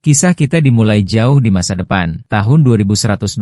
Kisah kita dimulai jauh di masa depan, tahun 2121,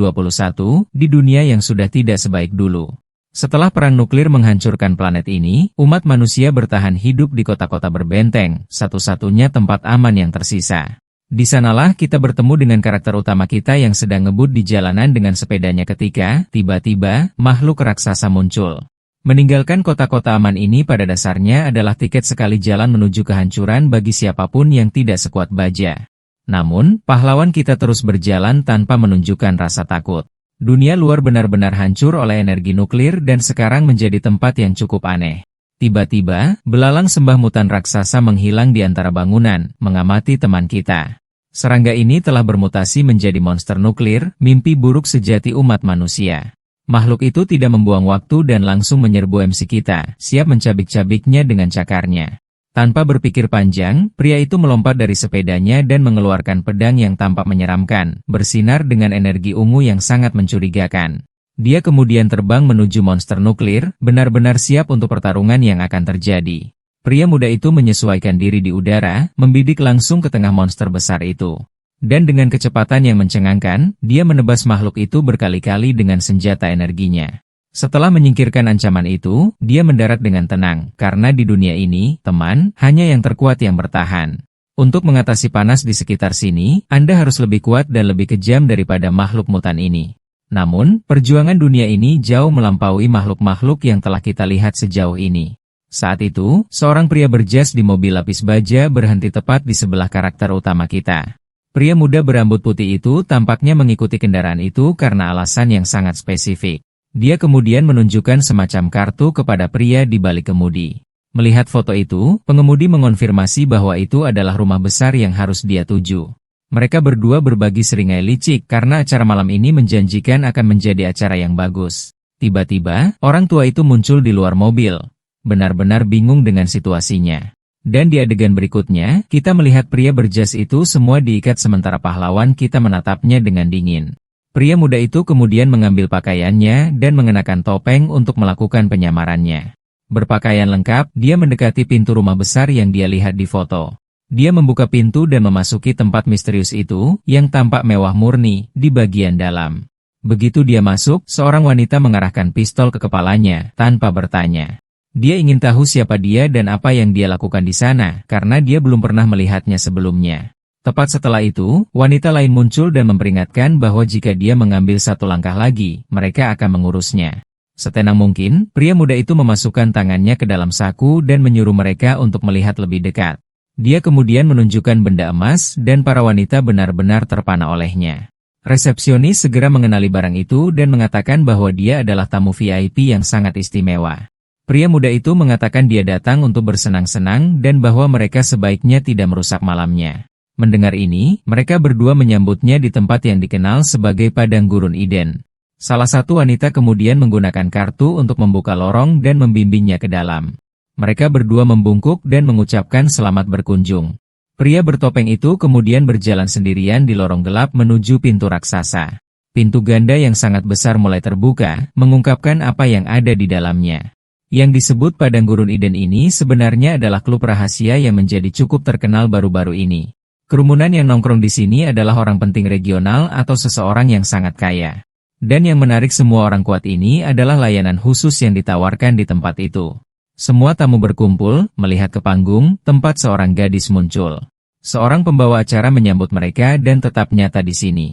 di dunia yang sudah tidak sebaik dulu. Setelah perang nuklir menghancurkan planet ini, umat manusia bertahan hidup di kota-kota berbenteng, satu-satunya tempat aman yang tersisa. Di sanalah kita bertemu dengan karakter utama kita yang sedang ngebut di jalanan dengan sepedanya ketika, tiba-tiba, makhluk raksasa muncul. Meninggalkan kota-kota aman ini pada dasarnya adalah tiket sekali jalan menuju kehancuran bagi siapapun yang tidak sekuat baja. Namun, pahlawan kita terus berjalan tanpa menunjukkan rasa takut. Dunia luar benar-benar hancur oleh energi nuklir dan sekarang menjadi tempat yang cukup aneh. Tiba-tiba, belalang sembah mutan raksasa menghilang di antara bangunan, mengamati teman kita. Serangga ini telah bermutasi menjadi monster nuklir, mimpi buruk sejati umat manusia. Makhluk itu tidak membuang waktu dan langsung menyerbu MC kita, siap mencabik-cabiknya dengan cakarnya. Tanpa berpikir panjang, pria itu melompat dari sepedanya dan mengeluarkan pedang yang tampak menyeramkan, bersinar dengan energi ungu yang sangat mencurigakan. Dia kemudian terbang menuju monster nuklir, benar-benar siap untuk pertarungan yang akan terjadi. Pria muda itu menyesuaikan diri di udara, membidik langsung ke tengah monster besar itu. Dan dengan kecepatan yang mencengangkan, dia menebas makhluk itu berkali-kali dengan senjata energinya. Setelah menyingkirkan ancaman itu, dia mendarat dengan tenang, karena di dunia ini, teman, hanya yang terkuat yang bertahan. Untuk mengatasi panas di sekitar sini, Anda harus lebih kuat dan lebih kejam daripada makhluk mutan ini. Namun, perjuangan dunia ini jauh melampaui makhluk-makhluk yang telah kita lihat sejauh ini. Saat itu, seorang pria berjas di mobil lapis baja berhenti tepat di sebelah karakter utama kita. Pria muda berambut putih itu tampaknya mengikuti kendaraan itu karena alasan yang sangat spesifik. Dia kemudian menunjukkan semacam kartu kepada pria di balik kemudi. Melihat foto itu, pengemudi mengonfirmasi bahwa itu adalah rumah besar yang harus dia tuju. Mereka berdua berbagi seringai licik karena acara malam ini menjanjikan akan menjadi acara yang bagus. Tiba-tiba, orang tua itu muncul di luar mobil. Benar-benar bingung dengan situasinya. Dan di adegan berikutnya, kita melihat pria berjas itu semua diikat sementara pahlawan kita menatapnya dengan dingin. Pria muda itu kemudian mengambil pakaiannya dan mengenakan topeng untuk melakukan penyamarannya. Berpakaian lengkap, dia mendekati pintu rumah besar yang dia lihat di foto. Dia membuka pintu dan memasuki tempat misterius itu, yang tampak mewah murni, di bagian dalam. Begitu dia masuk, seorang wanita mengarahkan pistol ke kepalanya, tanpa bertanya. Dia ingin tahu siapa dia dan apa yang dia lakukan di sana, karena dia belum pernah melihatnya sebelumnya. Tepat setelah itu, wanita lain muncul dan memperingatkan bahwa jika dia mengambil satu langkah lagi, mereka akan mengurusnya. Setenang mungkin, pria muda itu memasukkan tangannya ke dalam saku dan menyuruh mereka untuk melihat lebih dekat. Dia kemudian menunjukkan benda emas dan para wanita benar-benar terpana olehnya. Resepsionis segera mengenali barang itu dan mengatakan bahwa dia adalah tamu VIP yang sangat istimewa. Pria muda itu mengatakan dia datang untuk bersenang-senang dan bahwa mereka sebaiknya tidak merusak malamnya. Mendengar ini, mereka berdua menyambutnya di tempat yang dikenal sebagai Padang Gurun Iden. Salah satu wanita kemudian menggunakan kartu untuk membuka lorong dan membimbingnya ke dalam. Mereka berdua membungkuk dan mengucapkan selamat berkunjung. Pria bertopeng itu kemudian berjalan sendirian di lorong gelap menuju pintu raksasa. Pintu ganda yang sangat besar mulai terbuka, mengungkapkan apa yang ada di dalamnya. Yang disebut Padang Gurun Iden ini sebenarnya adalah klub rahasia yang menjadi cukup terkenal baru-baru ini. Kerumunan yang nongkrong di sini adalah orang penting regional atau seseorang yang sangat kaya. Dan yang menarik semua orang kuat ini adalah layanan khusus yang ditawarkan di tempat itu. Semua tamu berkumpul, melihat ke panggung, tempat seorang gadis muncul. Seorang pembawa acara menyambut mereka dan tetap nyata di sini.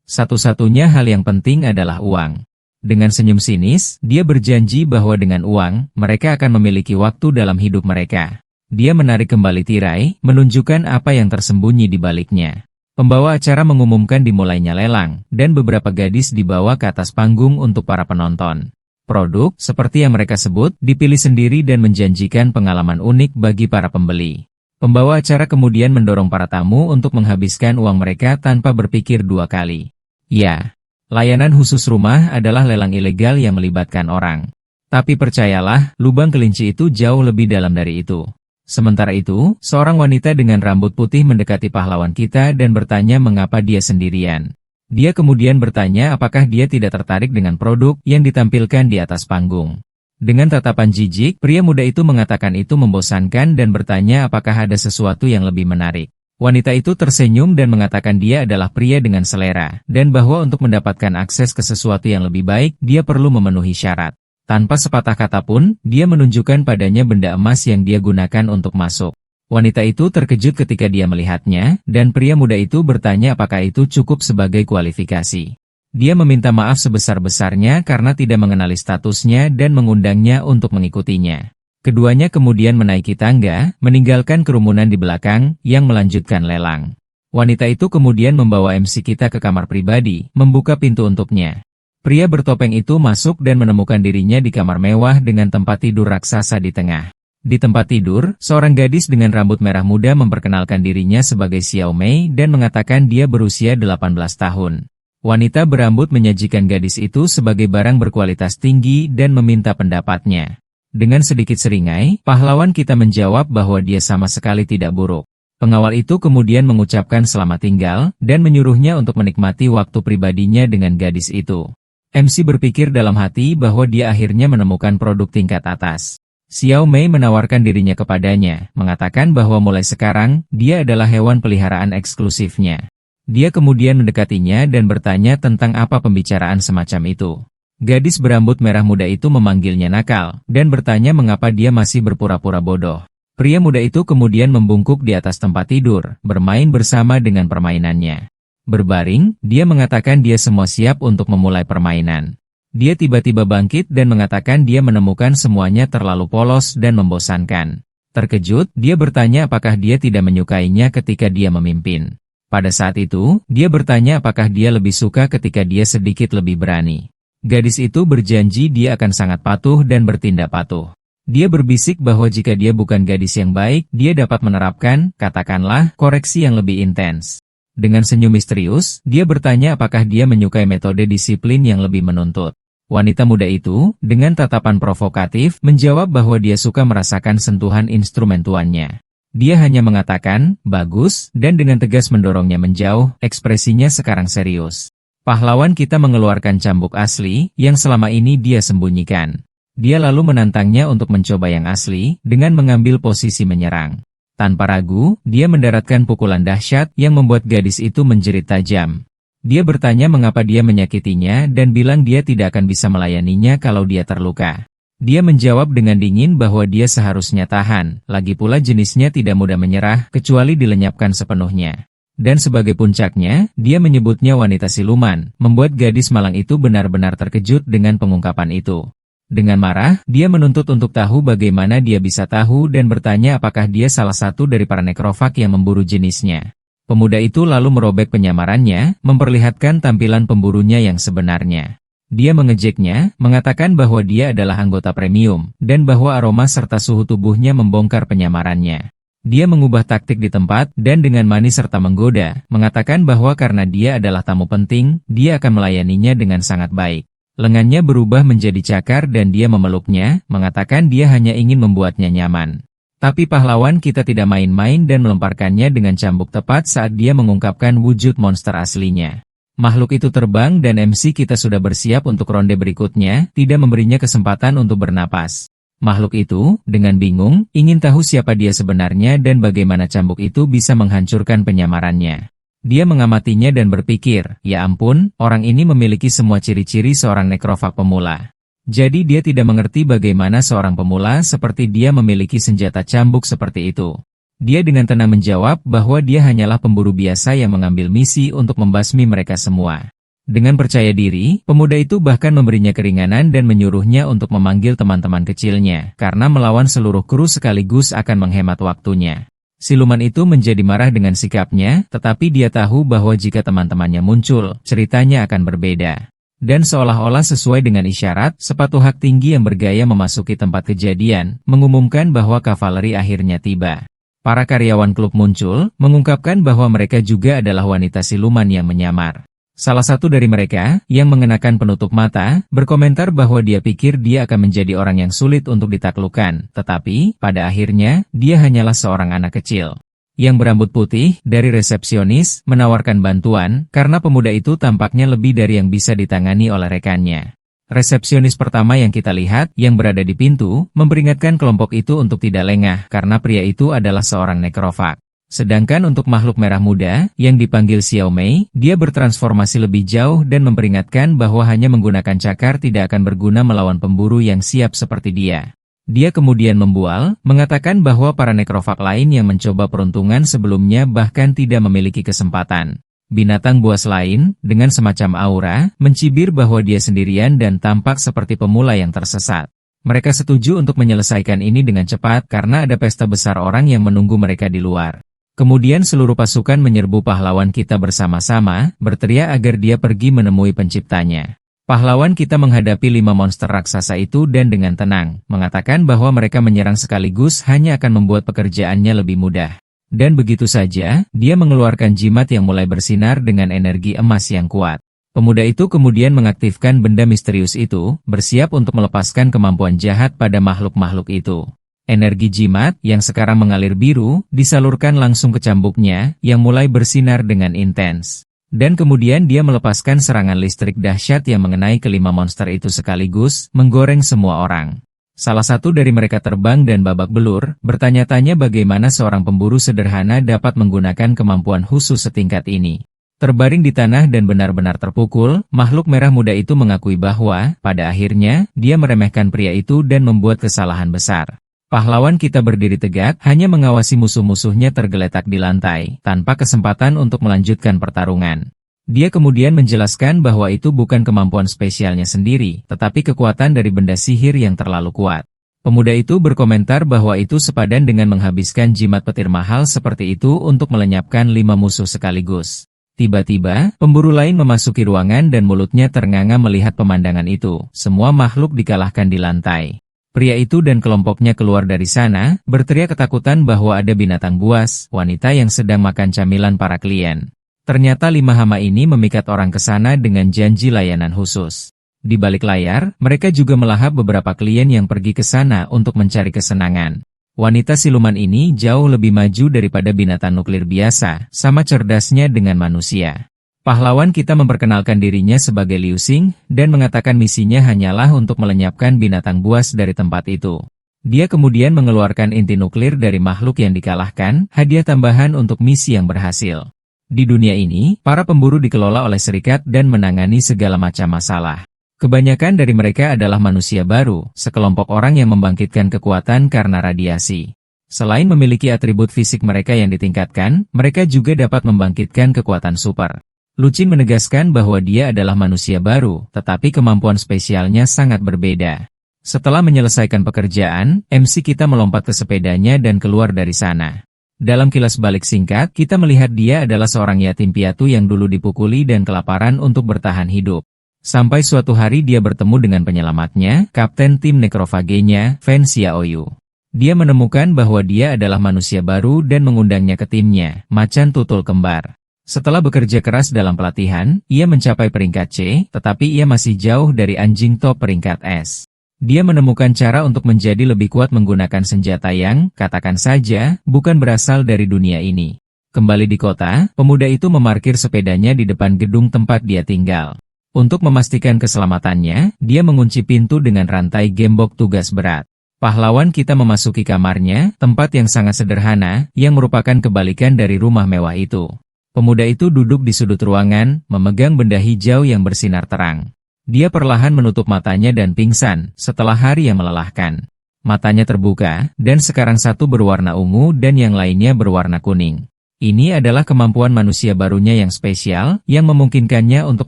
Satu-satunya hal yang penting adalah uang. Dengan senyum sinis, dia berjanji bahwa dengan uang, mereka akan memiliki waktu dalam hidup mereka. Dia menarik kembali tirai, menunjukkan apa yang tersembunyi di baliknya. Pembawa acara mengumumkan dimulainya lelang, dan beberapa gadis dibawa ke atas panggung untuk para penonton. Produk, seperti yang mereka sebut, dipilih sendiri dan menjanjikan pengalaman unik bagi para pembeli. Pembawa acara kemudian mendorong para tamu untuk menghabiskan uang mereka tanpa berpikir dua kali. Ya. Layanan khusus rumah adalah lelang ilegal yang melibatkan orang. Tapi percayalah, lubang kelinci itu jauh lebih dalam dari itu. Sementara itu, seorang wanita dengan rambut putih mendekati pahlawan kita dan bertanya mengapa dia sendirian. Dia kemudian bertanya apakah dia tidak tertarik dengan produk yang ditampilkan di atas panggung. Dengan tatapan jijik, pria muda itu mengatakan itu membosankan dan bertanya apakah ada sesuatu yang lebih menarik. Wanita itu tersenyum dan mengatakan dia adalah pria dengan selera, dan bahwa untuk mendapatkan akses ke sesuatu yang lebih baik, dia perlu memenuhi syarat. Tanpa sepatah kata pun, dia menunjukkan padanya benda emas yang dia gunakan untuk masuk. Wanita itu terkejut ketika dia melihatnya, dan pria muda itu bertanya apakah itu cukup sebagai kualifikasi. Dia meminta maaf sebesar-besarnya karena tidak mengenali statusnya dan mengundangnya untuk mengikutinya. Keduanya kemudian menaiki tangga, meninggalkan kerumunan di belakang, yang melanjutkan lelang. Wanita itu kemudian membawa MC kita ke kamar pribadi, membuka pintu untuknya. Pria bertopeng itu masuk dan menemukan dirinya di kamar mewah dengan tempat tidur raksasa di tengah. Di tempat tidur, seorang gadis dengan rambut merah muda memperkenalkan dirinya sebagai Xiao Mei dan mengatakan dia berusia 18 tahun. Wanita berambut menyajikan gadis itu sebagai barang berkualitas tinggi dan meminta pendapatnya. Dengan sedikit seringai, pahlawan kita menjawab bahwa dia sama sekali tidak buruk. Pengawal itu kemudian mengucapkan selamat tinggal, dan menyuruhnya untuk menikmati waktu pribadinya dengan gadis itu. MC berpikir dalam hati bahwa dia akhirnya menemukan produk tingkat atas. Xiao Mei menawarkan dirinya kepadanya, mengatakan bahwa mulai sekarang, dia adalah hewan peliharaan eksklusifnya. Dia kemudian mendekatinya dan bertanya tentang apa pembicaraan semacam itu. Gadis berambut merah muda itu memanggilnya nakal, dan bertanya mengapa dia masih berpura-pura bodoh. Pria muda itu kemudian membungkuk di atas tempat tidur, bermain bersama dengan permainannya. Berbaring, dia mengatakan dia semua siap untuk memulai permainan. Dia tiba-tiba bangkit dan mengatakan dia menemukan semuanya terlalu polos dan membosankan. Terkejut, dia bertanya apakah dia tidak menyukainya ketika dia memimpin. Pada saat itu, dia bertanya apakah dia lebih suka ketika dia sedikit lebih berani. Gadis itu berjanji dia akan sangat patuh dan bertindak patuh. Dia berbisik bahwa jika dia bukan gadis yang baik, dia dapat menerapkan, katakanlah, koreksi yang lebih intens. Dengan senyum misterius, dia bertanya apakah dia menyukai metode disiplin yang lebih menuntut. Wanita muda itu, dengan tatapan provokatif, menjawab bahwa dia suka merasakan sentuhan instrumen tuannya. Dia hanya mengatakan, bagus, dan dengan tegas mendorongnya menjauh, ekspresinya sekarang serius. Pahlawan kita mengeluarkan cambuk asli, yang selama ini dia sembunyikan. Dia lalu menantangnya untuk mencoba yang asli, dengan mengambil posisi menyerang. Tanpa ragu, dia mendaratkan pukulan dahsyat, yang membuat gadis itu menjerit tajam. Dia bertanya mengapa dia menyakitinya, dan bilang dia tidak akan bisa melayaninya kalau dia terluka. Dia menjawab dengan dingin bahwa dia seharusnya tahan, lagi pula jenisnya tidak mudah menyerah, kecuali dilenyapkan sepenuhnya. Dan sebagai puncaknya, dia menyebutnya wanita siluman, membuat gadis malang itu benar-benar terkejut dengan pengungkapan itu. Dengan marah, dia menuntut untuk tahu bagaimana dia bisa tahu dan bertanya apakah dia salah satu dari para nekrofag yang memburu jenisnya. Pemuda itu lalu merobek penyamarannya, memperlihatkan tampilan pemburunya yang sebenarnya. Dia mengejeknya, mengatakan bahwa dia adalah anggota premium, dan bahwa aroma serta suhu tubuhnya membongkar penyamarannya. Dia mengubah taktik di tempat, dan dengan manis serta menggoda, mengatakan bahwa karena dia adalah tamu penting, dia akan melayaninya dengan sangat baik. Lengannya berubah menjadi cakar dan dia memeluknya, mengatakan dia hanya ingin membuatnya nyaman. Tapi pahlawan kita tidak main-main dan melemparkannya dengan cambuk tepat saat dia mengungkapkan wujud monster aslinya. Makhluk itu terbang dan MC kita sudah bersiap untuk ronde berikutnya, tidak memberinya kesempatan untuk bernapas. Makhluk itu, dengan bingung, ingin tahu siapa dia sebenarnya dan bagaimana cambuk itu bisa menghancurkan penyamarannya. Dia mengamatinya dan berpikir, ya ampun, orang ini memiliki semua ciri-ciri seorang nekrofag pemula. Jadi dia tidak mengerti bagaimana seorang pemula seperti dia memiliki senjata cambuk seperti itu. Dia dengan tenang menjawab bahwa dia hanyalah pemburu biasa yang mengambil misi untuk membasmi mereka semua. Dengan percaya diri, pemuda itu bahkan memberinya keringanan dan menyuruhnya untuk memanggil teman-teman kecilnya, karena melawan seluruh kru sekaligus akan menghemat waktunya. Siluman itu menjadi marah dengan sikapnya, tetapi dia tahu bahwa jika teman-temannya muncul, ceritanya akan berbeda. Dan seolah-olah sesuai dengan isyarat, sepatu hak tinggi yang bergaya memasuki tempat kejadian, mengumumkan bahwa kavaleri akhirnya tiba. Para karyawan klub muncul, mengungkapkan bahwa mereka juga adalah wanita siluman yang menyamar. Salah satu dari mereka, yang mengenakan penutup mata, berkomentar bahwa dia pikir dia akan menjadi orang yang sulit untuk ditaklukkan, tetapi, pada akhirnya, dia hanyalah seorang anak kecil. Yang berambut putih, dari resepsionis, menawarkan bantuan, karena pemuda itu tampaknya lebih dari yang bisa ditangani oleh rekannya. Resepsionis pertama yang kita lihat, yang berada di pintu, memperingatkan kelompok itu untuk tidak lengah, karena pria itu adalah seorang nekrofag. Sedangkan untuk makhluk merah muda, yang dipanggil Xiao Mei, dia bertransformasi lebih jauh dan memperingatkan bahwa hanya menggunakan cakar tidak akan berguna melawan pemburu yang siap seperti dia. Dia kemudian membual, mengatakan bahwa para nekrofag lain yang mencoba peruntungan sebelumnya bahkan tidak memiliki kesempatan. Binatang buas lain, dengan semacam aura, mencibir bahwa dia sendirian dan tampak seperti pemula yang tersesat. Mereka setuju untuk menyelesaikan ini dengan cepat karena ada pesta besar orang yang menunggu mereka di luar. Kemudian seluruh pasukan menyerbu pahlawan kita bersama-sama, berteriak agar dia pergi menemui penciptanya. Pahlawan kita menghadapi 5 monster raksasa itu dan dengan tenang, mengatakan bahwa mereka menyerang sekaligus hanya akan membuat pekerjaannya lebih mudah. Dan begitu saja, dia mengeluarkan jimat yang mulai bersinar dengan energi emas yang kuat. Pemuda itu kemudian mengaktifkan benda misterius itu, bersiap untuk melepaskan kemampuan jahat pada makhluk-makhluk itu. Energi jimat, yang sekarang mengalir biru, disalurkan langsung ke cambuknya, yang mulai bersinar dengan intens. Dan kemudian dia melepaskan serangan listrik dahsyat yang mengenai kelima monster itu sekaligus, menggoreng semua orang. Salah satu dari mereka terbang dan babak belur, bertanya-tanya bagaimana seorang pemburu sederhana dapat menggunakan kemampuan khusus setingkat ini. Terbaring di tanah dan benar-benar terpukul, makhluk merah muda itu mengakui bahwa, pada akhirnya, dia meremehkan pria itu dan membuat kesalahan besar. Pahlawan kita berdiri tegak, hanya mengawasi musuh-musuhnya tergeletak di lantai, tanpa kesempatan untuk melanjutkan pertarungan. Dia kemudian menjelaskan bahwa itu bukan kemampuan spesialnya sendiri, tetapi kekuatan dari benda sihir yang terlalu kuat. Pemuda itu berkomentar bahwa itu sepadan dengan menghabiskan jimat petir mahal seperti itu untuk melenyapkan 5 musuh sekaligus. Tiba-tiba, pemburu lain memasuki ruangan dan mulutnya ternganga melihat pemandangan itu. Semua makhluk dikalahkan di lantai. Pria itu dan kelompoknya keluar dari sana, berteriak ketakutan bahwa ada binatang buas, wanita yang sedang makan camilan para klien. Ternyata 5 hama ini memikat orang ke sana dengan janji layanan khusus. Di balik layar, mereka juga melahap beberapa klien yang pergi ke sana untuk mencari kesenangan. Wanita siluman ini jauh lebih maju daripada binatang nuklir biasa, sama cerdasnya dengan manusia. Pahlawan kita memperkenalkan dirinya sebagai Liu Xing, dan mengatakan misinya hanyalah untuk melenyapkan binatang buas dari tempat itu. Dia kemudian mengeluarkan inti nuklir dari makhluk yang dikalahkan, hadiah tambahan untuk misi yang berhasil. Di dunia ini, para pemburu dikelola oleh serikat dan menangani segala macam masalah. Kebanyakan dari mereka adalah manusia baru, sekelompok orang yang membangkitkan kekuatan karena radiasi. Selain memiliki atribut fisik mereka yang ditingkatkan, mereka juga dapat membangkitkan kekuatan super. Lucin menegaskan bahwa dia adalah manusia baru, tetapi kemampuan spesialnya sangat berbeda. Setelah menyelesaikan pekerjaan, MC kita melompat ke sepedanya dan keluar dari sana. Dalam kilas balik singkat, kita melihat dia adalah seorang yatim piatu yang dulu dipukuli dan kelaparan untuk bertahan hidup. Sampai suatu hari dia bertemu dengan penyelamatnya, kapten tim nekrofagenya, Fen Xiaoyu. Dia menemukan bahwa dia adalah manusia baru dan mengundangnya ke timnya, macan tutul kembar. Setelah bekerja keras dalam pelatihan, ia mencapai peringkat C, tetapi ia masih jauh dari anjing top peringkat S. Dia menemukan cara untuk menjadi lebih kuat menggunakan senjata yang, katakan saja, bukan berasal dari dunia ini. Kembali di kota, pemuda itu memarkir sepedanya di depan gedung tempat dia tinggal. Untuk memastikan keselamatannya, dia mengunci pintu dengan rantai gembok tugas berat. Pahlawan kita memasuki kamarnya, tempat yang sangat sederhana, yang merupakan kebalikan dari rumah mewah itu. Pemuda itu duduk di sudut ruangan, memegang benda hijau yang bersinar terang. Dia perlahan menutup matanya dan pingsan, setelah hari yang melelahkan. Matanya terbuka, dan sekarang satu berwarna ungu dan yang lainnya berwarna kuning. Ini adalah kemampuan manusia barunya yang spesial, yang memungkinkannya untuk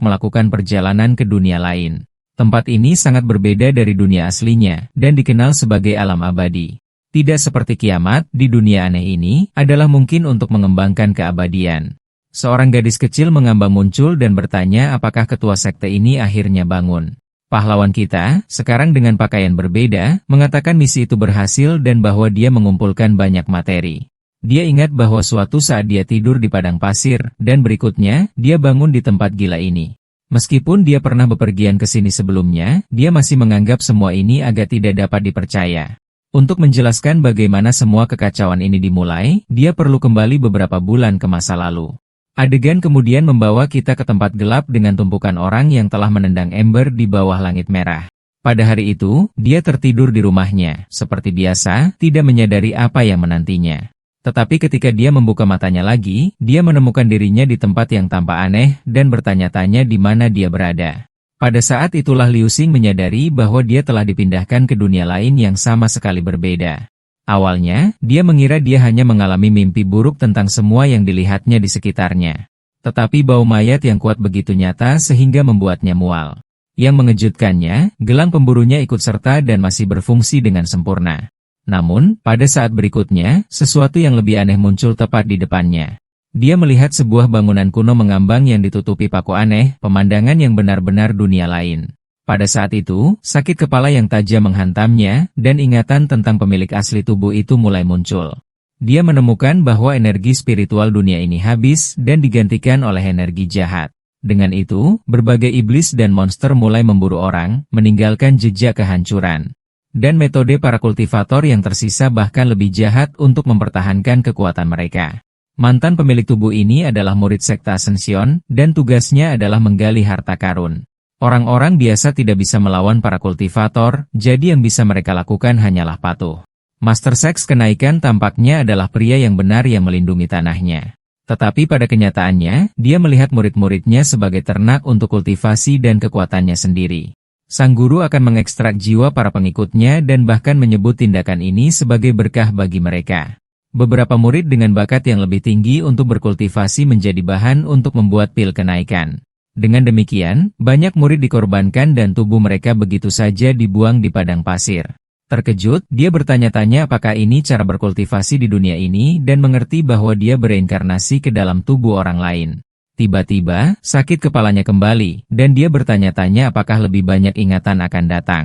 melakukan perjalanan ke dunia lain. Tempat ini sangat berbeda dari dunia aslinya, dan dikenal sebagai alam abadi. Tidak seperti kiamat, di dunia aneh ini, adalah mungkin untuk mengembangkan keabadian. Seorang gadis kecil mengambang muncul dan bertanya apakah ketua sekte ini akhirnya bangun. Pahlawan kita, sekarang dengan pakaian berbeda, mengatakan misi itu berhasil dan bahwa dia mengumpulkan banyak materi. Dia ingat bahwa suatu saat dia tidur di padang pasir, dan berikutnya, dia bangun di tempat gila ini. Meskipun dia pernah bepergian ke sini sebelumnya, dia masih menganggap semua ini agak tidak dapat dipercaya. Untuk menjelaskan bagaimana semua kekacauan ini dimulai, dia perlu kembali beberapa bulan ke masa lalu. Adegan kemudian membawa kita ke tempat gelap dengan tumpukan orang yang telah menendang ember di bawah langit merah. Pada hari itu, dia tertidur di rumahnya, seperti biasa, tidak menyadari apa yang menantinya. Tetapi ketika dia membuka matanya lagi, dia menemukan dirinya di tempat yang tampak aneh dan bertanya-tanya di mana dia berada. Pada saat itulah Liu Xing menyadari bahwa dia telah dipindahkan ke dunia lain yang sama sekali berbeda. Awalnya, dia mengira dia hanya mengalami mimpi buruk tentang semua yang dilihatnya di sekitarnya. Tetapi bau mayat yang kuat begitu nyata sehingga membuatnya mual. Yang mengejutkannya, gelang pemburunya ikut serta dan masih berfungsi dengan sempurna. Namun, pada saat berikutnya, sesuatu yang lebih aneh muncul tepat di depannya. Dia melihat sebuah bangunan kuno mengambang yang ditutupi paku aneh, pemandangan yang benar-benar dunia lain. Pada saat itu, sakit kepala yang tajam menghantamnya, dan ingatan tentang pemilik asli tubuh itu mulai muncul. Dia menemukan bahwa energi spiritual dunia ini habis dan digantikan oleh energi jahat. Dengan itu, berbagai iblis dan monster mulai memburu orang, meninggalkan jejak kehancuran. Dan metode para kultivator yang tersisa bahkan lebih jahat untuk mempertahankan kekuatan mereka. Mantan pemilik tubuh ini adalah murid sekte Ascension, dan tugasnya adalah menggali harta karun. Orang-orang biasa tidak bisa melawan para kultivator, jadi yang bisa mereka lakukan hanyalah patuh. Master Seks Kenaikan tampaknya adalah pria yang benar yang melindungi tanahnya. Tetapi pada kenyataannya, dia melihat murid-muridnya sebagai ternak untuk kultivasi dan kekuatannya sendiri. Sang guru akan mengekstrak jiwa para pengikutnya dan bahkan menyebut tindakan ini sebagai berkah bagi mereka. Beberapa murid dengan bakat yang lebih tinggi untuk berkultivasi menjadi bahan untuk membuat pil kenaikan. Dengan demikian, banyak murid dikorbankan dan tubuh mereka begitu saja dibuang di padang pasir. Terkejut, dia bertanya-tanya apakah ini cara berkultivasi di dunia ini dan mengerti bahwa dia bereinkarnasi ke dalam tubuh orang lain. Tiba-tiba, sakit kepalanya kembali, dan dia bertanya-tanya apakah lebih banyak ingatan akan datang.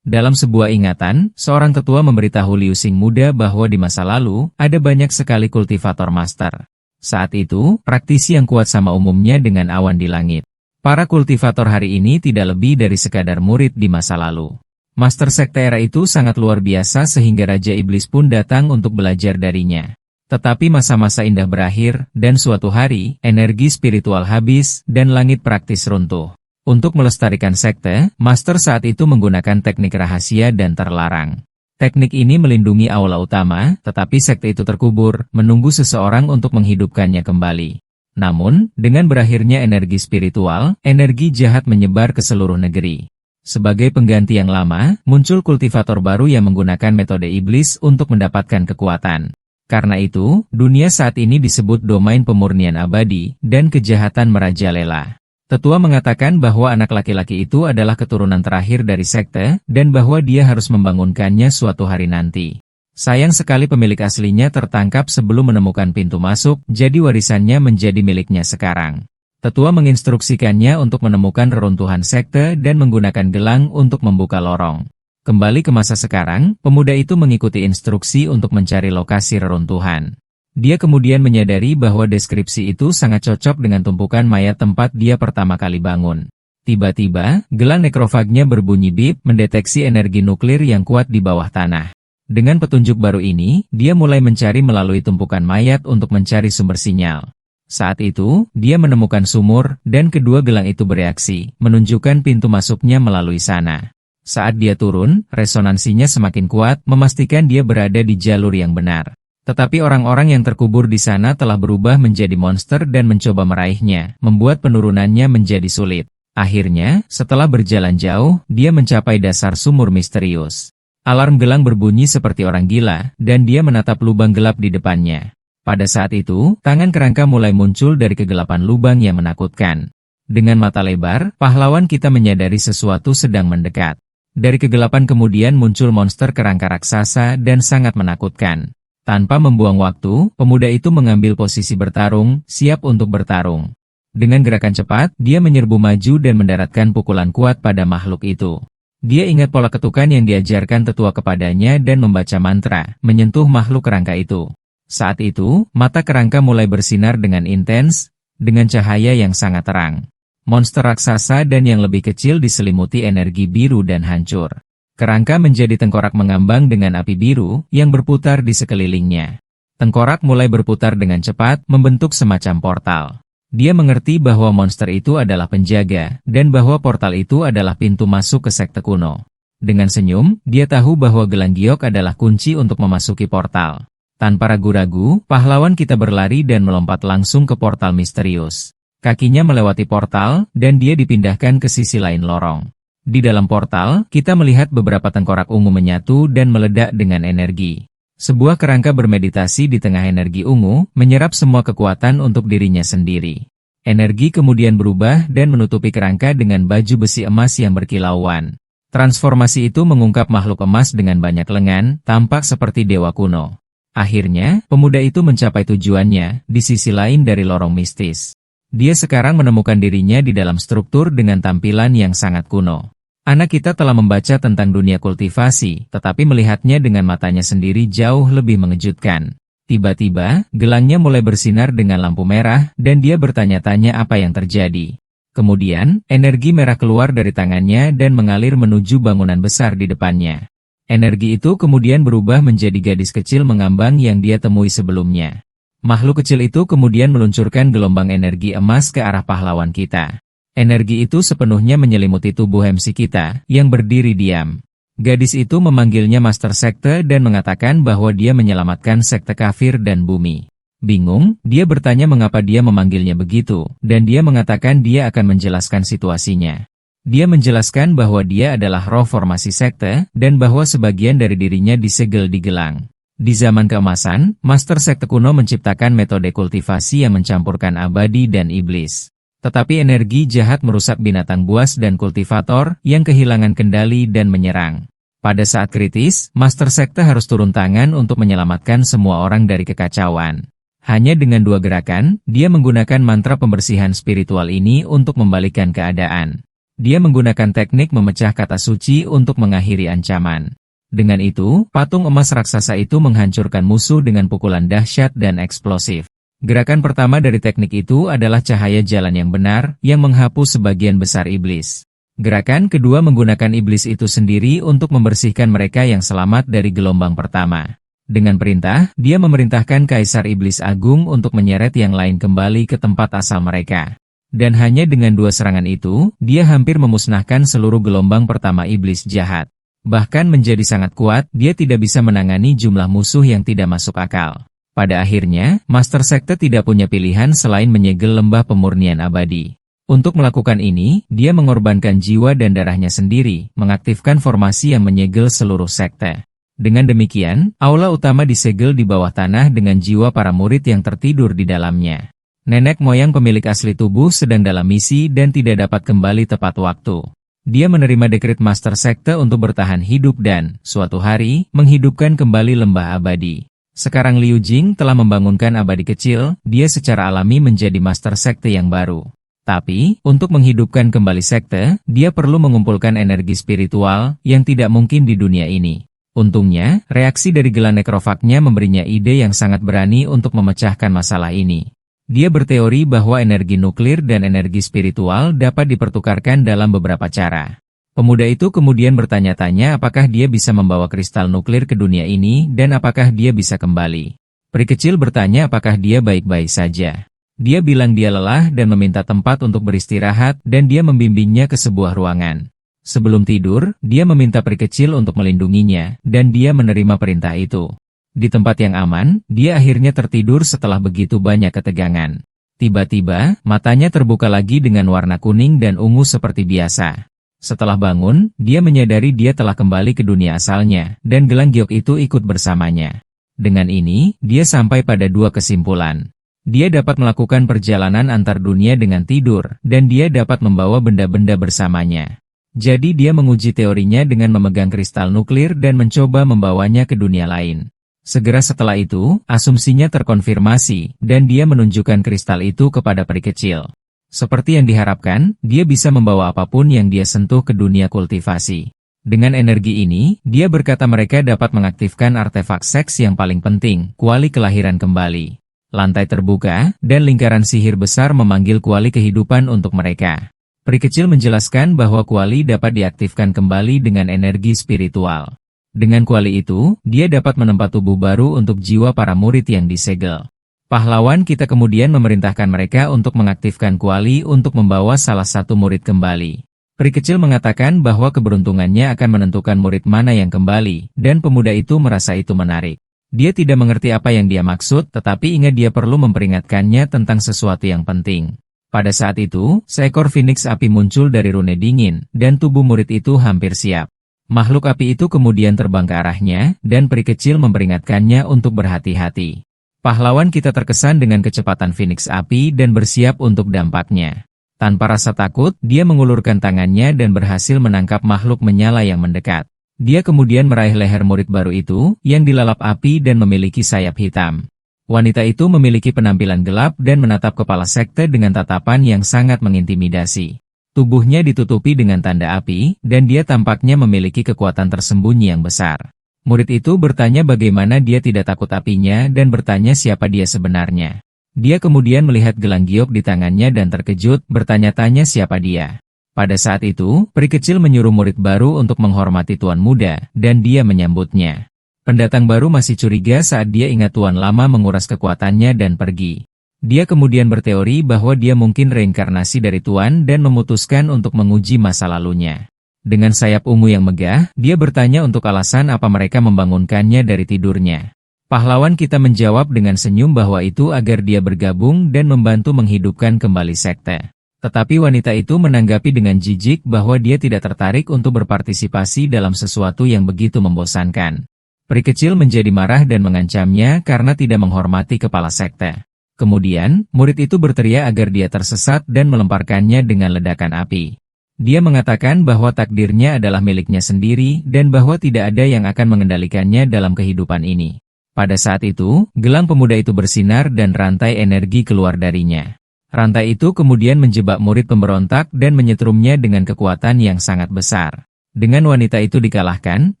Dalam sebuah ingatan, seorang tetua memberitahu Liu Xing muda bahwa di masa lalu, ada banyak sekali kultivator master. Saat itu, praktisi yang kuat sama umumnya dengan awan di langit. Para kultivator hari ini tidak lebih dari sekadar murid di masa lalu. Master sekte era itu sangat luar biasa sehingga Raja Iblis pun datang untuk belajar darinya. Tetapi masa-masa indah berakhir, dan suatu hari, energi spiritual habis, dan langit praktis runtuh. Untuk melestarikan sekte, Master saat itu menggunakan teknik rahasia dan terlarang. Teknik ini melindungi aula utama, tetapi sekte itu terkubur, menunggu seseorang untuk menghidupkannya kembali. Namun, dengan berakhirnya energi spiritual, energi jahat menyebar ke seluruh negeri. Sebagai pengganti yang lama, muncul kultivator baru yang menggunakan metode iblis untuk mendapatkan kekuatan. Karena itu, dunia saat ini disebut domain pemurnian abadi, dan kejahatan merajalela. Tetua mengatakan bahwa anak laki-laki itu adalah keturunan terakhir dari sekte, dan bahwa dia harus membangunkannya suatu hari nanti. Sayang sekali pemilik aslinya tertangkap sebelum menemukan pintu masuk, jadi warisannya menjadi miliknya sekarang. Tetua menginstruksikannya untuk menemukan reruntuhan sekte dan menggunakan gelang untuk membuka lorong. Kembali ke masa sekarang, pemuda itu mengikuti instruksi untuk mencari lokasi reruntuhan. Dia kemudian menyadari bahwa deskripsi itu sangat cocok dengan tumpukan mayat tempat dia pertama kali bangun. Tiba-tiba, gelang nekrofagnya berbunyi bip, mendeteksi energi nuklir yang kuat di bawah tanah. Dengan petunjuk baru ini, dia mulai mencari melalui tumpukan mayat untuk mencari sumber sinyal. Saat itu, dia menemukan sumur, dan kedua gelang itu bereaksi, menunjukkan pintu masuknya melalui sana. Saat dia turun, resonansinya semakin kuat, memastikan dia berada di jalur yang benar. Tetapi orang-orang yang terkubur di sana telah berubah menjadi monster dan mencoba meraihnya, membuat penurunannya menjadi sulit. Akhirnya, setelah berjalan jauh, dia mencapai dasar sumur misterius. Alarm gelang berbunyi seperti orang gila, dan dia menatap lubang gelap di depannya. Pada saat itu, tangan kerangka mulai muncul dari kegelapan lubang yang menakutkan. Dengan mata lebar, pahlawan kita menyadari sesuatu sedang mendekat. Dari kegelapan kemudian muncul monster kerangka raksasa dan sangat menakutkan. Tanpa membuang waktu, pemuda itu mengambil posisi bertarung, siap untuk bertarung. Dengan gerakan cepat, dia menyerbu maju dan mendaratkan pukulan kuat pada makhluk itu. Dia ingat pola ketukan yang diajarkan tetua kepadanya dan membaca mantra, menyentuh makhluk kerangka itu. Saat itu, mata kerangka mulai bersinar dengan intens, dengan cahaya yang sangat terang. Monster raksasa dan yang lebih kecil diselimuti energi biru dan hancur. Kerangka menjadi tengkorak mengambang dengan api biru yang berputar di sekelilingnya. Tengkorak mulai berputar dengan cepat, membentuk semacam portal. Dia mengerti bahwa monster itu adalah penjaga, dan bahwa portal itu adalah pintu masuk ke sekte kuno. Dengan senyum, dia tahu bahwa gelang giok adalah kunci untuk memasuki portal. Tanpa ragu-ragu, pahlawan kita berlari dan melompat langsung ke portal misterius. Kakinya melewati portal, dan dia dipindahkan ke sisi lain lorong. Di dalam portal, kita melihat beberapa tengkorak ungu menyatu dan meledak dengan energi. Sebuah kerangka bermeditasi di tengah energi ungu, menyerap semua kekuatan untuk dirinya sendiri. Energi kemudian berubah dan menutupi kerangka dengan baju besi emas yang berkilauan. Transformasi itu mengungkap makhluk emas dengan banyak lengan, tampak seperti dewa kuno. Akhirnya, pemuda itu mencapai tujuannya, di sisi lain dari lorong mistis. Dia sekarang menemukan dirinya di dalam struktur dengan tampilan yang sangat kuno. Anak kita telah membaca tentang dunia kultivasi, tetapi melihatnya dengan matanya sendiri jauh lebih mengejutkan. Tiba-tiba, gelangnya mulai bersinar dengan lampu merah, dan dia bertanya-tanya apa yang terjadi. Kemudian, energi merah keluar dari tangannya dan mengalir menuju bangunan besar di depannya. Energi itu kemudian berubah menjadi gadis kecil mengambang yang dia temui sebelumnya. Makhluk kecil itu kemudian meluncurkan gelombang energi emas ke arah pahlawan kita. Energi itu sepenuhnya menyelimuti tubuh MC kita, yang berdiri diam. Gadis itu memanggilnya Master Sekte dan mengatakan bahwa dia menyelamatkan sekte kafir dan bumi. Bingung, dia bertanya mengapa dia memanggilnya begitu, dan dia mengatakan dia akan menjelaskan situasinya. Dia menjelaskan bahwa dia adalah roh formasi sekte, dan bahwa sebagian dari dirinya disegel di gelang. Di zaman keemasan, Master Sekte kuno menciptakan metode kultivasi yang mencampurkan abadi dan iblis. Tetapi energi jahat merusak binatang buas dan kultivator, yang kehilangan kendali dan menyerang. Pada saat kritis, Master Sekte harus turun tangan untuk menyelamatkan semua orang dari kekacauan. Hanya dengan 2 gerakan, dia menggunakan mantra pembersihan spiritual ini untuk membalikkan keadaan. Dia menggunakan teknik memecah kata suci untuk mengakhiri ancaman. Dengan itu, patung emas raksasa itu menghancurkan musuh dengan pukulan dahsyat dan eksplosif. Gerakan pertama dari teknik itu adalah cahaya jalan yang benar, yang menghapus sebagian besar iblis. Gerakan kedua menggunakan iblis itu sendiri untuk membersihkan mereka yang selamat dari gelombang pertama. Dengan perintah, dia memerintahkan Kaisar Iblis Agung untuk menyeret yang lain kembali ke tempat asal mereka. Dan hanya dengan 2 serangan itu, dia hampir memusnahkan seluruh gelombang pertama iblis jahat. Bahkan menjadi sangat kuat, dia tidak bisa menangani jumlah musuh yang tidak masuk akal. Pada akhirnya, Master Sekte tidak punya pilihan selain menyegel lembah pemurnian abadi. Untuk melakukan ini, dia mengorbankan jiwa dan darahnya sendiri, mengaktifkan formasi yang menyegel seluruh sekte. Dengan demikian, aula utama disegel di bawah tanah dengan jiwa para murid yang tertidur di dalamnya. Nenek moyang pemilik asli tubuh sedang dalam misi dan tidak dapat kembali tepat waktu. Dia menerima dekret Master Sekte untuk bertahan hidup dan, suatu hari, menghidupkan kembali lembah abadi. Sekarang Liu Jing telah membangunkan abadi kecil, dia secara alami menjadi Master Sekte yang baru. Tapi, untuk menghidupkan kembali sekte, dia perlu mengumpulkan energi spiritual yang tidak mungkin di dunia ini. Untungnya, reaksi dari gelang nekrofagnya memberinya ide yang sangat berani untuk memecahkan masalah ini. Dia berteori bahwa energi nuklir dan energi spiritual dapat dipertukarkan dalam beberapa cara. Pemuda itu kemudian bertanya-tanya apakah dia bisa membawa kristal nuklir ke dunia ini dan apakah dia bisa kembali. Peri kecil bertanya apakah dia baik-baik saja. Dia bilang dia lelah dan meminta tempat untuk beristirahat dan dia membimbingnya ke sebuah ruangan. Sebelum tidur, dia meminta peri kecil untuk melindunginya dan dia menerima perintah itu. Di tempat yang aman, dia akhirnya tertidur setelah begitu banyak ketegangan. Tiba-tiba, matanya terbuka lagi dengan warna kuning dan ungu seperti biasa. Setelah bangun, dia menyadari dia telah kembali ke dunia asalnya, dan gelang giok itu ikut bersamanya. Dengan ini, dia sampai pada 2 kesimpulan. Dia dapat melakukan perjalanan antar dunia dengan tidur, dan dia dapat membawa benda-benda bersamanya. Jadi dia menguji teorinya dengan memegang kristal nuklir dan mencoba membawanya ke dunia lain. Segera setelah itu, asumsinya terkonfirmasi, dan dia menunjukkan kristal itu kepada peri kecil. Seperti yang diharapkan, dia bisa membawa apapun yang dia sentuh ke dunia kultivasi. Dengan energi ini, dia berkata mereka dapat mengaktifkan artefak seks yang paling penting, kuali kelahiran kembali. Lantai terbuka, dan lingkaran sihir besar memanggil kuali kehidupan untuk mereka. Peri kecil menjelaskan bahwa kuali dapat diaktifkan kembali dengan energi spiritual. Dengan kuali itu, dia dapat menempat tubuh baru untuk jiwa para murid yang disegel. Pahlawan kita kemudian memerintahkan mereka untuk mengaktifkan kuali untuk membawa salah satu murid kembali. Peri kecil mengatakan bahwa keberuntungannya akan menentukan murid mana yang kembali, dan pemuda itu merasa itu menarik. Dia tidak mengerti apa yang dia maksud, tetapi ingat dia perlu memperingatkannya tentang sesuatu yang penting. Pada saat itu, seekor phoenix api muncul dari rune dingin, dan tubuh murid itu hampir siap. Makhluk api itu kemudian terbang ke arahnya, dan peri kecil memperingatkannya untuk berhati-hati. Pahlawan kita terkesan dengan kecepatan phoenix api dan bersiap untuk dampaknya. Tanpa rasa takut, dia mengulurkan tangannya dan berhasil menangkap makhluk menyala yang mendekat. Dia kemudian meraih leher murid baru itu, yang dilalap api dan memiliki sayap hitam. Wanita itu memiliki penampilan gelap dan menatap kepala sekte dengan tatapan yang sangat mengintimidasi. Tubuhnya ditutupi dengan tanda api, dan dia tampaknya memiliki kekuatan tersembunyi yang besar. Murid itu bertanya bagaimana dia tidak takut apinya dan bertanya siapa dia sebenarnya. Dia kemudian melihat gelang giok di tangannya dan terkejut, bertanya-tanya siapa dia. Pada saat itu, peri kecil menyuruh murid baru untuk menghormati tuan muda, dan dia menyambutnya. Pendatang baru masih curiga saat dia ingat tuan lama menguras kekuatannya dan pergi. Dia kemudian berteori bahwa dia mungkin reinkarnasi dari tuan dan memutuskan untuk menguji masa lalunya. Dengan sayap ungu yang megah, dia bertanya untuk alasan apa mereka membangunkannya dari tidurnya. Pahlawan kita menjawab dengan senyum bahwa itu agar dia bergabung dan membantu menghidupkan kembali sekte. Tetapi wanita itu menanggapi dengan jijik bahwa dia tidak tertarik untuk berpartisipasi dalam sesuatu yang begitu membosankan. Peri kecil menjadi marah dan mengancamnya karena tidak menghormati kepala sekte. Kemudian, murid itu berteriak agar dia tersesat dan melemparkannya dengan ledakan api. Dia mengatakan bahwa takdirnya adalah miliknya sendiri dan bahwa tidak ada yang akan mengendalikannya dalam kehidupan ini. Pada saat itu, gelang pemuda itu bersinar dan rantai energi keluar darinya. Rantai itu kemudian menjebak murid pemberontak dan menyetrumnya dengan kekuatan yang sangat besar. Dengan wanita itu dikalahkan,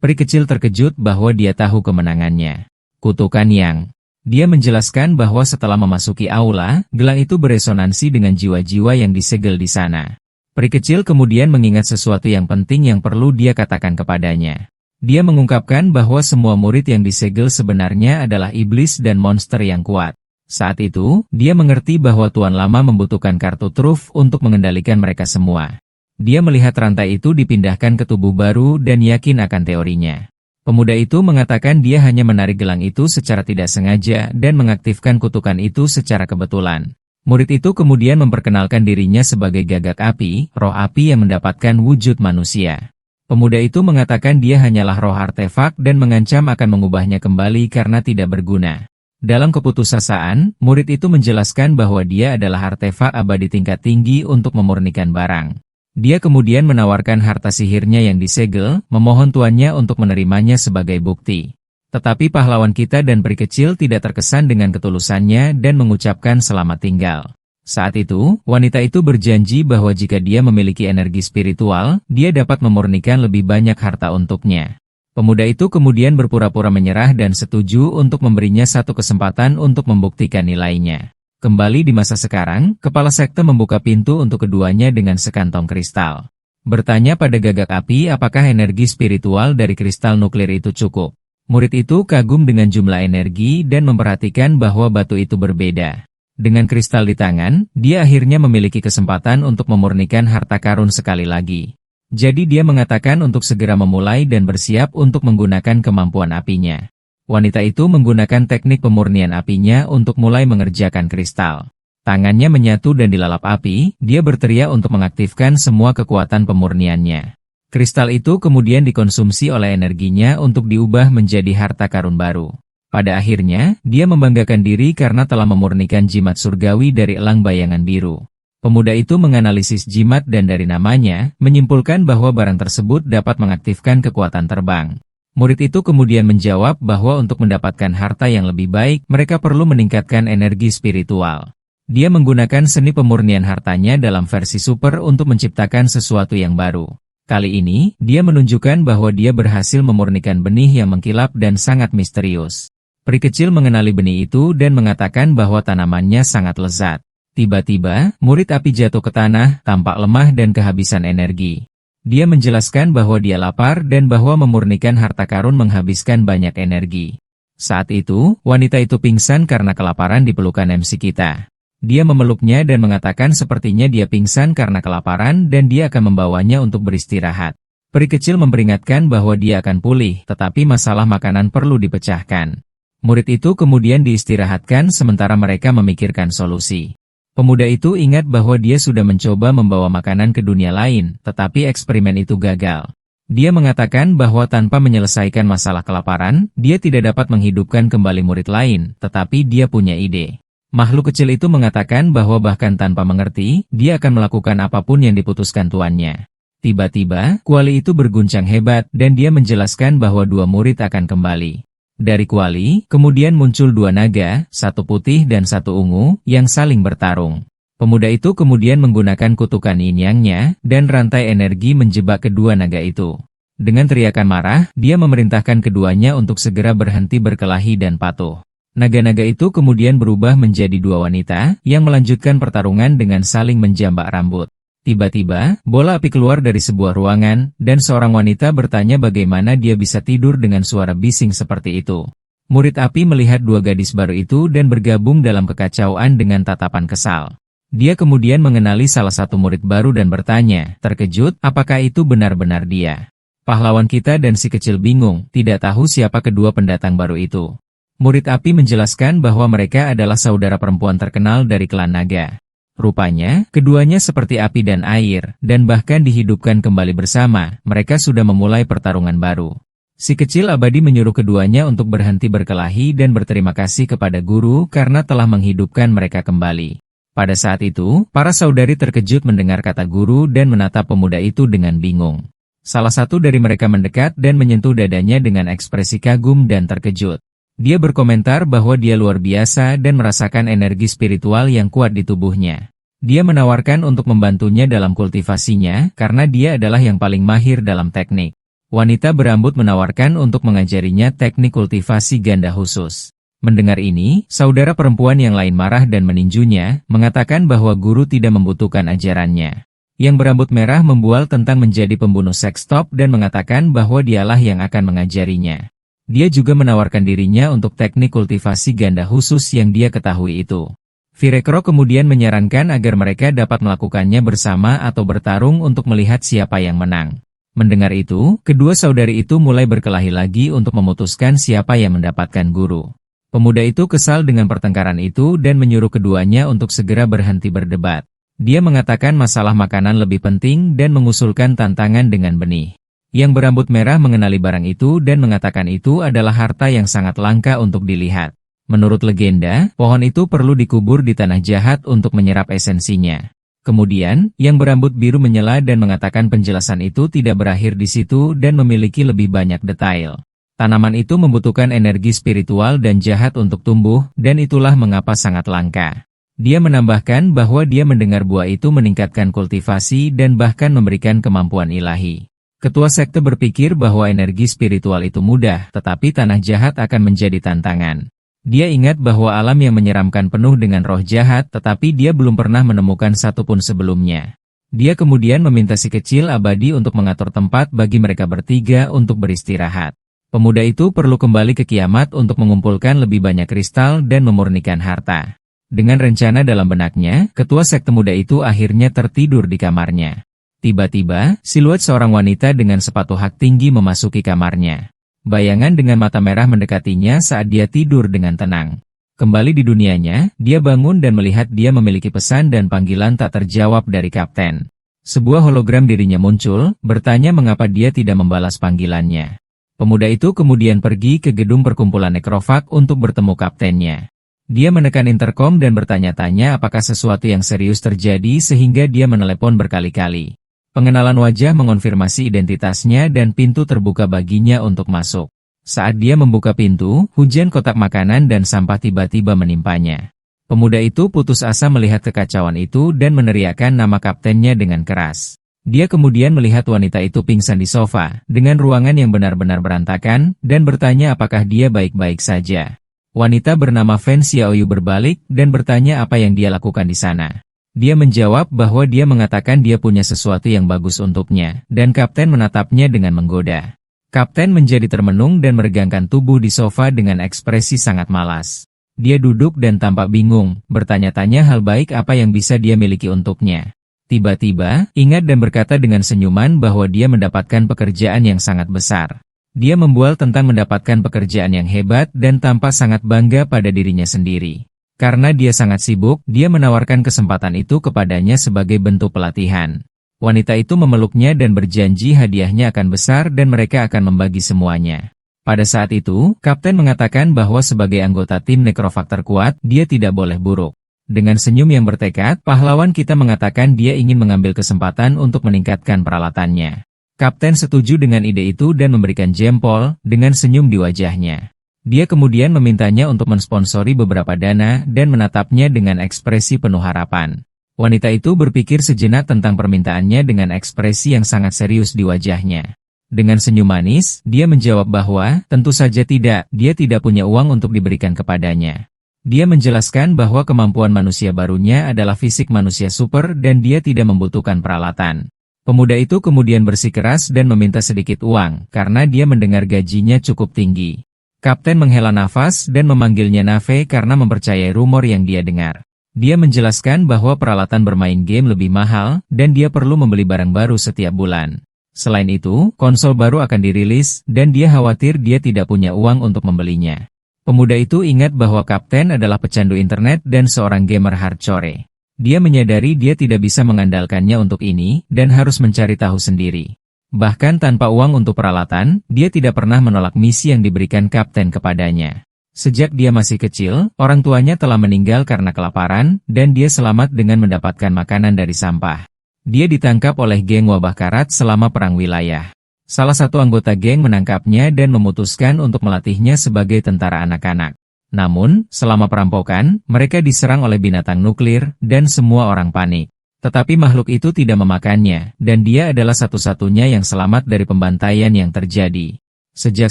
peri kecil terkejut bahwa dia tahu kemenangannya. Kutukan yang dia menjelaskan bahwa setelah memasuki aula, gelang itu beresonansi dengan jiwa-jiwa yang disegel di sana. Peri kecil kemudian mengingat sesuatu yang penting yang perlu dia katakan kepadanya. Dia mengungkapkan bahwa semua murid yang disegel sebenarnya adalah iblis dan monster yang kuat. Saat itu, dia mengerti bahwa Tuan Lama membutuhkan kartu truf untuk mengendalikan mereka semua. Dia melihat rantai itu dipindahkan ke tubuh baru dan yakin akan teorinya. Pemuda itu mengatakan dia hanya menarik gelang itu secara tidak sengaja dan mengaktifkan kutukan itu secara kebetulan. Murid itu kemudian memperkenalkan dirinya sebagai gagak api, roh api yang mendapatkan wujud manusia. Pemuda itu mengatakan dia hanyalah roh artefak dan mengancam akan mengubahnya kembali karena tidak berguna. Dalam keputusasaan, murid itu menjelaskan bahwa dia adalah artefak abadi tingkat tinggi untuk memurnikan barang. Dia kemudian menawarkan harta sihirnya yang disegel, memohon tuannya untuk menerimanya sebagai bukti. Tetapi pahlawan kita dan peri kecil tidak terkesan dengan ketulusannya dan mengucapkan selamat tinggal. Saat itu, wanita itu berjanji bahwa jika dia memiliki energi spiritual, dia dapat memurnikan lebih banyak harta untuknya. Pemuda itu kemudian berpura-pura menyerah dan setuju untuk memberinya satu kesempatan untuk membuktikan nilainya. Kembali di masa sekarang, kepala sekte membuka pintu untuk keduanya dengan sekantong kristal. Bertanya pada gagak api apakah energi spiritual dari kristal nuklir itu cukup. Murid itu kagum dengan jumlah energi dan memperhatikan bahwa batu itu berbeda. Dengan kristal di tangan, dia akhirnya memiliki kesempatan untuk memurnikan harta karun sekali lagi. Jadi dia mengatakan untuk segera memulai dan bersiap untuk menggunakan kemampuan apinya. Wanita itu menggunakan teknik pemurnian apinya untuk mulai mengerjakan kristal. Tangannya menyatu dan dilalap api, dia berteriak untuk mengaktifkan semua kekuatan pemurniannya. Kristal itu kemudian dikonsumsi oleh energinya untuk diubah menjadi harta karun baru. Pada akhirnya, dia membanggakan diri karena telah memurnikan jimat surgawi dari elang bayangan biru. Pemuda itu menganalisis jimat dan dari namanya, menyimpulkan bahwa barang tersebut dapat mengaktifkan kekuatan terbang. Murid itu kemudian menjawab bahwa untuk mendapatkan harta yang lebih baik, mereka perlu meningkatkan energi spiritual. Dia menggunakan seni pemurnian hartanya dalam versi super untuk menciptakan sesuatu yang baru. Kali ini, dia menunjukkan bahwa dia berhasil memurnikan benih yang mengkilap dan sangat misterius. Peri kecil mengenali benih itu dan mengatakan bahwa tanamannya sangat lezat. Tiba-tiba, murid api jatuh ke tanah, tampak lemah dan kehabisan energi. Dia menjelaskan bahwa dia lapar dan bahwa memurnikan harta karun menghabiskan banyak energi. Saat itu, wanita itu pingsan karena kelaparan di pelukan MC kita. Dia memeluknya dan mengatakan sepertinya dia pingsan karena kelaparan dan dia akan membawanya untuk beristirahat. Peri kecil memperingatkan bahwa dia akan pulih, tetapi masalah makanan perlu dipecahkan. Murid itu kemudian diistirahatkan sementara mereka memikirkan solusi. Pemuda itu ingat bahwa dia sudah mencoba membawa makanan ke dunia lain, tetapi eksperimen itu gagal. Dia mengatakan bahwa tanpa menyelesaikan masalah kelaparan, dia tidak dapat menghidupkan kembali murid lain, tetapi dia punya ide. Makhluk kecil itu mengatakan bahwa bahkan tanpa mengerti, dia akan melakukan apapun yang diputuskan tuannya. Tiba-tiba, kuali itu berguncang hebat, dan dia menjelaskan bahwa dua murid akan kembali. Dari kuali, kemudian muncul dua naga, satu putih dan satu ungu, yang saling bertarung. Pemuda itu kemudian menggunakan kutukan yin-yang-nya, dan rantai energi menjebak kedua naga itu. Dengan teriakan marah, dia memerintahkan keduanya untuk segera berhenti berkelahi dan patuh. Naga-naga itu kemudian berubah menjadi dua wanita, yang melanjutkan pertarungan dengan saling menjambak rambut. Tiba-tiba, bola api keluar dari sebuah ruangan, dan seorang wanita bertanya bagaimana dia bisa tidur dengan suara bising seperti itu. Murid api melihat dua gadis baru itu dan bergabung dalam kekacauan dengan tatapan kesal. Dia kemudian mengenali salah satu murid baru dan bertanya, terkejut, apakah itu benar-benar dia? Pahlawan kita dan si kecil bingung, tidak tahu siapa kedua pendatang baru itu. Murid api menjelaskan bahwa mereka adalah saudara perempuan terkenal dari klan naga. Rupanya, keduanya seperti api dan air, dan bahkan dihidupkan kembali bersama, mereka sudah memulai pertarungan baru. Si kecil abadi menyuruh keduanya untuk berhenti berkelahi dan berterima kasih kepada guru karena telah menghidupkan mereka kembali. Pada saat itu, para saudari terkejut mendengar kata guru dan menatap pemuda itu dengan bingung. Salah satu dari mereka mendekat dan menyentuh dadanya dengan ekspresi kagum dan terkejut. Dia berkomentar bahwa dia luar biasa dan merasakan energi spiritual yang kuat di tubuhnya. Dia menawarkan untuk membantunya dalam kultivasinya, karena dia adalah yang paling mahir dalam teknik. Wanita berambut menawarkan untuk mengajarinya teknik kultivasi ganda khusus. Mendengar ini, saudara perempuan yang lain marah dan meninjunya, mengatakan bahwa guru tidak membutuhkan ajarannya. Yang berambut merah membual tentang menjadi pembunuh seks top dan mengatakan bahwa dialah yang akan mengajarinya. Dia juga menawarkan dirinya untuk teknik kultivasi ganda khusus yang dia ketahui itu. Virekro kemudian menyarankan agar mereka dapat melakukannya bersama atau bertarung untuk melihat siapa yang menang. Mendengar itu, kedua saudari itu mulai berkelahi lagi untuk memutuskan siapa yang mendapatkan guru. Pemuda itu kesal dengan pertengkaran itu dan menyuruh keduanya untuk segera berhenti berdebat. Dia mengatakan masalah makanan lebih penting dan mengusulkan tantangan dengan benih. Yang berambut merah mengenali barang itu dan mengatakan itu adalah harta yang sangat langka untuk dilihat. Menurut legenda, pohon itu perlu dikubur di tanah jahat untuk menyerap esensinya. Kemudian, yang berambut biru menyela dan mengatakan penjelasan itu tidak berakhir di situ dan memiliki lebih banyak detail. Tanaman itu membutuhkan energi spiritual dan jahat untuk tumbuh, dan itulah mengapa sangat langka. Dia menambahkan bahwa dia mendengar buah itu meningkatkan kultivasi dan bahkan memberikan kemampuan ilahi. Ketua sekte berpikir bahwa energi spiritual itu mudah, tetapi tanah jahat akan menjadi tantangan. Dia ingat bahwa alam yang menyeramkan penuh dengan roh jahat, tetapi dia belum pernah menemukan satupun sebelumnya. Dia kemudian meminta si kecil abadi untuk mengatur tempat bagi mereka bertiga untuk beristirahat. Pemuda itu perlu kembali ke kiamat untuk mengumpulkan lebih banyak kristal dan memurnikan harta. Dengan rencana dalam benaknya, ketua sekte muda itu akhirnya tertidur di kamarnya. Tiba-tiba, siluet seorang wanita dengan sepatu hak tinggi memasuki kamarnya. Bayangan dengan mata merah mendekatinya saat dia tidur dengan tenang. Kembali di dunianya, dia bangun dan melihat dia memiliki pesan dan panggilan tak terjawab dari kapten. Sebuah hologram dirinya muncul, bertanya mengapa dia tidak membalas panggilannya. Pemuda itu kemudian pergi ke gedung perkumpulan nekrofag untuk bertemu kaptennya. Dia menekan interkom dan bertanya-tanya apakah sesuatu yang serius terjadi sehingga dia menelepon berkali-kali. Pengenalan wajah mengonfirmasi identitasnya dan pintu terbuka baginya untuk masuk. Saat dia membuka pintu, hujan kotak makanan dan sampah tiba-tiba menimpanya. Pemuda itu putus asa melihat kekacauan itu dan meneriakkan nama kaptennya dengan keras. Dia kemudian melihat wanita itu pingsan di sofa, dengan ruangan yang benar-benar berantakan, dan bertanya apakah dia baik-baik saja. Wanita bernama Fen Xiaoyu berbalik dan bertanya apa yang dia lakukan di sana. Dia menjawab bahwa dia mengatakan dia punya sesuatu yang bagus untuknya, dan kapten menatapnya dengan menggoda. Kapten menjadi termenung dan meregangkan tubuh di sofa dengan ekspresi sangat malas. Dia duduk dan tampak bingung, bertanya-tanya hal baik apa yang bisa dia miliki untuknya. Tiba-tiba, ingat dan berkata dengan senyuman bahwa dia mendapatkan pekerjaan yang sangat besar. Dia membual tentang mendapatkan pekerjaan yang hebat dan tampak sangat bangga pada dirinya sendiri. Karena dia sangat sibuk, dia menawarkan kesempatan itu kepadanya sebagai bentuk pelatihan. Wanita itu memeluknya dan berjanji hadiahnya akan besar dan mereka akan membagi semuanya. Pada saat itu, Kapten mengatakan bahwa sebagai anggota tim nekrofag terkuat, dia tidak boleh buruk. Dengan senyum yang bertekad, pahlawan kita mengatakan dia ingin mengambil kesempatan untuk meningkatkan peralatannya. Kapten setuju dengan ide itu dan memberikan jempol dengan senyum di wajahnya. Dia kemudian memintanya untuk mensponsori beberapa dana dan menatapnya dengan ekspresi penuh harapan. Wanita itu berpikir sejenak tentang permintaannya dengan ekspresi yang sangat serius di wajahnya. Dengan senyum manis, dia menjawab bahwa, tentu saja tidak, dia tidak punya uang untuk diberikan kepadanya. Dia menjelaskan bahwa kemampuan manusia barunya adalah fisik manusia super dan dia tidak membutuhkan peralatan. Pemuda itu kemudian bersikeras dan meminta sedikit uang, karena dia mendengar gajinya cukup tinggi. Kapten menghela nafas dan memanggilnya Nave karena mempercayai rumor yang dia dengar. Dia menjelaskan bahwa peralatan bermain game lebih mahal, dan dia perlu membeli barang baru setiap bulan. Selain itu, konsol baru akan dirilis, dan dia khawatir dia tidak punya uang untuk membelinya. Pemuda itu ingat bahwa Kapten adalah pecandu internet dan seorang gamer hardcore. Dia menyadari dia tidak bisa mengandalkannya untuk ini, dan harus mencari tahu sendiri. Bahkan tanpa uang untuk peralatan, dia tidak pernah menolak misi yang diberikan Kapten kepadanya. Sejak dia masih kecil, orang tuanya telah meninggal karena kelaparan, dan dia selamat dengan mendapatkan makanan dari sampah. Dia ditangkap oleh geng wabah karat selama perang wilayah. Salah satu anggota geng menangkapnya dan memutuskan untuk melatihnya sebagai tentara anak-anak. Namun, selama perampokan, mereka diserang oleh binatang nuklir, dan semua orang panik. Tetapi makhluk itu tidak memakannya, dan dia adalah satu-satunya yang selamat dari pembantaian yang terjadi. Sejak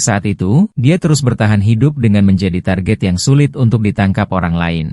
saat itu, dia terus bertahan hidup dengan menjadi target yang sulit untuk ditangkap orang lain.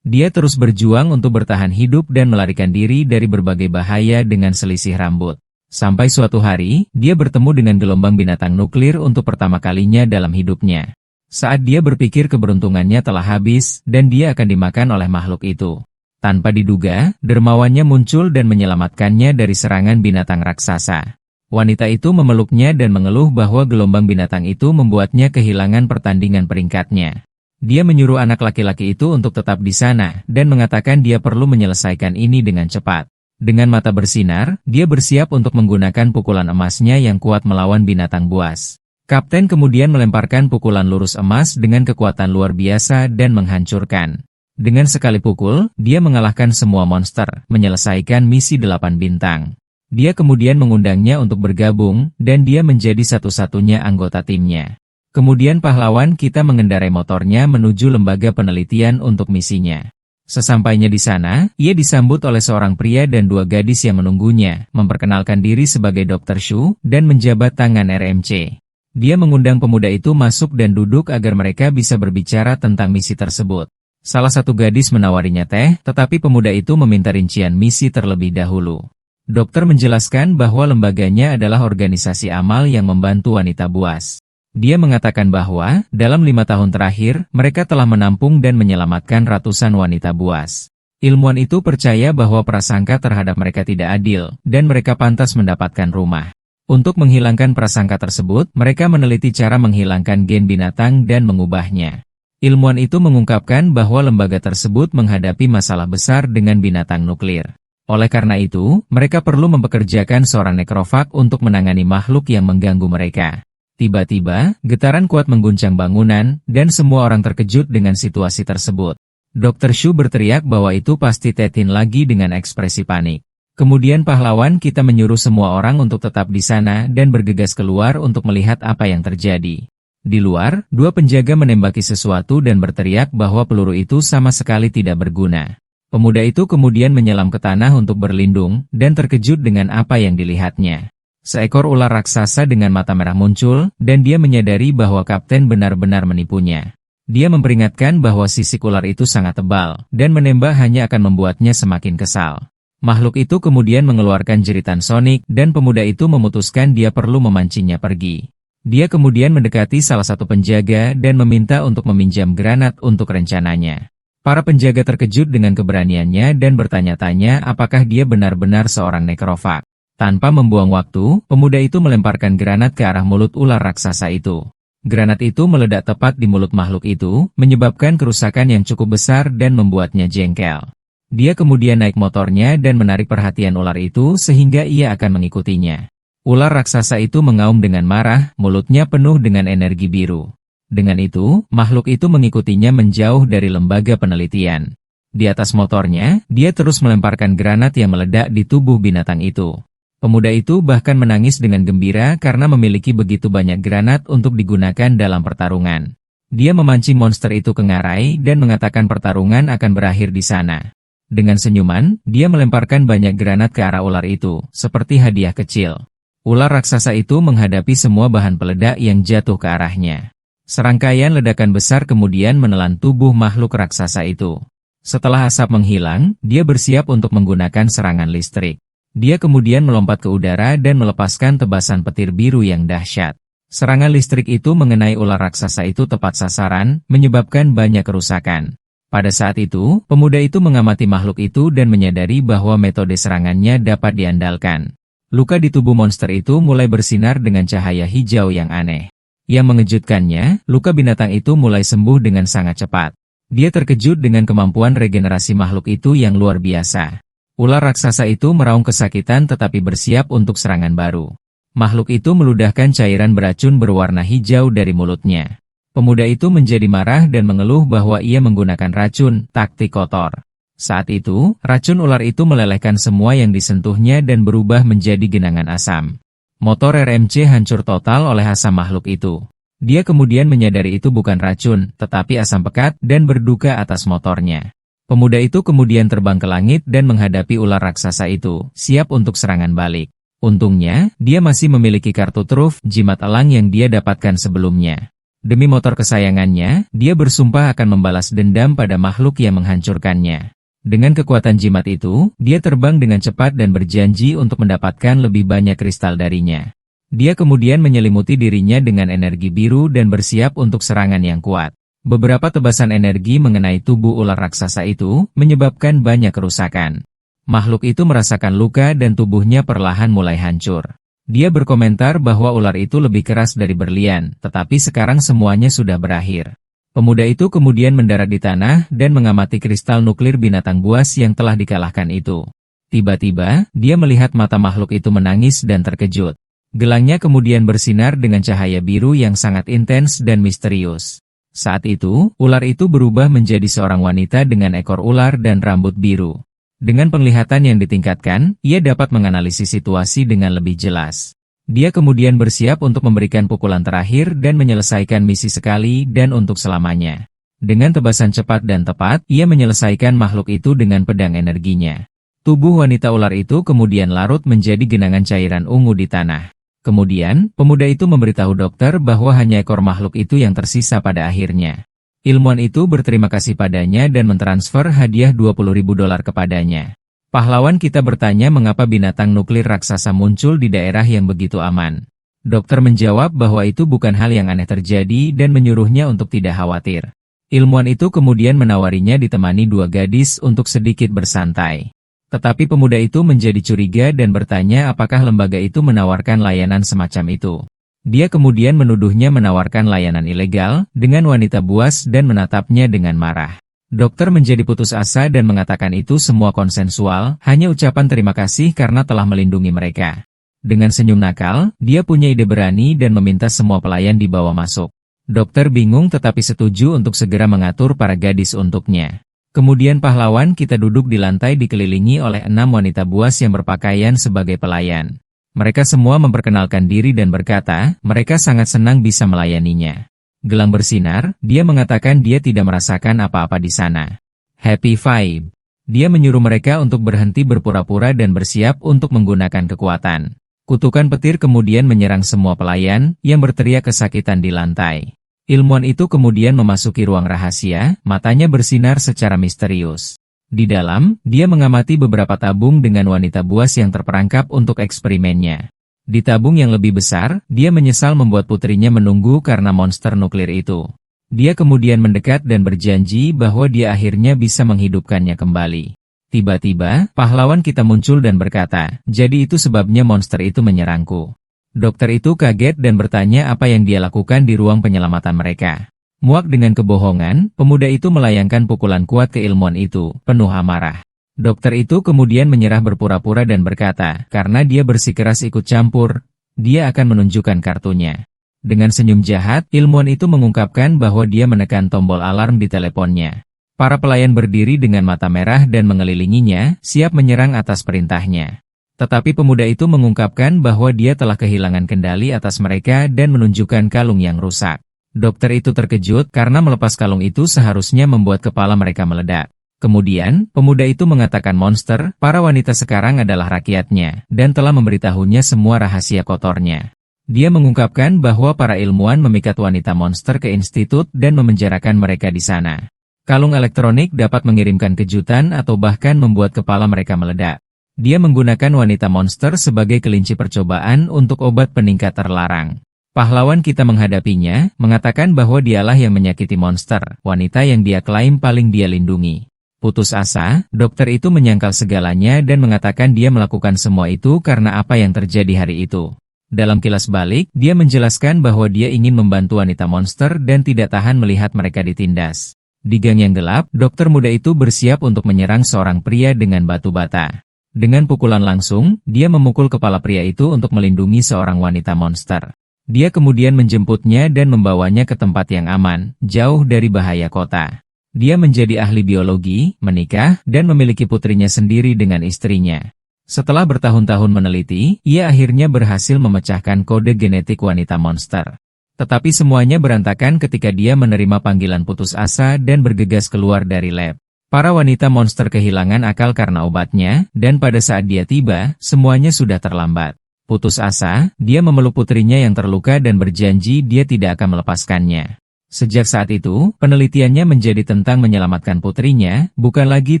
Dia terus berjuang untuk bertahan hidup dan melarikan diri dari berbagai bahaya dengan selisih rambut. Sampai suatu hari, dia bertemu dengan gelombang binatang nuklir untuk pertama kalinya dalam hidupnya. Saat dia berpikir keberuntungannya telah habis, dan dia akan dimakan oleh makhluk itu. Tanpa diduga, dermawannya muncul dan menyelamatkannya dari serangan binatang raksasa. Wanita itu memeluknya dan mengeluh bahwa gelombang binatang itu membuatnya kehilangan pertandingan peringkatnya. Dia menyuruh anak laki-laki itu untuk tetap di sana, dan mengatakan dia perlu menyelesaikan ini dengan cepat. Dengan mata bersinar, dia bersiap untuk menggunakan pukulan emasnya yang kuat melawan binatang buas. Kapten kemudian melemparkan pukulan lurus emas dengan kekuatan luar biasa dan menghancurkan. Dengan sekali pukul, dia mengalahkan semua monster, menyelesaikan misi 8 bintang. Dia kemudian mengundangnya untuk bergabung, dan dia menjadi satu-satunya anggota timnya. Kemudian pahlawan kita mengendarai motornya menuju lembaga penelitian untuk misinya. Sesampainya di sana, ia disambut oleh seorang pria dan 2 gadis yang menunggunya, memperkenalkan diri sebagai Dr. Shu, dan menjabat tangan RMC. Dia mengundang pemuda itu masuk dan duduk agar mereka bisa berbicara tentang misi tersebut. Salah satu gadis menawarinya teh, tetapi pemuda itu meminta rincian misi terlebih dahulu. Dokter menjelaskan bahwa lembaganya adalah organisasi amal yang membantu wanita buas. Dia mengatakan bahwa, dalam 5 tahun terakhir, mereka telah menampung dan menyelamatkan ratusan wanita buas. Ilmuwan itu percaya bahwa prasangka terhadap mereka tidak adil, dan mereka pantas mendapatkan rumah. Untuk menghilangkan prasangka tersebut, mereka meneliti cara menghilangkan gen binatang dan mengubahnya. Ilmuwan itu mengungkapkan bahwa lembaga tersebut menghadapi masalah besar dengan binatang nuklir. Oleh karena itu, mereka perlu mempekerjakan seorang nekrofag untuk menangani makhluk yang mengganggu mereka. Tiba-tiba, getaran kuat mengguncang bangunan, dan semua orang terkejut dengan situasi tersebut. Dr. Shu berteriak bahwa itu pasti Tetin lagi dengan ekspresi panik. Kemudian pahlawan kita menyuruh semua orang untuk tetap di sana dan bergegas keluar untuk melihat apa yang terjadi. Di luar, 2 penjaga menembaki sesuatu dan berteriak bahwa peluru itu sama sekali tidak berguna. Pemuda itu kemudian menyelam ke tanah untuk berlindung, dan terkejut dengan apa yang dilihatnya. Seekor ular raksasa dengan mata merah muncul, dan dia menyadari bahwa kapten benar-benar menipunya. Dia memperingatkan bahwa sisik ular itu sangat tebal, dan menembak hanya akan membuatnya semakin kesal. Makhluk itu kemudian mengeluarkan jeritan sonik, dan pemuda itu memutuskan dia perlu memancingnya pergi. Dia kemudian mendekati salah satu penjaga dan meminta untuk meminjam granat untuk rencananya. Para penjaga terkejut dengan keberaniannya dan bertanya-tanya apakah dia benar-benar seorang nekrofag. Tanpa membuang waktu, pemuda itu melemparkan granat ke arah mulut ular raksasa itu. Granat itu meledak tepat di mulut makhluk itu, menyebabkan kerusakan yang cukup besar dan membuatnya jengkel. Dia kemudian naik motornya dan menarik perhatian ular itu sehingga ia akan mengikutinya. Ular raksasa itu mengaum dengan marah, mulutnya penuh dengan energi biru. Dengan itu, makhluk itu mengikutinya menjauh dari lembaga penelitian. Di atas motornya, dia terus melemparkan granat yang meledak di tubuh binatang itu. Pemuda itu bahkan menangis dengan gembira karena memiliki begitu banyak granat untuk digunakan dalam pertarungan. Dia memancing monster itu ke ngarai dan mengatakan pertarungan akan berakhir di sana. Dengan senyuman, dia melemparkan banyak granat ke arah ular itu, seperti hadiah kecil. Ular raksasa itu menghadapi semua bahan peledak yang jatuh ke arahnya. Serangkaian ledakan besar kemudian menelan tubuh makhluk raksasa itu. Setelah asap menghilang, dia bersiap untuk menggunakan serangan listrik. Dia kemudian melompat ke udara dan melepaskan tebasan petir biru yang dahsyat. Serangan listrik itu mengenai ular raksasa itu tepat sasaran, menyebabkan banyak kerusakan. Pada saat itu, pemuda itu mengamati makhluk itu dan menyadari bahwa metode serangannya dapat diandalkan. Luka di tubuh monster itu mulai bersinar dengan cahaya hijau yang aneh. Yang mengejutkannya, luka binatang itu mulai sembuh dengan sangat cepat. Dia terkejut dengan kemampuan regenerasi makhluk itu yang luar biasa. Ular raksasa itu meraung kesakitan tetapi bersiap untuk serangan baru. Makhluk itu meludahkan cairan beracun berwarna hijau dari mulutnya. Pemuda itu menjadi marah dan mengeluh bahwa ia menggunakan racun, taktik kotor. Saat itu, racun ular itu melelehkan semua yang disentuhnya dan berubah menjadi genangan asam. Motor RMC hancur total oleh asam makhluk itu. Dia kemudian menyadari itu bukan racun, tetapi asam pekat dan berduka atas motornya. Pemuda itu kemudian terbang ke langit dan menghadapi ular raksasa itu, siap untuk serangan balik. Untungnya, dia masih memiliki kartu truf, jimat elang yang dia dapatkan sebelumnya. Demi motor kesayangannya, dia bersumpah akan membalas dendam pada makhluk yang menghancurkannya. Dengan kekuatan jimat itu, dia terbang dengan cepat dan berjanji untuk mendapatkan lebih banyak kristal darinya. Dia kemudian menyelimuti dirinya dengan energi biru dan bersiap untuk serangan yang kuat. Beberapa tebasan energi mengenai tubuh ular raksasa itu, menyebabkan banyak kerusakan. Makhluk itu merasakan luka dan tubuhnya perlahan mulai hancur. Dia berkomentar bahwa ular itu lebih keras dari berlian, tetapi sekarang semuanya sudah berakhir. Pemuda itu kemudian mendarat di tanah dan mengamati kristal nuklir binatang buas yang telah dikalahkan itu. Tiba-tiba, dia melihat mata makhluk itu menangis dan terkejut. Gelangnya kemudian bersinar dengan cahaya biru yang sangat intens dan misterius. Saat itu, ular itu berubah menjadi seorang wanita dengan ekor ular dan rambut biru. Dengan penglihatan yang ditingkatkan, ia dapat menganalisis situasi dengan lebih jelas. Dia kemudian bersiap untuk memberikan pukulan terakhir dan menyelesaikan misi sekali dan untuk selamanya. Dengan tebasan cepat dan tepat, ia menyelesaikan makhluk itu dengan pedang energinya. Tubuh wanita ular itu kemudian larut menjadi genangan cairan ungu di tanah. Kemudian, pemuda itu memberitahu dokter bahwa hanya ekor makhluk itu yang tersisa pada akhirnya. Ilmuwan itu berterima kasih padanya dan mentransfer hadiah $20.000 kepadanya. Pahlawan kita bertanya mengapa binatang nuklir raksasa muncul di daerah yang begitu aman. Dokter menjawab bahwa itu bukan hal yang aneh terjadi dan menyuruhnya untuk tidak khawatir. Ilmuwan itu kemudian menawarinya ditemani 2 gadis untuk sedikit bersantai. Tetapi pemuda itu menjadi curiga dan bertanya apakah lembaga itu menawarkan layanan semacam itu. Dia kemudian menuduhnya menawarkan layanan ilegal, dengan wanita buas dan menatapnya dengan marah. Dokter menjadi putus asa dan mengatakan itu semua konsensual, hanya ucapan terima kasih karena telah melindungi mereka. Dengan senyum nakal, dia punya ide berani dan meminta semua pelayan dibawa masuk. Dokter bingung tetapi setuju untuk segera mengatur para gadis untuknya. Kemudian pahlawan kita duduk di lantai dikelilingi oleh 6 wanita buas yang berpakaian sebagai pelayan. Mereka semua memperkenalkan diri dan berkata, mereka sangat senang bisa melayaninya. Gelang bersinar, dia mengatakan dia tidak merasakan apa-apa di sana. Happy vibe. Dia menyuruh mereka untuk berhenti berpura-pura dan bersiap untuk menggunakan kekuatan. Kutukan petir kemudian menyerang semua pelayan, yang berteriak kesakitan di lantai. Ilmuwan itu kemudian memasuki ruang rahasia, matanya bersinar secara misterius. Di dalam, dia mengamati beberapa tabung dengan wanita buas yang terperangkap untuk eksperimennya. Di tabung yang lebih besar, dia menyesal membuat putrinya menunggu karena monster nuklir itu. Dia kemudian mendekat dan berjanji bahwa dia akhirnya bisa menghidupkannya kembali. Tiba-tiba, pahlawan kita muncul dan berkata, "Jadi itu sebabnya monster itu menyerangku." Dokter itu kaget dan bertanya apa yang dia lakukan di ruang penyelamatan mereka. Muak dengan kebohongan, pemuda itu melayangkan pukulan kuat ke ilmuwan itu, penuh amarah. Dokter itu kemudian menyerah berpura-pura dan berkata, karena dia bersikeras ikut campur, dia akan menunjukkan kartunya. Dengan senyum jahat, ilmuwan itu mengungkapkan bahwa dia menekan tombol alarm di teleponnya. Para pelayan berdiri dengan mata merah dan mengelilinginya, siap menyerang atas perintahnya. Tetapi pemuda itu mengungkapkan bahwa dia telah kehilangan kendali atas mereka dan menunjukkan kalung yang rusak. Dokter itu terkejut karena melepas kalung itu seharusnya membuat kepala mereka meledak. Kemudian, pemuda itu mengatakan monster, para wanita sekarang adalah rakyatnya, dan telah memberitahunya semua rahasia kotornya. Dia mengungkapkan bahwa para ilmuwan memikat wanita monster ke institut dan memenjarakan mereka di sana. Kalung elektronik dapat mengirimkan kejutan atau bahkan membuat kepala mereka meledak. Dia menggunakan wanita monster sebagai kelinci percobaan untuk obat peningkat terlarang. Pahlawan kita menghadapinya, mengatakan bahwa dialah yang menyakiti monster, wanita yang dia klaim paling dia lindungi. Putus asa, dokter itu menyangkal segalanya dan mengatakan dia melakukan semua itu karena apa yang terjadi hari itu. Dalam kilas balik, dia menjelaskan bahwa dia ingin membantu wanita monster dan tidak tahan melihat mereka ditindas. Di gang yang gelap, dokter muda itu bersiap untuk menyerang seorang pria dengan batu bata. Dengan pukulan langsung, dia memukul kepala pria itu untuk melindungi seorang wanita monster. Dia kemudian menjemputnya dan membawanya ke tempat yang aman, jauh dari bahaya kota. Dia menjadi ahli biologi, menikah, dan memiliki putrinya sendiri dengan istrinya. Setelah bertahun-tahun meneliti, ia akhirnya berhasil memecahkan kode genetik wanita monster. Tetapi semuanya berantakan ketika dia menerima panggilan putus asa dan bergegas keluar dari lab. Para wanita monster kehilangan akal karena obatnya, dan pada saat dia tiba, semuanya sudah terlambat. Putus asa, dia memeluk putrinya yang terluka dan berjanji dia tidak akan melepaskannya. Sejak saat itu, penelitiannya menjadi tentang menyelamatkan putrinya, bukan lagi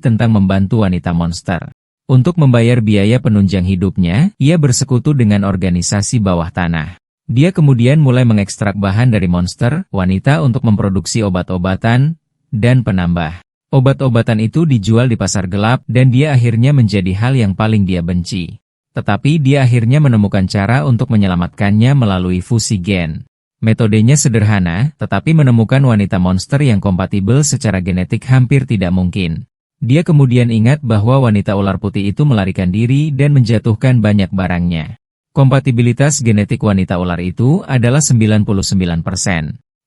tentang membantu wanita monster. Untuk membayar biaya penunjang hidupnya, ia bersekutu dengan organisasi bawah tanah. Dia kemudian mulai mengekstrak bahan dari monster, wanita untuk memproduksi obat-obatan, dan penambah. Obat-obatan itu dijual di pasar gelap dan dia akhirnya menjadi hal yang paling dia benci. Tetapi dia akhirnya menemukan cara untuk menyelamatkannya melalui fusi gen. Metodenya sederhana, tetapi menemukan wanita monster yang kompatibel secara genetik hampir tidak mungkin. Dia kemudian ingat bahwa wanita ular putih itu melarikan diri dan menjatuhkan banyak barangnya. Kompatibilitas genetik wanita ular itu adalah 99%.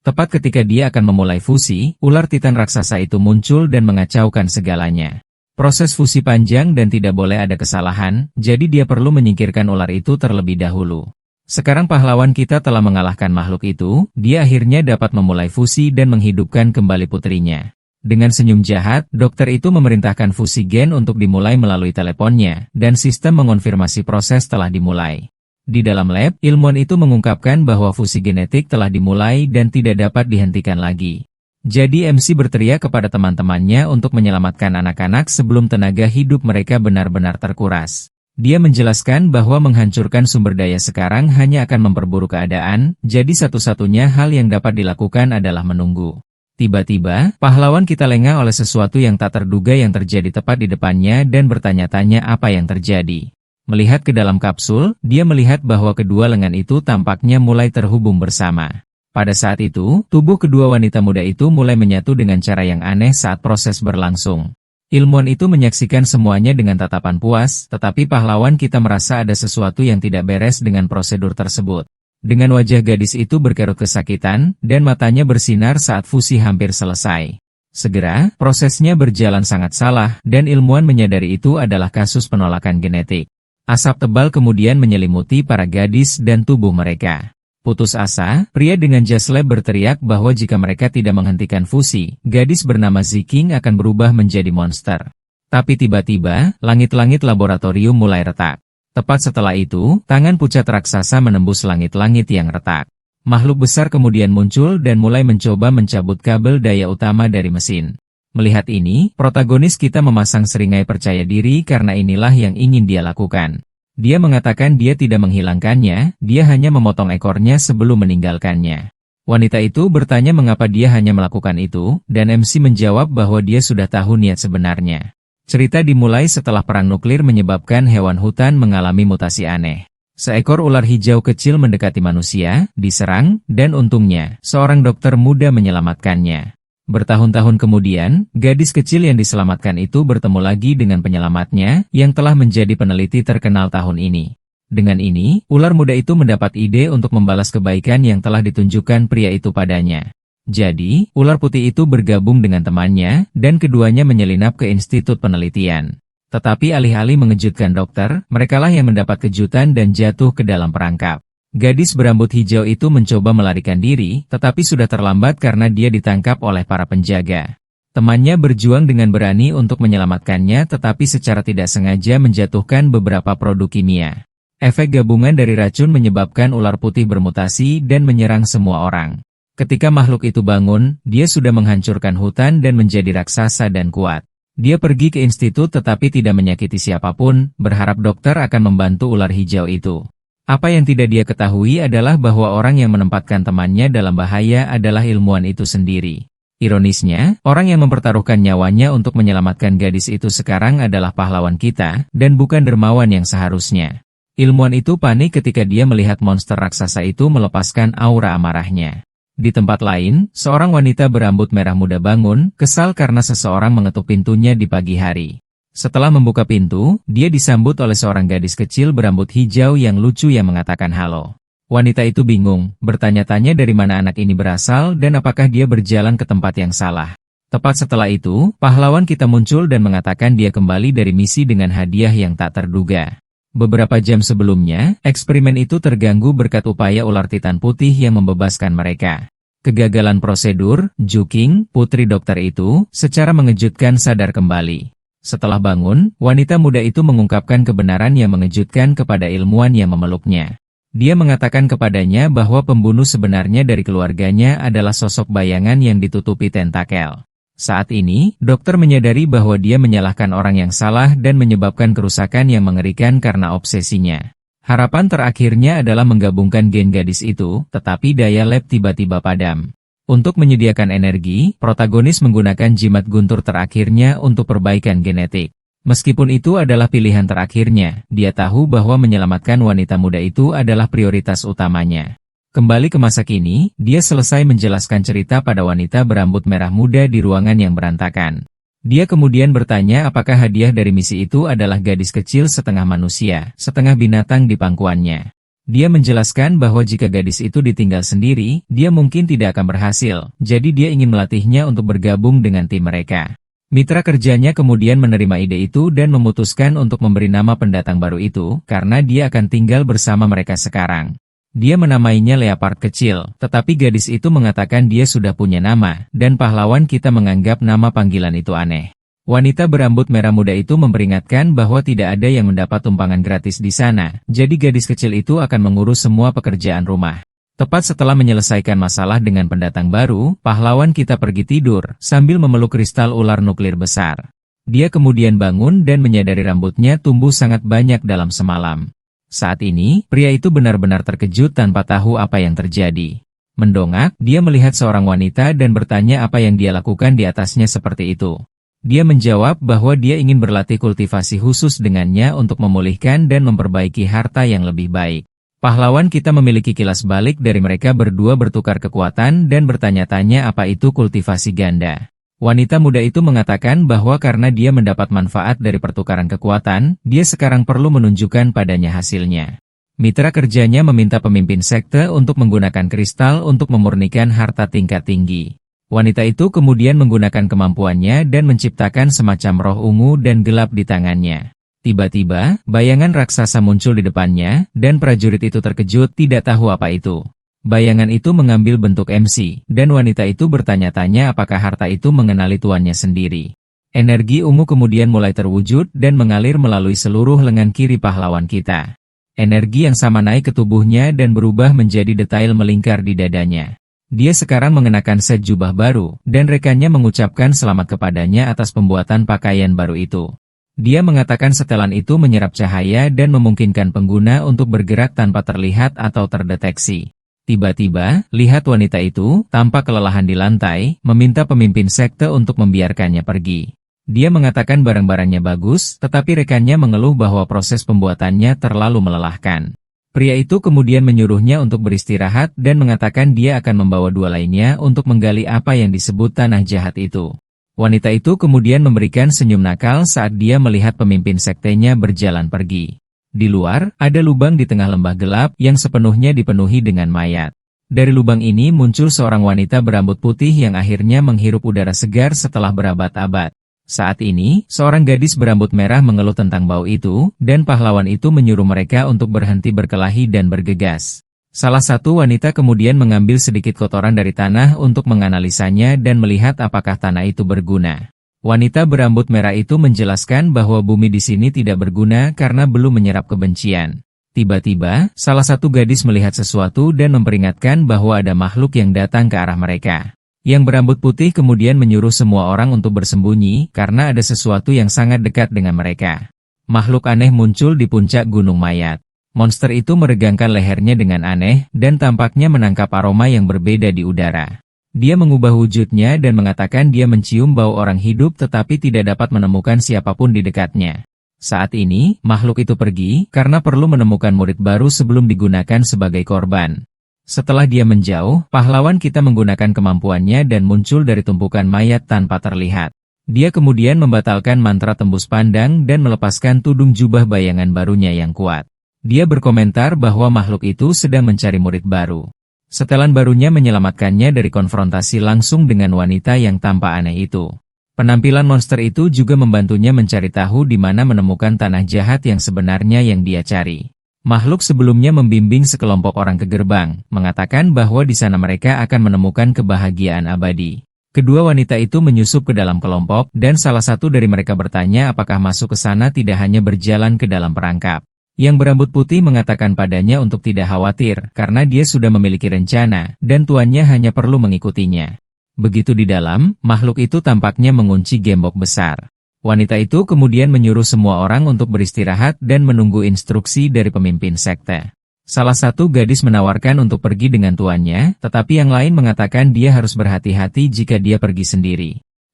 Tepat ketika dia akan memulai fusi, ular titan raksasa itu muncul dan mengacaukan segalanya. Proses fusi panjang dan tidak boleh ada kesalahan, jadi dia perlu menyingkirkan ular itu terlebih dahulu. Sekarang pahlawan kita telah mengalahkan makhluk itu, dia akhirnya dapat memulai fusi dan menghidupkan kembali putrinya. Dengan senyum jahat, dokter itu memerintahkan fusi gen untuk dimulai melalui teleponnya, dan sistem mengonfirmasi proses telah dimulai. Di dalam lab, ilmuwan itu mengungkapkan bahwa fusi genetik telah dimulai dan tidak dapat dihentikan lagi. Jadi MC berteriak kepada teman-temannya untuk menyelamatkan anak-anak sebelum tenaga hidup mereka benar-benar terkuras. Dia menjelaskan bahwa menghancurkan sumber daya sekarang hanya akan memperburuk keadaan, jadi satu-satunya hal yang dapat dilakukan adalah menunggu. Tiba-tiba, pahlawan kita lengah oleh sesuatu yang tak terduga yang terjadi tepat di depannya dan bertanya-tanya apa yang terjadi. Melihat ke dalam kapsul, dia melihat bahwa kedua lengan itu tampaknya mulai terhubung bersama. Pada saat itu, tubuh kedua wanita muda itu mulai menyatu dengan cara yang aneh saat proses berlangsung. Ilmuwan itu menyaksikan semuanya dengan tatapan puas, tetapi pahlawan kita merasa ada sesuatu yang tidak beres dengan prosedur tersebut. Dengan wajah gadis itu berkerut kesakitan, dan matanya bersinar saat fusi hampir selesai. Segera, prosesnya berjalan sangat salah, dan ilmuwan menyadari itu adalah kasus penolakan genetik. Asap tebal kemudian menyelimuti para gadis dan tubuh mereka. Putus asa, pria dengan jas lab berteriak bahwa jika mereka tidak menghentikan fusi, gadis bernama Ziking akan berubah menjadi monster. Tapi tiba-tiba, langit-langit laboratorium mulai retak. Tepat setelah itu, tangan pucat raksasa menembus langit-langit yang retak. Makhluk besar kemudian muncul dan mulai mencoba mencabut kabel daya utama dari mesin. Melihat ini, protagonis kita memasang seringai percaya diri karena inilah yang ingin dia lakukan. Dia mengatakan dia tidak menghilangkannya, dia hanya memotong ekornya sebelum meninggalkannya. Wanita itu bertanya mengapa dia hanya melakukan itu, dan MC menjawab bahwa dia sudah tahu niat sebenarnya. Cerita dimulai setelah perang nuklir menyebabkan hewan hutan mengalami mutasi aneh. Seekor ular hijau kecil mendekati manusia, diserang, dan untungnya, seorang dokter muda menyelamatkannya. Bertahun-tahun kemudian, gadis kecil yang diselamatkan itu bertemu lagi dengan penyelamatnya, yang telah menjadi peneliti terkenal tahun ini. Dengan ini, ular muda itu mendapat ide untuk membalas kebaikan yang telah ditunjukkan pria itu padanya. Jadi, ular putih itu bergabung dengan temannya, dan keduanya menyelinap ke institut penelitian. Tetapi alih-alih mengejutkan dokter, merekalah yang mendapat kejutan dan jatuh ke dalam perangkap. Gadis berambut hijau itu mencoba melarikan diri, tetapi sudah terlambat karena dia ditangkap oleh para penjaga. Temannya berjuang dengan berani untuk menyelamatkannya tetapi secara tidak sengaja menjatuhkan beberapa produk kimia. Efek gabungan dari racun menyebabkan ular putih bermutasi dan menyerang semua orang. Ketika makhluk itu bangun, dia sudah menghancurkan hutan dan menjadi raksasa dan kuat. Dia pergi ke institut tetapi tidak menyakiti siapapun, berharap dokter akan membantu ular hijau itu. Apa yang tidak dia ketahui adalah bahwa orang yang menempatkan temannya dalam bahaya adalah ilmuwan itu sendiri. Ironisnya, orang yang mempertaruhkan nyawanya untuk menyelamatkan gadis itu sekarang adalah pahlawan kita, dan bukan dermawan yang seharusnya. Ilmuwan itu panik ketika dia melihat monster raksasa itu melepaskan aura amarahnya. Di tempat lain, seorang wanita berambut merah muda bangun, kesal karena seseorang mengetuk pintunya di pagi hari. Setelah membuka pintu, dia disambut oleh seorang gadis kecil berambut hijau yang lucu yang mengatakan halo. Wanita itu bingung, bertanya-tanya dari mana anak ini berasal dan apakah dia berjalan ke tempat yang salah. Tepat setelah itu, pahlawan kita muncul dan mengatakan dia kembali dari misi dengan hadiah yang tak terduga. Beberapa jam sebelumnya, eksperimen itu terganggu berkat upaya ular titan putih yang membebaskan mereka. Kegagalan prosedur, Juking, putri dokter itu, secara mengejutkan sadar kembali. Setelah bangun, wanita muda itu mengungkapkan kebenaran yang mengejutkan kepada ilmuwan yang memeluknya. Dia mengatakan kepadanya bahwa pembunuh sebenarnya dari keluarganya adalah sosok bayangan yang ditutupi tentakel. Saat ini, dokter menyadari bahwa dia menyalahkan orang yang salah dan menyebabkan kerusakan yang mengerikan karena obsesinya. Harapan terakhirnya adalah menggabungkan gen gadis itu, tetapi daya lab tiba-tiba padam. Untuk menyediakan energi, protagonis menggunakan jimat guntur terakhirnya untuk perbaikan genetik. Meskipun itu adalah pilihan terakhirnya, dia tahu bahwa menyelamatkan wanita muda itu adalah prioritas utamanya. Kembali ke masa kini, dia selesai menjelaskan cerita pada wanita berambut merah muda di ruangan yang berantakan. Dia kemudian bertanya apakah hadiah dari misi itu adalah gadis kecil setengah manusia, setengah binatang di pangkuannya. Dia menjelaskan bahwa jika gadis itu ditinggal sendiri, dia mungkin tidak akan berhasil, jadi dia ingin melatihnya untuk bergabung dengan tim mereka. Mitra kerjanya kemudian menerima ide itu dan memutuskan untuk memberi nama pendatang baru itu, karena dia akan tinggal bersama mereka sekarang. Dia menamainya Leopard kecil, tetapi gadis itu mengatakan dia sudah punya nama, dan pahlawan kita menganggap nama panggilan itu aneh. Wanita berambut merah muda itu memperingatkan bahwa tidak ada yang mendapat tumpangan gratis di sana, jadi gadis kecil itu akan mengurus semua pekerjaan rumah. Tepat setelah menyelesaikan masalah dengan pendatang baru, pahlawan kita pergi tidur, sambil memeluk kristal ular nuklir besar. Dia kemudian bangun dan menyadari rambutnya tumbuh sangat banyak dalam semalam. Saat ini, pria itu benar-benar terkejut tanpa tahu apa yang terjadi. Mendongak, dia melihat seorang wanita dan bertanya apa yang dia lakukan di atasnya seperti itu. Dia menjawab bahwa dia ingin berlatih kultivasi khusus dengannya untuk memulihkan dan memperbaiki harta yang lebih baik. Pahlawan kita memiliki kilas balik dari mereka berdua bertukar kekuatan dan bertanya-tanya apa itu kultivasi ganda. Wanita muda itu mengatakan bahwa karena dia mendapat manfaat dari pertukaran kekuatan, dia sekarang perlu menunjukkan padanya hasilnya. Mitra kerjanya meminta pemimpin sekte untuk menggunakan kristal untuk memurnikan harta tingkat tinggi. Wanita itu kemudian menggunakan kemampuannya dan menciptakan semacam roh ungu dan gelap di tangannya. Tiba-tiba, bayangan raksasa muncul di depannya, dan prajurit itu terkejut tidak tahu apa itu. Bayangan itu mengambil bentuk MC, dan wanita itu bertanya-tanya apakah harta itu mengenali tuannya sendiri. Energi ungu kemudian mulai terwujud dan mengalir melalui seluruh lengan kiri pahlawan kita. Energi yang sama naik ke tubuhnya dan berubah menjadi detail melingkar di dadanya. Dia sekarang mengenakan set jubah baru, dan rekannya mengucapkan selamat kepadanya atas pembuatan pakaian baru itu. Dia mengatakan setelan itu menyerap cahaya dan memungkinkan pengguna untuk bergerak tanpa terlihat atau terdeteksi. Tiba-tiba, lihat wanita itu, tampak kelelahan di lantai, meminta pemimpin sekte untuk membiarkannya pergi. Dia mengatakan barang-barangnya bagus, tetapi rekannya mengeluh bahwa proses pembuatannya terlalu melelahkan. Pria itu kemudian menyuruhnya untuk beristirahat dan mengatakan dia akan membawa dua lainnya untuk menggali apa yang disebut tanah jahat itu. Wanita itu kemudian memberikan senyum nakal saat dia melihat pemimpin sektenya berjalan pergi. Di luar, ada lubang di tengah lembah gelap yang sepenuhnya dipenuhi dengan mayat. Dari lubang ini muncul seorang wanita berambut putih yang akhirnya menghirup udara segar setelah berabad-abad. Saat ini, seorang gadis berambut merah mengeluh tentang bau itu, dan pahlawan itu menyuruh mereka untuk berhenti berkelahi dan bergegas. Salah satu wanita kemudian mengambil sedikit kotoran dari tanah untuk menganalisanya dan melihat apakah tanah itu berguna. Wanita berambut merah itu menjelaskan bahwa bumi di sini tidak berguna karena belum menyerap kebencian. Tiba-tiba, salah satu gadis melihat sesuatu dan memperingatkan bahwa ada makhluk yang datang ke arah mereka. Yang berambut putih kemudian menyuruh semua orang untuk bersembunyi karena ada sesuatu yang sangat dekat dengan mereka. Makhluk aneh muncul di puncak gunung mayat. Monster itu meregangkan lehernya dengan aneh dan tampaknya menangkap aroma yang berbeda di udara. Dia mengubah wujudnya dan mengatakan dia mencium bau orang hidup tetapi tidak dapat menemukan siapapun di dekatnya. Saat ini, makhluk itu pergi karena perlu menemukan murid baru sebelum digunakan sebagai korban. Setelah dia menjauh, pahlawan kita menggunakan kemampuannya dan muncul dari tumpukan mayat tanpa terlihat. Dia kemudian membatalkan mantra tembus pandang dan melepaskan tudung jubah bayangan barunya yang kuat. Dia berkomentar bahwa makhluk itu sedang mencari murid baru. Setelan barunya menyelamatkannya dari konfrontasi langsung dengan wanita yang tampak aneh itu. Penampilan monster itu juga membantunya mencari tahu di mana menemukan tanah jahat yang sebenarnya yang dia cari. Makhluk sebelumnya membimbing sekelompok orang ke gerbang, mengatakan bahwa di sana mereka akan menemukan kebahagiaan abadi. Kedua wanita itu menyusup ke dalam kelompok, dan salah satu dari mereka bertanya apakah masuk ke sana tidak hanya berjalan ke dalam perangkap. Yang berambut putih mengatakan padanya untuk tidak khawatir, karena dia sudah memiliki rencana, dan tuannya hanya perlu mengikutinya. Begitu di dalam, makhluk itu tampaknya mengunci gembok besar. Wanita itu kemudian menyuruh semua orang untuk beristirahat dan menunggu instruksi dari pemimpin sekte. Salah satu gadis menawarkan untuk pergi dengan tuannya, tetapi yang lain mengatakan dia harus berhati-hati jika dia pergi sendiri.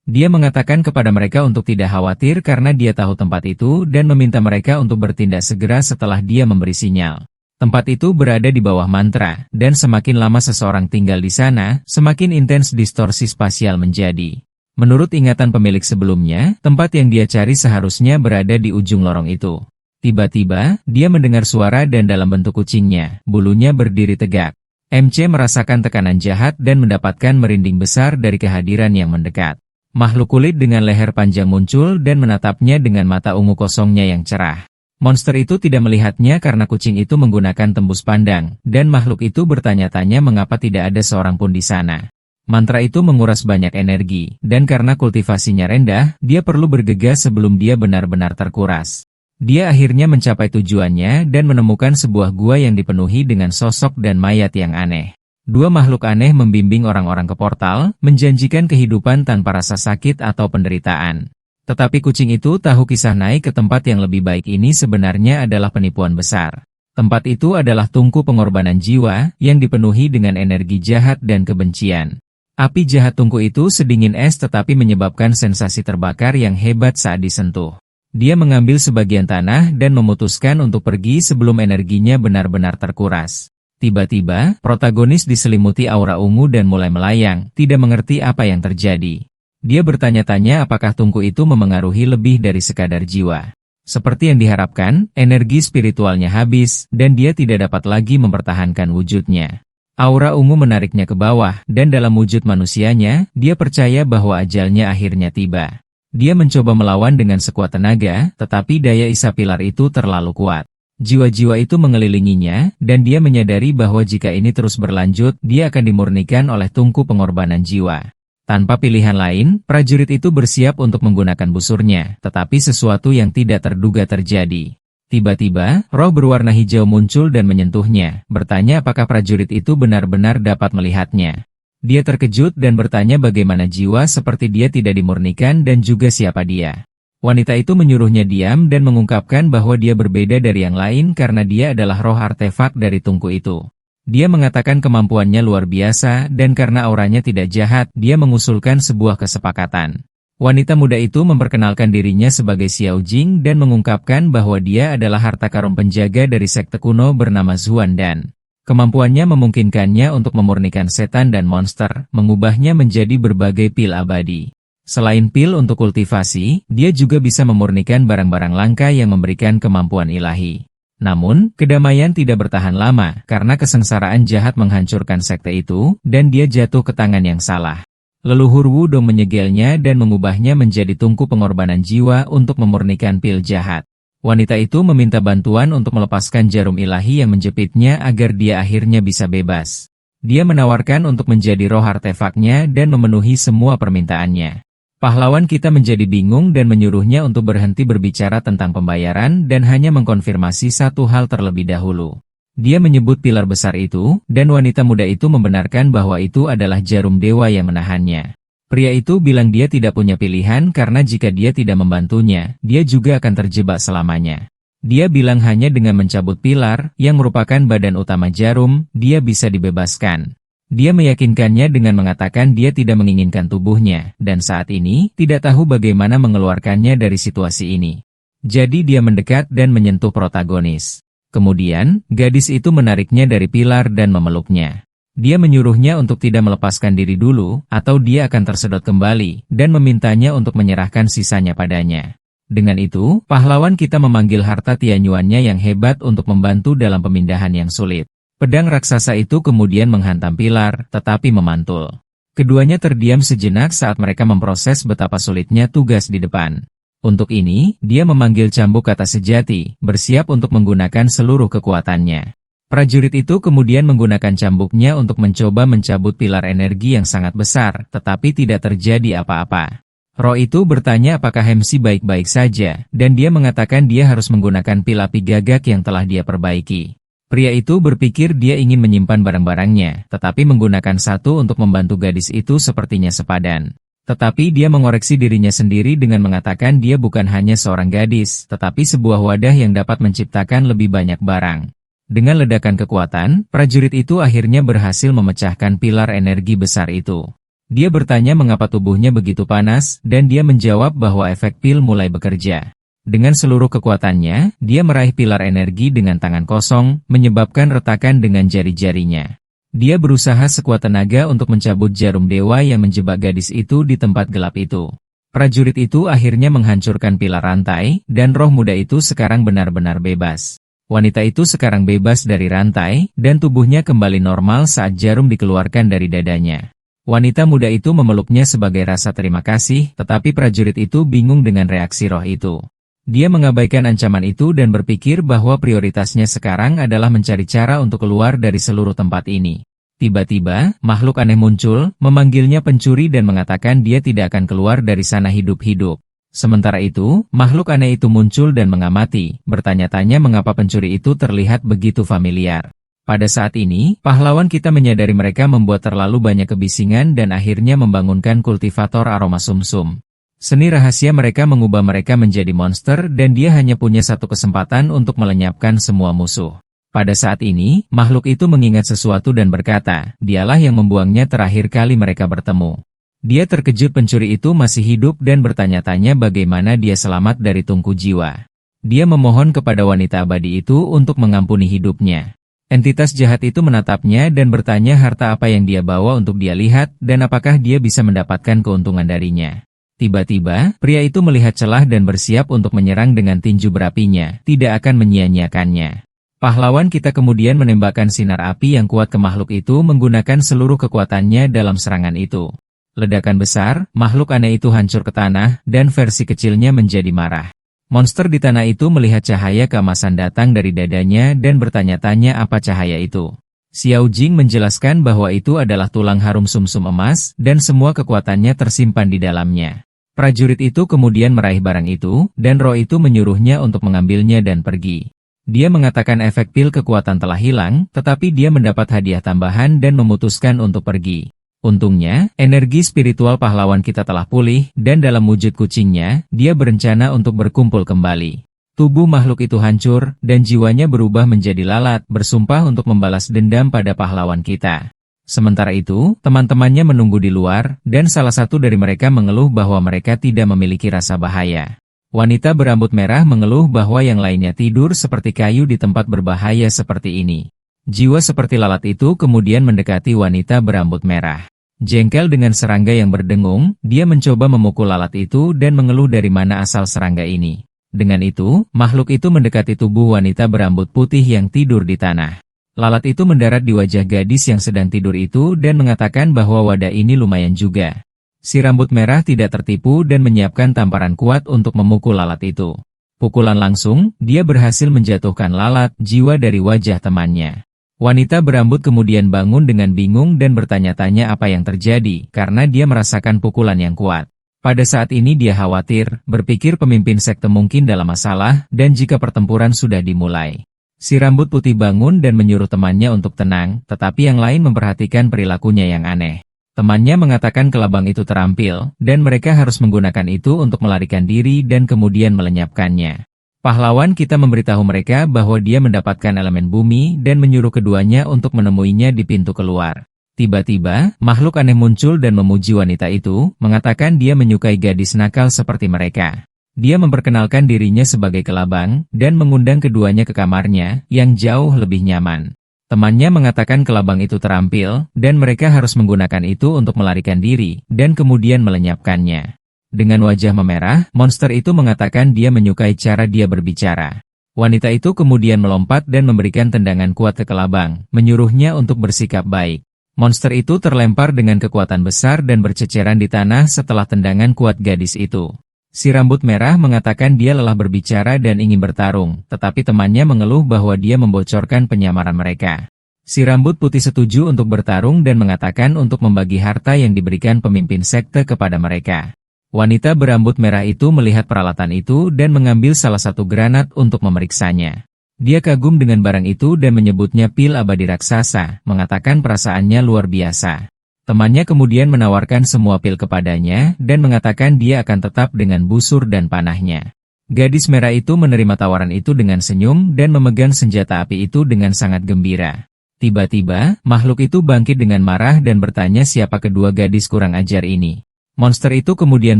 Dia mengatakan kepada mereka untuk tidak khawatir karena dia tahu tempat itu dan meminta mereka untuk bertindak segera setelah dia memberi sinyal. Tempat itu berada di bawah mantra, dan semakin lama seseorang tinggal di sana, semakin intens distorsi spasial menjadi. Menurut ingatan pemilik sebelumnya, tempat yang dia cari seharusnya berada di ujung lorong itu. Tiba-tiba, dia mendengar suara dan dalam bentuk kucingnya, bulunya berdiri tegak. MC merasakan tekanan jahat dan mendapatkan merinding besar dari kehadiran yang mendekat. Makhluk kulit dengan leher panjang muncul dan menatapnya dengan mata ungu kosongnya yang cerah. Monster itu tidak melihatnya karena kucing itu menggunakan tembus pandang, dan makhluk itu bertanya-tanya mengapa tidak ada seorang pun di sana. Mantra itu menguras banyak energi, dan karena kultivasinya rendah, dia perlu bergegas sebelum dia benar-benar terkuras. Dia akhirnya mencapai tujuannya dan menemukan sebuah gua yang dipenuhi dengan sosok dan mayat yang aneh. Dua makhluk aneh membimbing orang-orang ke portal, menjanjikan kehidupan tanpa rasa sakit atau penderitaan. Tetapi kucing itu tahu kisah naik ke tempat yang lebih baik ini sebenarnya adalah penipuan besar. Tempat itu adalah tungku pengorbanan jiwa, yang dipenuhi dengan energi jahat dan kebencian. Api jahat tungku itu sedingin es tetapi menyebabkan sensasi terbakar yang hebat saat disentuh. Dia mengambil sebagian tanah dan memutuskan untuk pergi sebelum energinya benar-benar terkuras. Tiba-tiba, protagonis diselimuti aura ungu dan mulai melayang, tidak mengerti apa yang terjadi. Dia bertanya-tanya apakah tungku itu memengaruhi lebih dari sekadar jiwa. Seperti yang diharapkan, energi spiritualnya habis, dan dia tidak dapat lagi mempertahankan wujudnya. Aura ungu menariknya ke bawah, dan dalam wujud manusianya, dia percaya bahwa ajalnya akhirnya tiba. Dia mencoba melawan dengan sekuat tenaga, tetapi daya Isa Pilar itu terlalu kuat. Jiwa-jiwa itu mengelilinginya, dan dia menyadari bahwa jika ini terus berlanjut, dia akan dimurnikan oleh tungku pengorbanan jiwa. Tanpa pilihan lain, prajurit itu bersiap untuk menggunakan busurnya, tetapi sesuatu yang tidak terduga terjadi. Tiba-tiba, roh berwarna hijau muncul dan menyentuhnya, bertanya apakah prajurit itu benar-benar dapat melihatnya. Dia terkejut dan bertanya bagaimana jiwa seperti dia tidak dimurnikan dan juga siapa dia. Wanita itu menyuruhnya diam dan mengungkapkan bahwa dia berbeda dari yang lain karena dia adalah roh artefak dari tungku itu. Dia mengatakan kemampuannya luar biasa dan karena auranya tidak jahat, dia mengusulkan sebuah kesepakatan. Wanita muda itu memperkenalkan dirinya sebagai Xiao Jing dan mengungkapkan bahwa dia adalah harta karun penjaga dari sekte kuno bernama Zuan Dan. Kemampuannya memungkinkannya untuk memurnikan setan dan monster, mengubahnya menjadi berbagai pil abadi. Selain pil untuk kultivasi, dia juga bisa memurnikan barang-barang langka yang memberikan kemampuan ilahi. Namun, kedamaian tidak bertahan lama karena kesengsaraan jahat menghancurkan sekte itu, dan dia jatuh ke tangan yang salah. Leluhur Wudong menyegelnya dan mengubahnya menjadi tungku pengorbanan jiwa untuk memurnikan pil jahat. Wanita itu meminta bantuan untuk melepaskan jarum ilahi yang menjepitnya agar dia akhirnya bisa bebas. Dia menawarkan untuk menjadi roh artefaknya dan memenuhi semua permintaannya. Pahlawan kita menjadi bingung dan menyuruhnya untuk berhenti berbicara tentang pembayaran dan hanya mengkonfirmasi satu hal terlebih dahulu. Dia menyebut pilar besar itu, dan wanita muda itu membenarkan bahwa itu adalah jarum dewa yang menahannya. Pria itu bilang dia tidak punya pilihan karena jika dia tidak membantunya, dia juga akan terjebak selamanya. Dia bilang hanya dengan mencabut pilar, yang merupakan badan utama jarum, dia bisa dibebaskan. Dia meyakinkannya dengan mengatakan dia tidak menginginkan tubuhnya, dan saat ini, tidak tahu bagaimana mengeluarkannya dari situasi ini. Jadi dia mendekat dan menyentuh protagonis. Kemudian, gadis itu menariknya dari pilar dan memeluknya. Dia menyuruhnya untuk tidak melepaskan diri dulu, atau dia akan tersedot kembali, dan memintanya untuk menyerahkan sisanya padanya. Dengan itu, pahlawan kita memanggil harta tianyuannya yang hebat untuk membantu dalam pemindahan yang sulit. Pedang raksasa itu kemudian menghantam pilar, tetapi memantul. Keduanya terdiam sejenak saat mereka memproses betapa sulitnya tugas di depan. Untuk ini, dia memanggil cambuk kata sejati, bersiap untuk menggunakan seluruh kekuatannya. Prajurit itu kemudian menggunakan cambuknya untuk mencoba mencabut pilar energi yang sangat besar, tetapi tidak terjadi apa-apa. Roh itu bertanya apakah Hemsi baik-baik saja, dan dia mengatakan dia harus menggunakan pil api gagak yang telah dia perbaiki. Pria itu berpikir dia ingin menyimpan barang-barangnya, tetapi menggunakan satu untuk membantu gadis itu sepertinya sepadan. Tetapi dia mengoreksi dirinya sendiri dengan mengatakan dia bukan hanya seorang gadis, tetapi sebuah wadah yang dapat menciptakan lebih banyak barang. Dengan ledakan kekuatan, prajurit itu akhirnya berhasil memecahkan pilar energi besar itu. Dia bertanya mengapa tubuhnya begitu panas, dan dia menjawab bahwa efek pil mulai bekerja. Dengan seluruh kekuatannya, dia meraih pilar energi dengan tangan kosong, menyebabkan retakan dengan jari-jarinya. Dia berusaha sekuat tenaga untuk mencabut jarum dewa yang menjebak gadis itu di tempat gelap itu. Prajurit itu akhirnya menghancurkan pilar rantai, dan roh muda itu sekarang benar-benar bebas. Wanita itu sekarang bebas dari rantai, dan tubuhnya kembali normal saat jarum dikeluarkan dari dadanya. Wanita muda itu memeluknya sebagai rasa terima kasih, tetapi prajurit itu bingung dengan reaksi roh itu. Dia mengabaikan ancaman itu dan berpikir bahwa prioritasnya sekarang adalah mencari cara untuk keluar dari seluruh tempat ini. Tiba-tiba, makhluk aneh muncul, memanggilnya pencuri dan mengatakan dia tidak akan keluar dari sana hidup-hidup. Sementara itu, makhluk aneh itu muncul dan mengamati, bertanya-tanya mengapa pencuri itu terlihat begitu familiar. Pada saat ini, pahlawan kita menyadari mereka membuat terlalu banyak kebisingan dan akhirnya membangunkan kultivator aroma sumsum. Seni rahasia mereka mengubah mereka menjadi monster dan dia hanya punya satu kesempatan untuk melenyapkan semua musuh. Pada saat ini, makhluk itu mengingat sesuatu dan berkata, dialah yang membuangnya terakhir kali mereka bertemu. Dia terkejut pencuri itu masih hidup dan bertanya-tanya bagaimana dia selamat dari tungku jiwa. Dia memohon kepada wanita abadi itu untuk mengampuni hidupnya. Entitas jahat itu menatapnya dan bertanya harta apa yang dia bawa untuk dia lihat dan apakah dia bisa mendapatkan keuntungan darinya. Tiba-tiba, pria itu melihat celah dan bersiap untuk menyerang dengan tinju berapinya, tidak akan menyia-nyiakannya. Pahlawan kita kemudian menembakkan sinar api yang kuat ke makhluk itu menggunakan seluruh kekuatannya dalam serangan itu. Ledakan besar, makhluk aneh itu hancur ke tanah, dan versi kecilnya menjadi marah. Monster di tanah itu melihat cahaya keemasan datang dari dadanya dan bertanya-tanya apa cahaya itu. Xiao Jing menjelaskan bahwa itu adalah tulang harum sumsum emas, dan semua kekuatannya tersimpan di dalamnya. Prajurit itu kemudian meraih barang itu, dan roh itu menyuruhnya untuk mengambilnya dan pergi. Dia mengatakan efek pil kekuatan telah hilang, tetapi dia mendapat hadiah tambahan dan memutuskan untuk pergi. Untungnya, energi spiritual pahlawan kita telah pulih, dan dalam wujud kucingnya, dia berencana untuk berkumpul kembali. Tubuh makhluk itu hancur, dan jiwanya berubah menjadi lalat, bersumpah untuk membalas dendam pada pahlawan kita. Sementara itu, teman-temannya menunggu di luar, dan salah satu dari mereka mengeluh bahwa mereka tidak memiliki rasa bahaya. Wanita berambut merah mengeluh bahwa yang lainnya tidur seperti kayu di tempat berbahaya seperti ini. Jiwa seperti lalat itu kemudian mendekati wanita berambut merah. Jengkel dengan serangga yang berdengung, dia mencoba memukul lalat itu dan mengeluh dari mana asal serangga ini. Dengan itu, makhluk itu mendekati tubuh wanita berambut putih yang tidur di tanah. Lalat itu mendarat di wajah gadis yang sedang tidur itu dan mengatakan bahwa wadah ini lumayan juga. Si rambut merah tidak tertipu dan menyiapkan tamparan kuat untuk memukul lalat itu. Pukulan langsung, dia berhasil menjatuhkan lalat, jiwa dari wajah temannya. Wanita berambut kemudian bangun dengan bingung dan bertanya-tanya apa yang terjadi karena dia merasakan pukulan yang kuat. Pada saat ini dia khawatir, berpikir pemimpin sekte mungkin dalam masalah dan jika pertempuran sudah dimulai. Si rambut putih bangun dan menyuruh temannya untuk tenang, tetapi yang lain memperhatikan perilakunya yang aneh. Temannya mengatakan kelabang itu terampil, dan mereka harus menggunakan itu untuk melarikan diri dan kemudian melenyapkannya. Pahlawan kita memberitahu mereka bahwa dia mendapatkan elemen bumi dan menyuruh keduanya untuk menemuinya di pintu keluar. Tiba-tiba, makhluk aneh muncul dan memuji wanita itu, mengatakan dia menyukai gadis nakal seperti mereka. Dia memperkenalkan dirinya sebagai kelabang, dan mengundang keduanya ke kamarnya, yang jauh lebih nyaman. Temannya mengatakan kelabang itu terampil, dan mereka harus menggunakan itu untuk melarikan diri, dan kemudian melenyapkannya. Dengan wajah memerah, monster itu mengatakan dia menyukai cara dia berbicara. Wanita itu kemudian melompat dan memberikan tendangan kuat ke kelabang, menyuruhnya untuk bersikap baik. Monster itu terlempar dengan kekuatan besar dan berceceran di tanah setelah tendangan kuat gadis itu. Si rambut merah mengatakan dia lelah berbicara dan ingin bertarung, tetapi temannya mengeluh bahwa dia membocorkan penyamaran mereka. Si rambut putih setuju untuk bertarung dan mengatakan untuk membagi harta yang diberikan pemimpin sekte kepada mereka. Wanita berambut merah itu melihat peralatan itu dan mengambil salah satu granat untuk memeriksanya. Dia kagum dengan barang itu dan menyebutnya pil abadi raksasa, mengatakan perasaannya luar biasa. Temannya kemudian menawarkan semua pil kepadanya dan mengatakan dia akan tetap dengan busur dan panahnya. Gadis merah itu menerima tawaran itu dengan senyum dan memegang senjata api itu dengan sangat gembira. Tiba-tiba, makhluk itu bangkit dengan marah dan bertanya siapa kedua gadis kurang ajar ini. Monster itu kemudian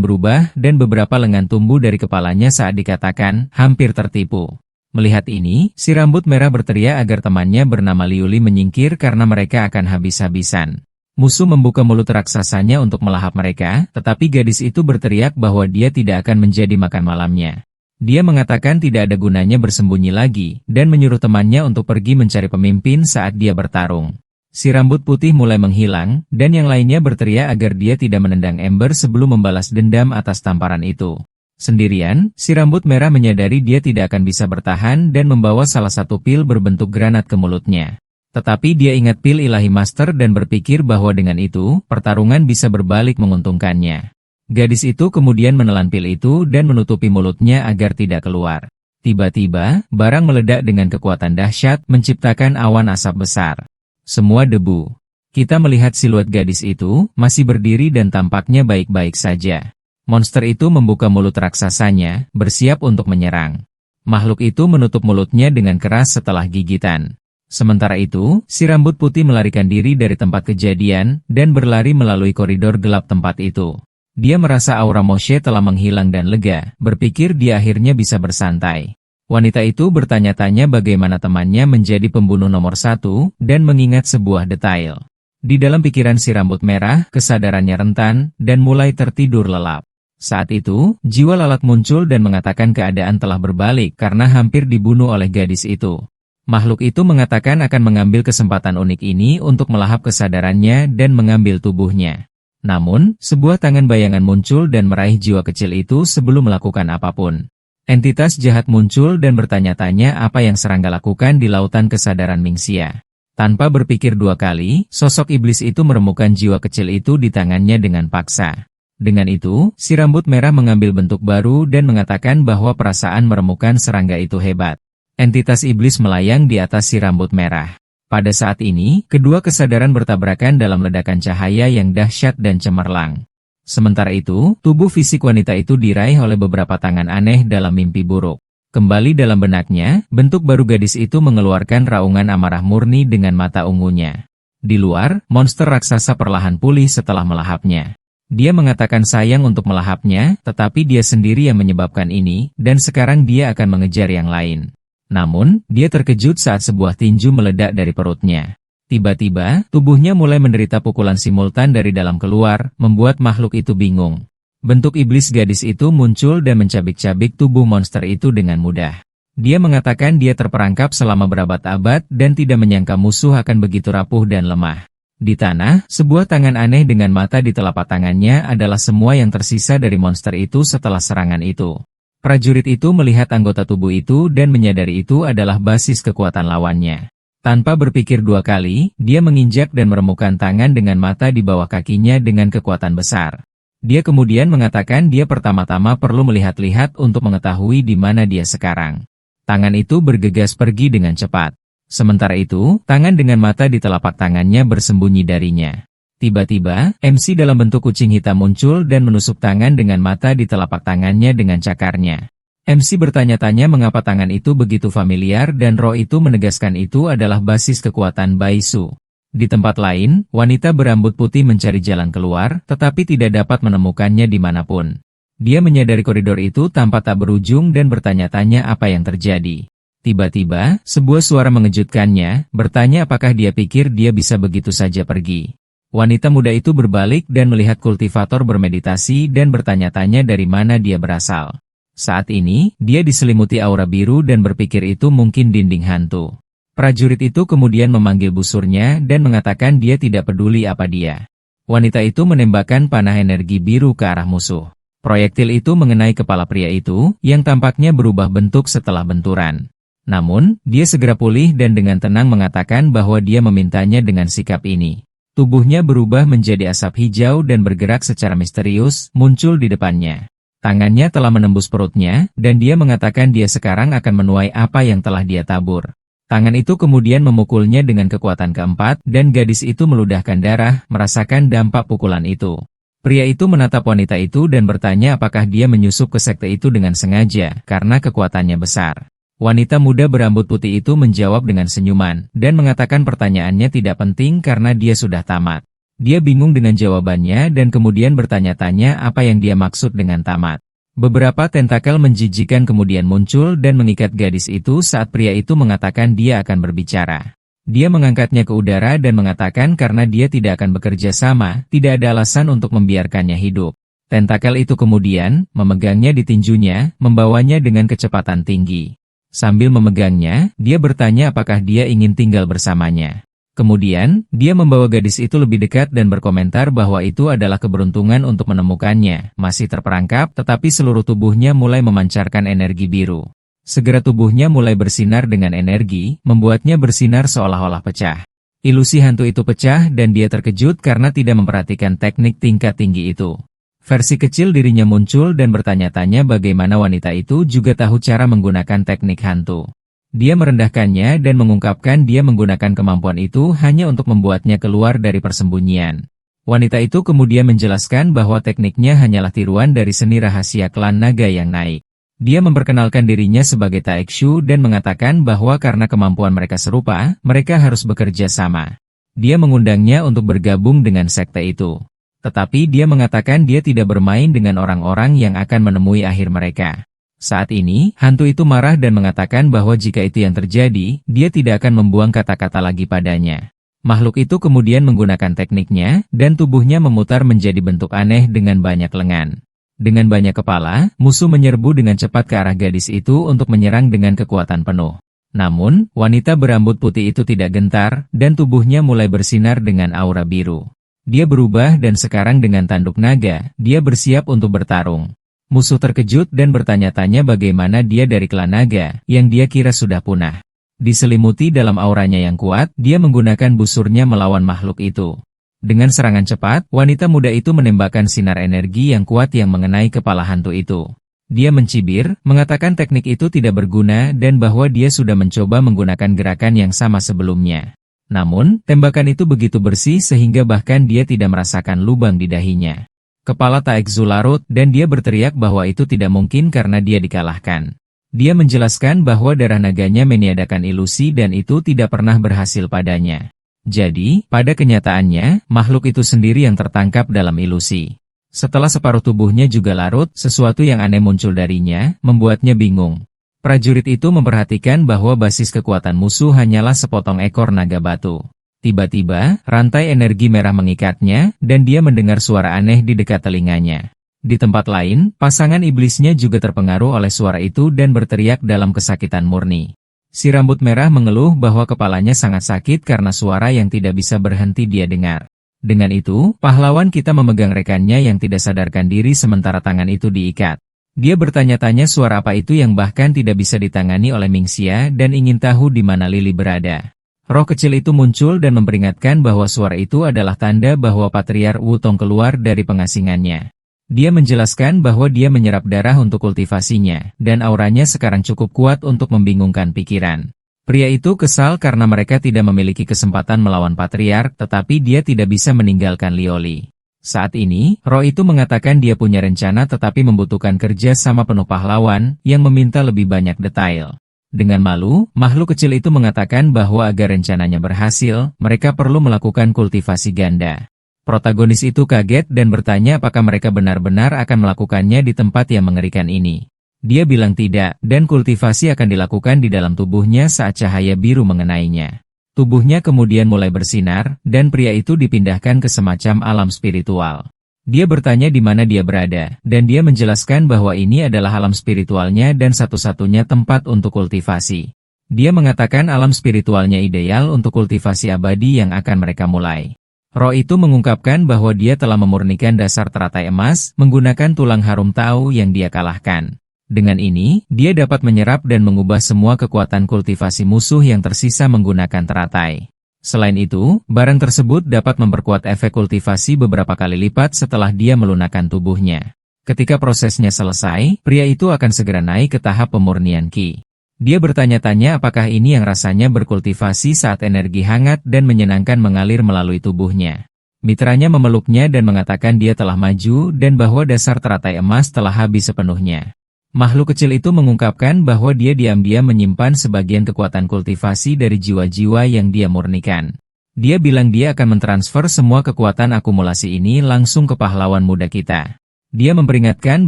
berubah dan beberapa lengan tumbuh dari kepalanya saat dikatakan, hampir tertipu. Melihat ini, si rambut merah berteriak agar temannya bernama Liuli menyingkir karena mereka akan habis-habisan. Musuh membuka mulut raksasanya untuk melahap mereka, tetapi gadis itu berteriak bahwa dia tidak akan menjadi makan malamnya. Dia mengatakan tidak ada gunanya bersembunyi lagi, dan menyuruh temannya untuk pergi mencari pemimpin saat dia bertarung. Si rambut putih mulai menghilang, dan yang lainnya berteriak agar dia tidak menendang ember sebelum membalas dendam atas tamparan itu. Sendirian, si rambut merah menyadari dia tidak akan bisa bertahan dan membawa salah satu pil berbentuk granat ke mulutnya. Tetapi dia ingat pil ilahi master dan berpikir bahwa dengan itu, pertarungan bisa berbalik menguntungkannya. Gadis itu kemudian menelan pil itu dan menutupi mulutnya agar tidak keluar. Tiba-tiba, barang meledak dengan kekuatan dahsyat, menciptakan awan asap besar. Semua debu. Kita melihat siluet gadis itu, masih berdiri dan tampaknya baik-baik saja. Monster itu membuka mulut raksasanya, bersiap untuk menyerang. Makhluk itu menutup mulutnya dengan keras setelah gigitan. Sementara itu, si rambut putih melarikan diri dari tempat kejadian, dan berlari melalui koridor gelap tempat itu. Dia merasa aura Moshe telah menghilang dan lega, berpikir dia akhirnya bisa bersantai. Wanita itu bertanya-tanya bagaimana temannya menjadi pembunuh nomor 1, dan mengingat sebuah detail. Di dalam pikiran si rambut merah, kesadarannya rentan, dan mulai tertidur lelap. Saat itu, jiwa lalat muncul dan mengatakan keadaan telah berbalik karena hampir dibunuh oleh gadis itu. Makhluk itu mengatakan akan mengambil kesempatan unik ini untuk melahap kesadarannya dan mengambil tubuhnya. Namun, sebuah tangan bayangan muncul dan meraih jiwa kecil itu sebelum melakukan apapun. Entitas jahat muncul dan bertanya-tanya apa yang serangga lakukan di lautan kesadaran Mingxia. Tanpa berpikir dua kali, sosok iblis itu meremukkan jiwa kecil itu di tangannya dengan paksa. Dengan itu, si rambut merah mengambil bentuk baru dan mengatakan bahwa perasaan meremukkan serangga itu hebat. Entitas iblis melayang di atas si rambut merah. Pada saat ini, kedua kesadaran bertabrakan dalam ledakan cahaya yang dahsyat dan cemerlang. Sementara itu, tubuh fisik wanita itu diraih oleh beberapa tangan aneh dalam mimpi buruk. Kembali dalam benaknya, bentuk baru gadis itu mengeluarkan raungan amarah murni dengan mata ungunya. Di luar, monster raksasa perlahan pulih setelah melahapnya. Dia mengatakan sayang untuk melahapnya, tetapi dia sendiri yang menyebabkan ini, dan sekarang dia akan mengejar yang lain. Namun, dia terkejut saat sebuah tinju meledak dari perutnya. Tiba-tiba, tubuhnya mulai menderita pukulan simultan dari dalam keluar, membuat makhluk itu bingung. Bentuk iblis gadis itu muncul dan mencabik-cabik tubuh monster itu dengan mudah. Dia mengatakan dia terperangkap selama berabad-abad dan tidak menyangka musuh akan begitu rapuh dan lemah. Di tanah, sebuah tangan aneh dengan mata di telapak tangannya adalah semua yang tersisa dari monster itu setelah serangan itu. Prajurit itu melihat anggota tubuh itu dan menyadari itu adalah basis kekuatan lawannya. Tanpa berpikir dua kali, dia menginjak dan meremukkan tangan dengan mata di bawah kakinya dengan kekuatan besar. Dia kemudian mengatakan dia pertama-tama perlu melihat-lihat untuk mengetahui di mana dia sekarang. Tangan itu bergegas pergi dengan cepat. Sementara itu, tangan dengan mata di telapak tangannya bersembunyi darinya. Tiba-tiba, MC dalam bentuk kucing hitam muncul dan menusuk tangan dengan mata di telapak tangannya dengan cakarnya. MC bertanya-tanya mengapa tangan itu begitu familiar dan roh itu menegaskan itu adalah basis kekuatan Baisu. Di tempat lain, wanita berambut putih mencari jalan keluar, tetapi tidak dapat menemukannya dimanapun. Dia menyadari koridor itu tanpa tak berujung dan bertanya-tanya apa yang terjadi. Tiba-tiba, sebuah suara mengejutkannya, bertanya apakah dia pikir dia bisa begitu saja pergi. Wanita muda itu berbalik dan melihat kultivator bermeditasi dan bertanya-tanya dari mana dia berasal. Saat ini, dia diselimuti aura biru dan berpikir itu mungkin dinding hantu. Prajurit itu kemudian memanggil busurnya dan mengatakan dia tidak peduli apa dia. Wanita itu menembakkan panah energi biru ke arah musuh. Proyektil itu mengenai kepala pria itu, yang tampaknya berubah bentuk setelah benturan. Namun, dia segera pulih dan dengan tenang mengatakan bahwa dia memintanya dengan sikap ini. Tubuhnya berubah menjadi asap hijau dan bergerak secara misterius, muncul di depannya. Tangannya telah menembus perutnya, dan dia mengatakan dia sekarang akan menuai apa yang telah dia tabur. Tangan itu kemudian memukulnya dengan kekuatan keempat, dan gadis itu meludahkan darah, merasakan dampak pukulan itu. Pria itu menatap wanita itu dan bertanya apakah dia menyusup ke sekte itu dengan sengaja, karena kekuatannya besar. Wanita muda berambut putih itu menjawab dengan senyuman, dan mengatakan pertanyaannya tidak penting karena dia sudah tamat. Dia bingung dengan jawabannya dan kemudian bertanya-tanya apa yang dia maksud dengan tamat. Beberapa tentakel menjijikan kemudian muncul dan mengikat gadis itu saat pria itu mengatakan dia akan berbicara. Dia mengangkatnya ke udara dan mengatakan karena dia tidak akan bekerja sama, tidak ada alasan untuk membiarkannya hidup. Tentakel itu kemudian memegangnya di tinjunya, membawanya dengan kecepatan tinggi. Sambil memegangnya, dia bertanya apakah dia ingin tinggal bersamanya. Kemudian, dia membawa gadis itu lebih dekat dan berkomentar bahwa itu adalah keberuntungan untuk menemukannya. Masih terperangkap, tetapi seluruh tubuhnya mulai memancarkan energi biru. Segera tubuhnya mulai bersinar dengan energi, membuatnya bersinar seolah-olah pecah. Ilusi hantu itu pecah dan dia terkejut karena tidak memperhatikan teknik tingkat tinggi itu. Versi kecil dirinya muncul dan bertanya-tanya bagaimana wanita itu juga tahu cara menggunakan teknik hantu. Dia merendahkannya dan mengungkapkan dia menggunakan kemampuan itu hanya untuk membuatnya keluar dari persembunyian. Wanita itu kemudian menjelaskan bahwa tekniknya hanyalah tiruan dari seni rahasia klan naga yang naik. Dia memperkenalkan dirinya sebagai Taekshu dan mengatakan bahwa karena kemampuan mereka serupa, mereka harus bekerja sama. Dia mengundangnya untuk bergabung dengan sekte itu. Tetapi dia mengatakan dia tidak bermain dengan orang-orang yang akan menemui akhir mereka. Saat ini, hantu itu marah dan mengatakan bahwa jika itu yang terjadi, dia tidak akan membuang kata-kata lagi padanya. Makhluk itu kemudian menggunakan tekniknya, dan tubuhnya memutar menjadi bentuk aneh dengan banyak lengan. Dengan banyak kepala, musuh menyerbu dengan cepat ke arah gadis itu untuk menyerang dengan kekuatan penuh. Namun, wanita berambut putih itu tidak gentar, dan tubuhnya mulai bersinar dengan aura biru. Dia berubah dan sekarang dengan tanduk naga, dia bersiap untuk bertarung. Musuh terkejut dan bertanya-tanya bagaimana dia dari klan naga, yang dia kira sudah punah. Diselimuti dalam auranya yang kuat, dia menggunakan busurnya melawan makhluk itu. Dengan serangan cepat, wanita muda itu menembakkan sinar energi yang kuat yang mengenai kepala hantu itu. Dia mencibir, mengatakan teknik itu tidak berguna dan bahwa dia sudah mencoba menggunakan gerakan yang sama sebelumnya. Namun, tembakan itu begitu bersih sehingga bahkan dia tidak merasakan lubang di dahinya. Kepala Taekzu larut dan dia berteriak bahwa itu tidak mungkin karena dia dikalahkan. Dia menjelaskan bahwa darah naganya meniadakan ilusi dan itu tidak pernah berhasil padanya. Jadi, pada kenyataannya, makhluk itu sendiri yang tertangkap dalam ilusi. Setelah separuh tubuhnya juga larut, sesuatu yang aneh muncul darinya, membuatnya bingung. Prajurit itu memperhatikan bahwa basis kekuatan musuh hanyalah sepotong ekor naga batu. Tiba-tiba, rantai energi merah mengikatnya, dan dia mendengar suara aneh di dekat telinganya. Di tempat lain, pasangan iblisnya juga terpengaruh oleh suara itu dan berteriak dalam kesakitan murni. Si rambut merah mengeluh bahwa kepalanya sangat sakit karena suara yang tidak bisa berhenti dia dengar. Dengan itu, pahlawan kita memegang rekannya yang tidak sadarkan diri sementara tangan itu diikat. Dia bertanya-tanya suara apa itu yang bahkan tidak bisa ditangani oleh Mingxia dan ingin tahu di mana Lili berada. Roh kecil itu muncul dan memperingatkan bahwa suara itu adalah tanda bahwa Patriark Wutong keluar dari pengasingannya. Dia menjelaskan bahwa dia menyerap darah untuk kultivasinya, dan auranya sekarang cukup kuat untuk membingungkan pikiran. Pria itu kesal karena mereka tidak memiliki kesempatan melawan Patriark, tetapi dia tidak bisa meninggalkan Lioli. Saat ini, roh itu mengatakan dia punya rencana tetapi membutuhkan kerja sama penuh pahlawan, yang meminta lebih banyak detail. Dengan malu, makhluk kecil itu mengatakan bahwa agar rencananya berhasil, mereka perlu melakukan kultivasi ganda. Protagonis itu kaget dan bertanya apakah mereka benar-benar akan melakukannya di tempat yang mengerikan ini. Dia bilang tidak, dan kultivasi akan dilakukan di dalam tubuhnya saat cahaya biru mengenainya. Tubuhnya kemudian mulai bersinar, dan pria itu dipindahkan ke semacam alam spiritual. Dia bertanya di mana dia berada, dan dia menjelaskan bahwa ini adalah alam spiritualnya dan satu-satunya tempat untuk kultivasi. Dia mengatakan alam spiritualnya ideal untuk kultivasi abadi yang akan mereka mulai. Roh itu mengungkapkan bahwa dia telah memurnikan dasar teratai emas, menggunakan tulang harum tau yang dia kalahkan. Dengan ini, dia dapat menyerap dan mengubah semua kekuatan kultivasi musuh yang tersisa menggunakan teratai. Selain itu, barang tersebut dapat memperkuat efek kultivasi beberapa kali lipat setelah dia melunakkan tubuhnya. Ketika prosesnya selesai, pria itu akan segera naik ke tahap pemurnian Qi. Dia bertanya-tanya apakah ini yang rasanya berkultivasi saat energi hangat dan menyenangkan mengalir melalui tubuhnya. Mitranya memeluknya dan mengatakan dia telah maju dan bahwa dasar teratai emas telah habis sepenuhnya. Makhluk kecil itu mengungkapkan bahwa dia diam-diam menyimpan sebagian kekuatan kultivasi dari jiwa-jiwa yang dia murnikan. Dia bilang dia akan mentransfer semua kekuatan akumulasi ini langsung ke pahlawan muda kita. Dia memperingatkan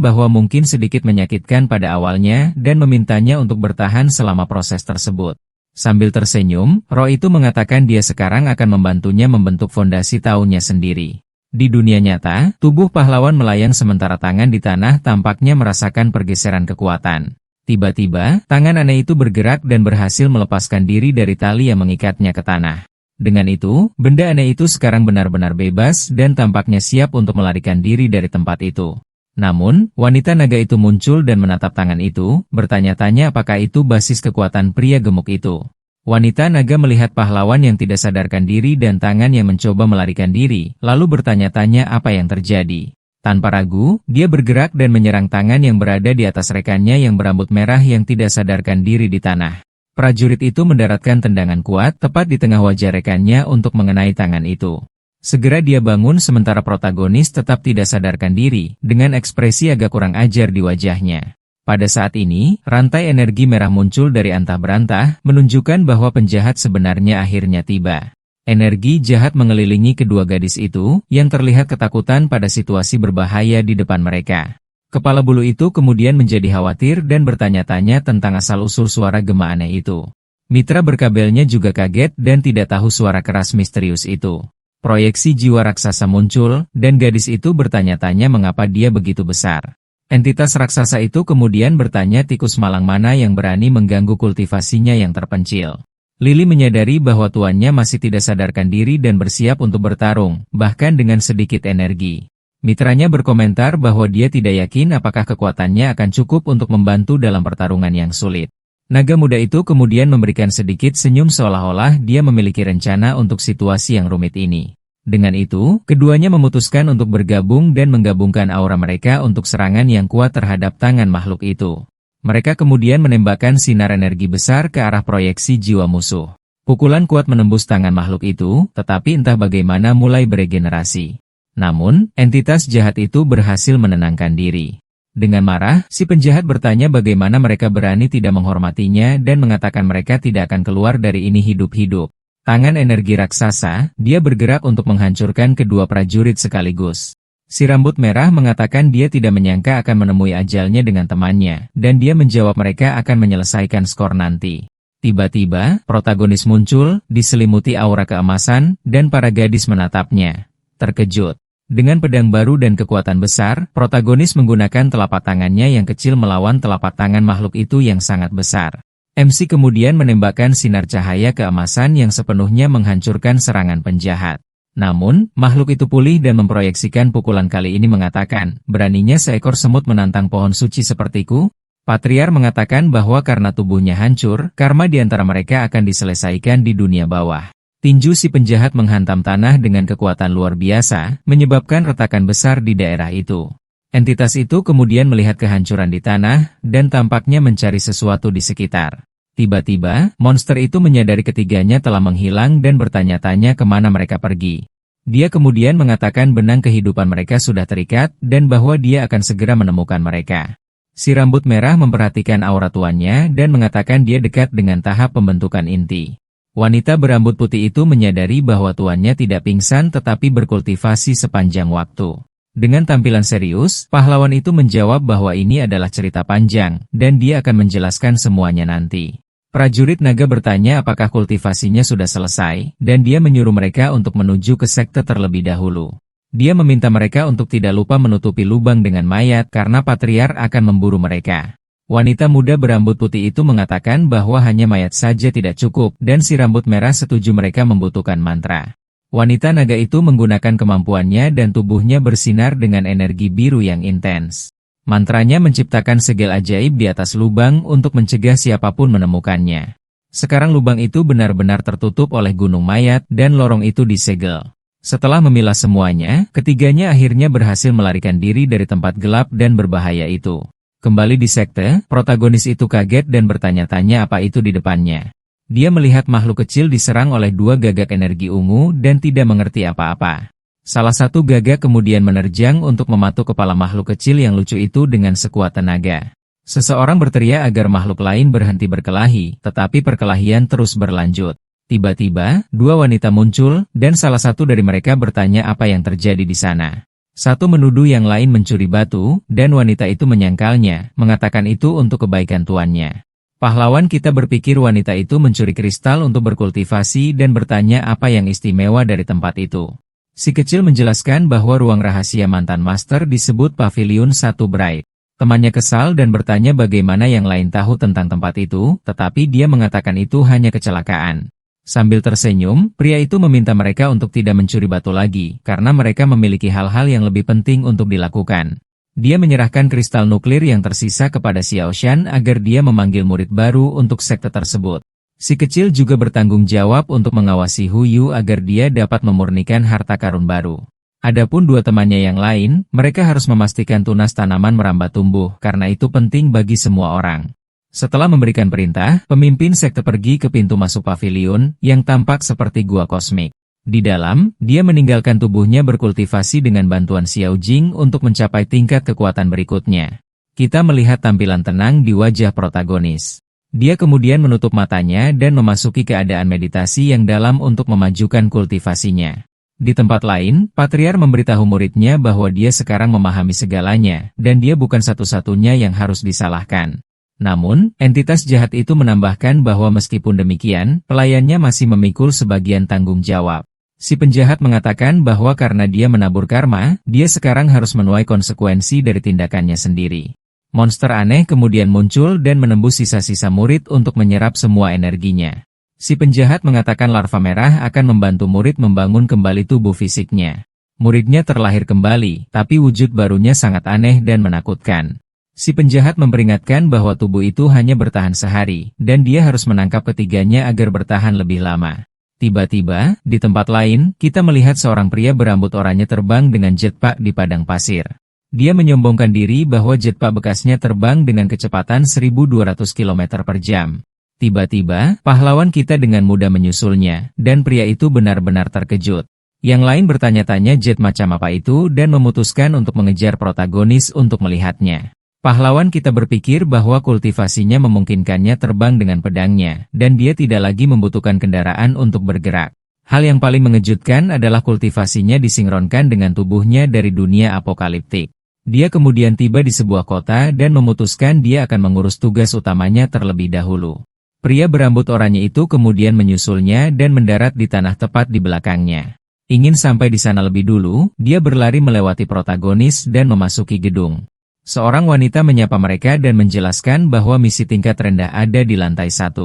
bahwa mungkin sedikit menyakitkan pada awalnya dan memintanya untuk bertahan selama proses tersebut. Sambil tersenyum, roh itu mengatakan dia sekarang akan membantunya membentuk fondasi taunya sendiri. Di dunia nyata, tubuh pahlawan melayang sementara tangan di tanah tampaknya merasakan pergeseran kekuatan. Tiba-tiba, tangan aneh itu bergerak dan berhasil melepaskan diri dari tali yang mengikatnya ke tanah. Dengan itu, benda aneh itu sekarang benar-benar bebas dan tampaknya siap untuk melarikan diri dari tempat itu. Namun, wanita naga itu muncul dan menatap tangan itu, bertanya-tanya apakah itu basis kekuatan pria gemuk itu. Wanita naga melihat pahlawan yang tidak sadarkan diri dan tangan yang mencoba melarikan diri, lalu bertanya-tanya apa yang terjadi. Tanpa ragu, dia bergerak dan menyerang tangan yang berada di atas rekannya yang berambut merah yang tidak sadarkan diri di tanah. Prajurit itu mendaratkan tendangan kuat tepat di tengah wajah rekannya untuk mengenai tangan itu. Segera dia bangun sementara protagonis tetap tidak sadarkan diri, dengan ekspresi agak kurang ajar di wajahnya. Pada saat ini, rantai energi merah muncul dari antah berantah, menunjukkan bahwa penjahat sebenarnya akhirnya tiba. Energi jahat mengelilingi kedua gadis itu, yang terlihat ketakutan pada situasi berbahaya di depan mereka. Kepala bulu itu kemudian menjadi khawatir dan bertanya-tanya tentang asal-usul suara gema aneh itu. Mitra berkabelnya juga kaget dan tidak tahu suara keras misterius itu. Proyeksi jiwa raksasa muncul, dan gadis itu bertanya-tanya mengapa dia begitu besar. Entitas raksasa itu kemudian bertanya tikus malang mana yang berani mengganggu kultivasinya yang terpencil. Lili menyadari bahwa tuannya masih tidak sadarkan diri dan bersiap untuk bertarung, bahkan dengan sedikit energi. Mitranya berkomentar bahwa dia tidak yakin apakah kekuatannya akan cukup untuk membantu dalam pertarungan yang sulit. Naga muda itu kemudian memberikan sedikit senyum seolah-olah dia memiliki rencana untuk situasi yang rumit ini. Dengan itu, keduanya memutuskan untuk bergabung dan menggabungkan aura mereka untuk serangan yang kuat terhadap tangan makhluk itu. Mereka kemudian menembakkan sinar energi besar ke arah proyeksi jiwa musuh. Pukulan kuat menembus tangan makhluk itu, tetapi entah bagaimana mulai beregenerasi. Namun, entitas jahat itu berhasil menenangkan diri. Dengan marah, si penjahat bertanya bagaimana mereka berani tidak menghormatinya dan mengatakan mereka tidak akan keluar dari ini hidup-hidup. Tangan energi raksasa, dia bergerak untuk menghancurkan kedua prajurit sekaligus. Si rambut merah mengatakan dia tidak menyangka akan menemui ajalnya dengan temannya, dan dia menjawab mereka akan menyelesaikan skor nanti. Tiba-tiba, protagonis muncul, diselimuti aura keemasan, dan para gadis menatapnya. Terkejut. Dengan pedang baru dan kekuatan besar, protagonis menggunakan telapak tangannya yang kecil melawan telapak tangan makhluk itu yang sangat besar. MC kemudian menembakkan sinar cahaya keemasan yang sepenuhnya menghancurkan serangan penjahat. Namun, makhluk itu pulih dan memproyeksikan pukulan kali ini mengatakan, beraninya seekor semut menantang pohon suci sepertiku? Patriar mengatakan bahwa karena tubuhnya hancur, karma di antara mereka akan diselesaikan di dunia bawah. Tinju si penjahat menghantam tanah dengan kekuatan luar biasa, menyebabkan retakan besar di daerah itu. Entitas itu kemudian melihat kehancuran di tanah, dan tampaknya mencari sesuatu di sekitar. Tiba-tiba, monster itu menyadari ketiganya telah menghilang dan bertanya-tanya kemana mereka pergi. Dia kemudian mengatakan benang kehidupan mereka sudah terikat, dan bahwa dia akan segera menemukan mereka. Si rambut merah memperhatikan aura tuannya dan mengatakan dia dekat dengan tahap pembentukan inti. Wanita berambut putih itu menyadari bahwa tuannya tidak pingsan tetapi berkultivasi sepanjang waktu. Dengan tampilan serius, pahlawan itu menjawab bahwa ini adalah cerita panjang, dan dia akan menjelaskan semuanya nanti. Prajurit naga bertanya apakah kultivasinya sudah selesai, dan dia menyuruh mereka untuk menuju ke sekte terlebih dahulu. Dia meminta mereka untuk tidak lupa menutupi lubang dengan mayat karena patriar akan memburu mereka. Wanita muda berambut putih itu mengatakan bahwa hanya mayat saja tidak cukup, dan si rambut merah setuju mereka membutuhkan mantra. Wanita naga itu menggunakan kemampuannya dan tubuhnya bersinar dengan energi biru yang intens. Mantranya menciptakan segel ajaib di atas lubang untuk mencegah siapapun menemukannya. Sekarang lubang itu benar-benar tertutup oleh gunung mayat dan lorong itu disegel. Setelah memilah semuanya, ketiganya akhirnya berhasil melarikan diri dari tempat gelap dan berbahaya itu. Kembali di sekte, protagonis itu kaget dan bertanya-tanya apa itu di depannya. Dia melihat makhluk kecil diserang oleh dua gagak energi ungu dan tidak mengerti apa-apa. Salah satu gagak kemudian menerjang untuk mematuk kepala makhluk kecil yang lucu itu dengan sekuat tenaga. Seseorang berteriak agar makhluk lain berhenti berkelahi, tetapi perkelahian terus berlanjut. Tiba-tiba, dua wanita muncul, dan salah satu dari mereka bertanya apa yang terjadi di sana. Satu menuduh yang lain mencuri batu, dan wanita itu menyangkalnya, mengatakan itu untuk kebaikan tuannya. Pahlawan kita berpikir wanita itu mencuri kristal untuk berkultivasi dan bertanya apa yang istimewa dari tempat itu. Si kecil menjelaskan bahwa ruang rahasia mantan master disebut Pavilion 1 Bright. Temannya kesal dan bertanya bagaimana yang lain tahu tentang tempat itu, tetapi dia mengatakan itu hanya kecelakaan. Sambil tersenyum, pria itu meminta mereka untuk tidak mencuri batu lagi, karena mereka memiliki hal-hal yang lebih penting untuk dilakukan. Dia menyerahkan kristal nuklir yang tersisa kepada Xiao Shan agar dia memanggil murid baru untuk sekte tersebut. Si kecil juga bertanggung jawab untuk mengawasi Hu Yu agar dia dapat memurnikan harta karun baru. Adapun dua temannya yang lain, mereka harus memastikan tunas tanaman merambat tumbuh, karena itu penting bagi semua orang. Setelah memberikan perintah, pemimpin sekte pergi ke pintu masuk pavilion, yang tampak seperti gua kosmik. Di dalam, dia meninggalkan tubuhnya berkultivasi dengan bantuan Xiao Jing untuk mencapai tingkat kekuatan berikutnya. Kita melihat tampilan tenang di wajah protagonis. Dia kemudian menutup matanya dan memasuki keadaan meditasi yang dalam untuk memajukan kultivasinya. Di tempat lain, Patriar memberitahu muridnya bahwa dia sekarang memahami segalanya, dan dia bukan satu-satunya yang harus disalahkan. Namun, entitas jahat itu menambahkan bahwa meskipun demikian, pelayannya masih memikul sebagian tanggung jawab. Si penjahat mengatakan bahwa karena dia menabur karma, dia sekarang harus menuai konsekuensi dari tindakannya sendiri. Monster aneh kemudian muncul dan menembus sisa-sisa murid untuk menyerap semua energinya. Si penjahat mengatakan larva merah akan membantu murid membangun kembali tubuh fisiknya. Muridnya terlahir kembali, tapi wujud barunya sangat aneh dan menakutkan. Si penjahat memperingatkan bahwa tubuh itu hanya bertahan sehari, dan dia harus menangkap ketiganya agar bertahan lebih lama. Tiba-tiba, di tempat lain, kita melihat seorang pria berambut oranye terbang dengan jetpack di padang pasir. Dia menyombongkan diri bahwa jetpack bekasnya terbang dengan kecepatan 1.200 km per jam. Tiba-tiba, pahlawan kita dengan mudah menyusulnya, dan pria itu benar-benar terkejut. Yang lain bertanya-tanya jet macam apa itu dan memutuskan untuk mengejar protagonis untuk melihatnya. Pahlawan kita berpikir bahwa kultivasinya memungkinkannya terbang dengan pedangnya, dan dia tidak lagi membutuhkan kendaraan untuk bergerak. Hal yang paling mengejutkan adalah kultivasinya disinkronkan dengan tubuhnya dari dunia apokaliptik. Dia kemudian tiba di sebuah kota dan memutuskan dia akan mengurus tugas utamanya terlebih dahulu. Pria berambut oranye itu kemudian menyusulnya dan mendarat di tanah tepat di belakangnya. Ingin sampai di sana lebih dulu, dia berlari melewati protagonis dan memasuki gedung. Seorang wanita menyapa mereka dan menjelaskan bahwa misi tingkat rendah ada di lantai 1.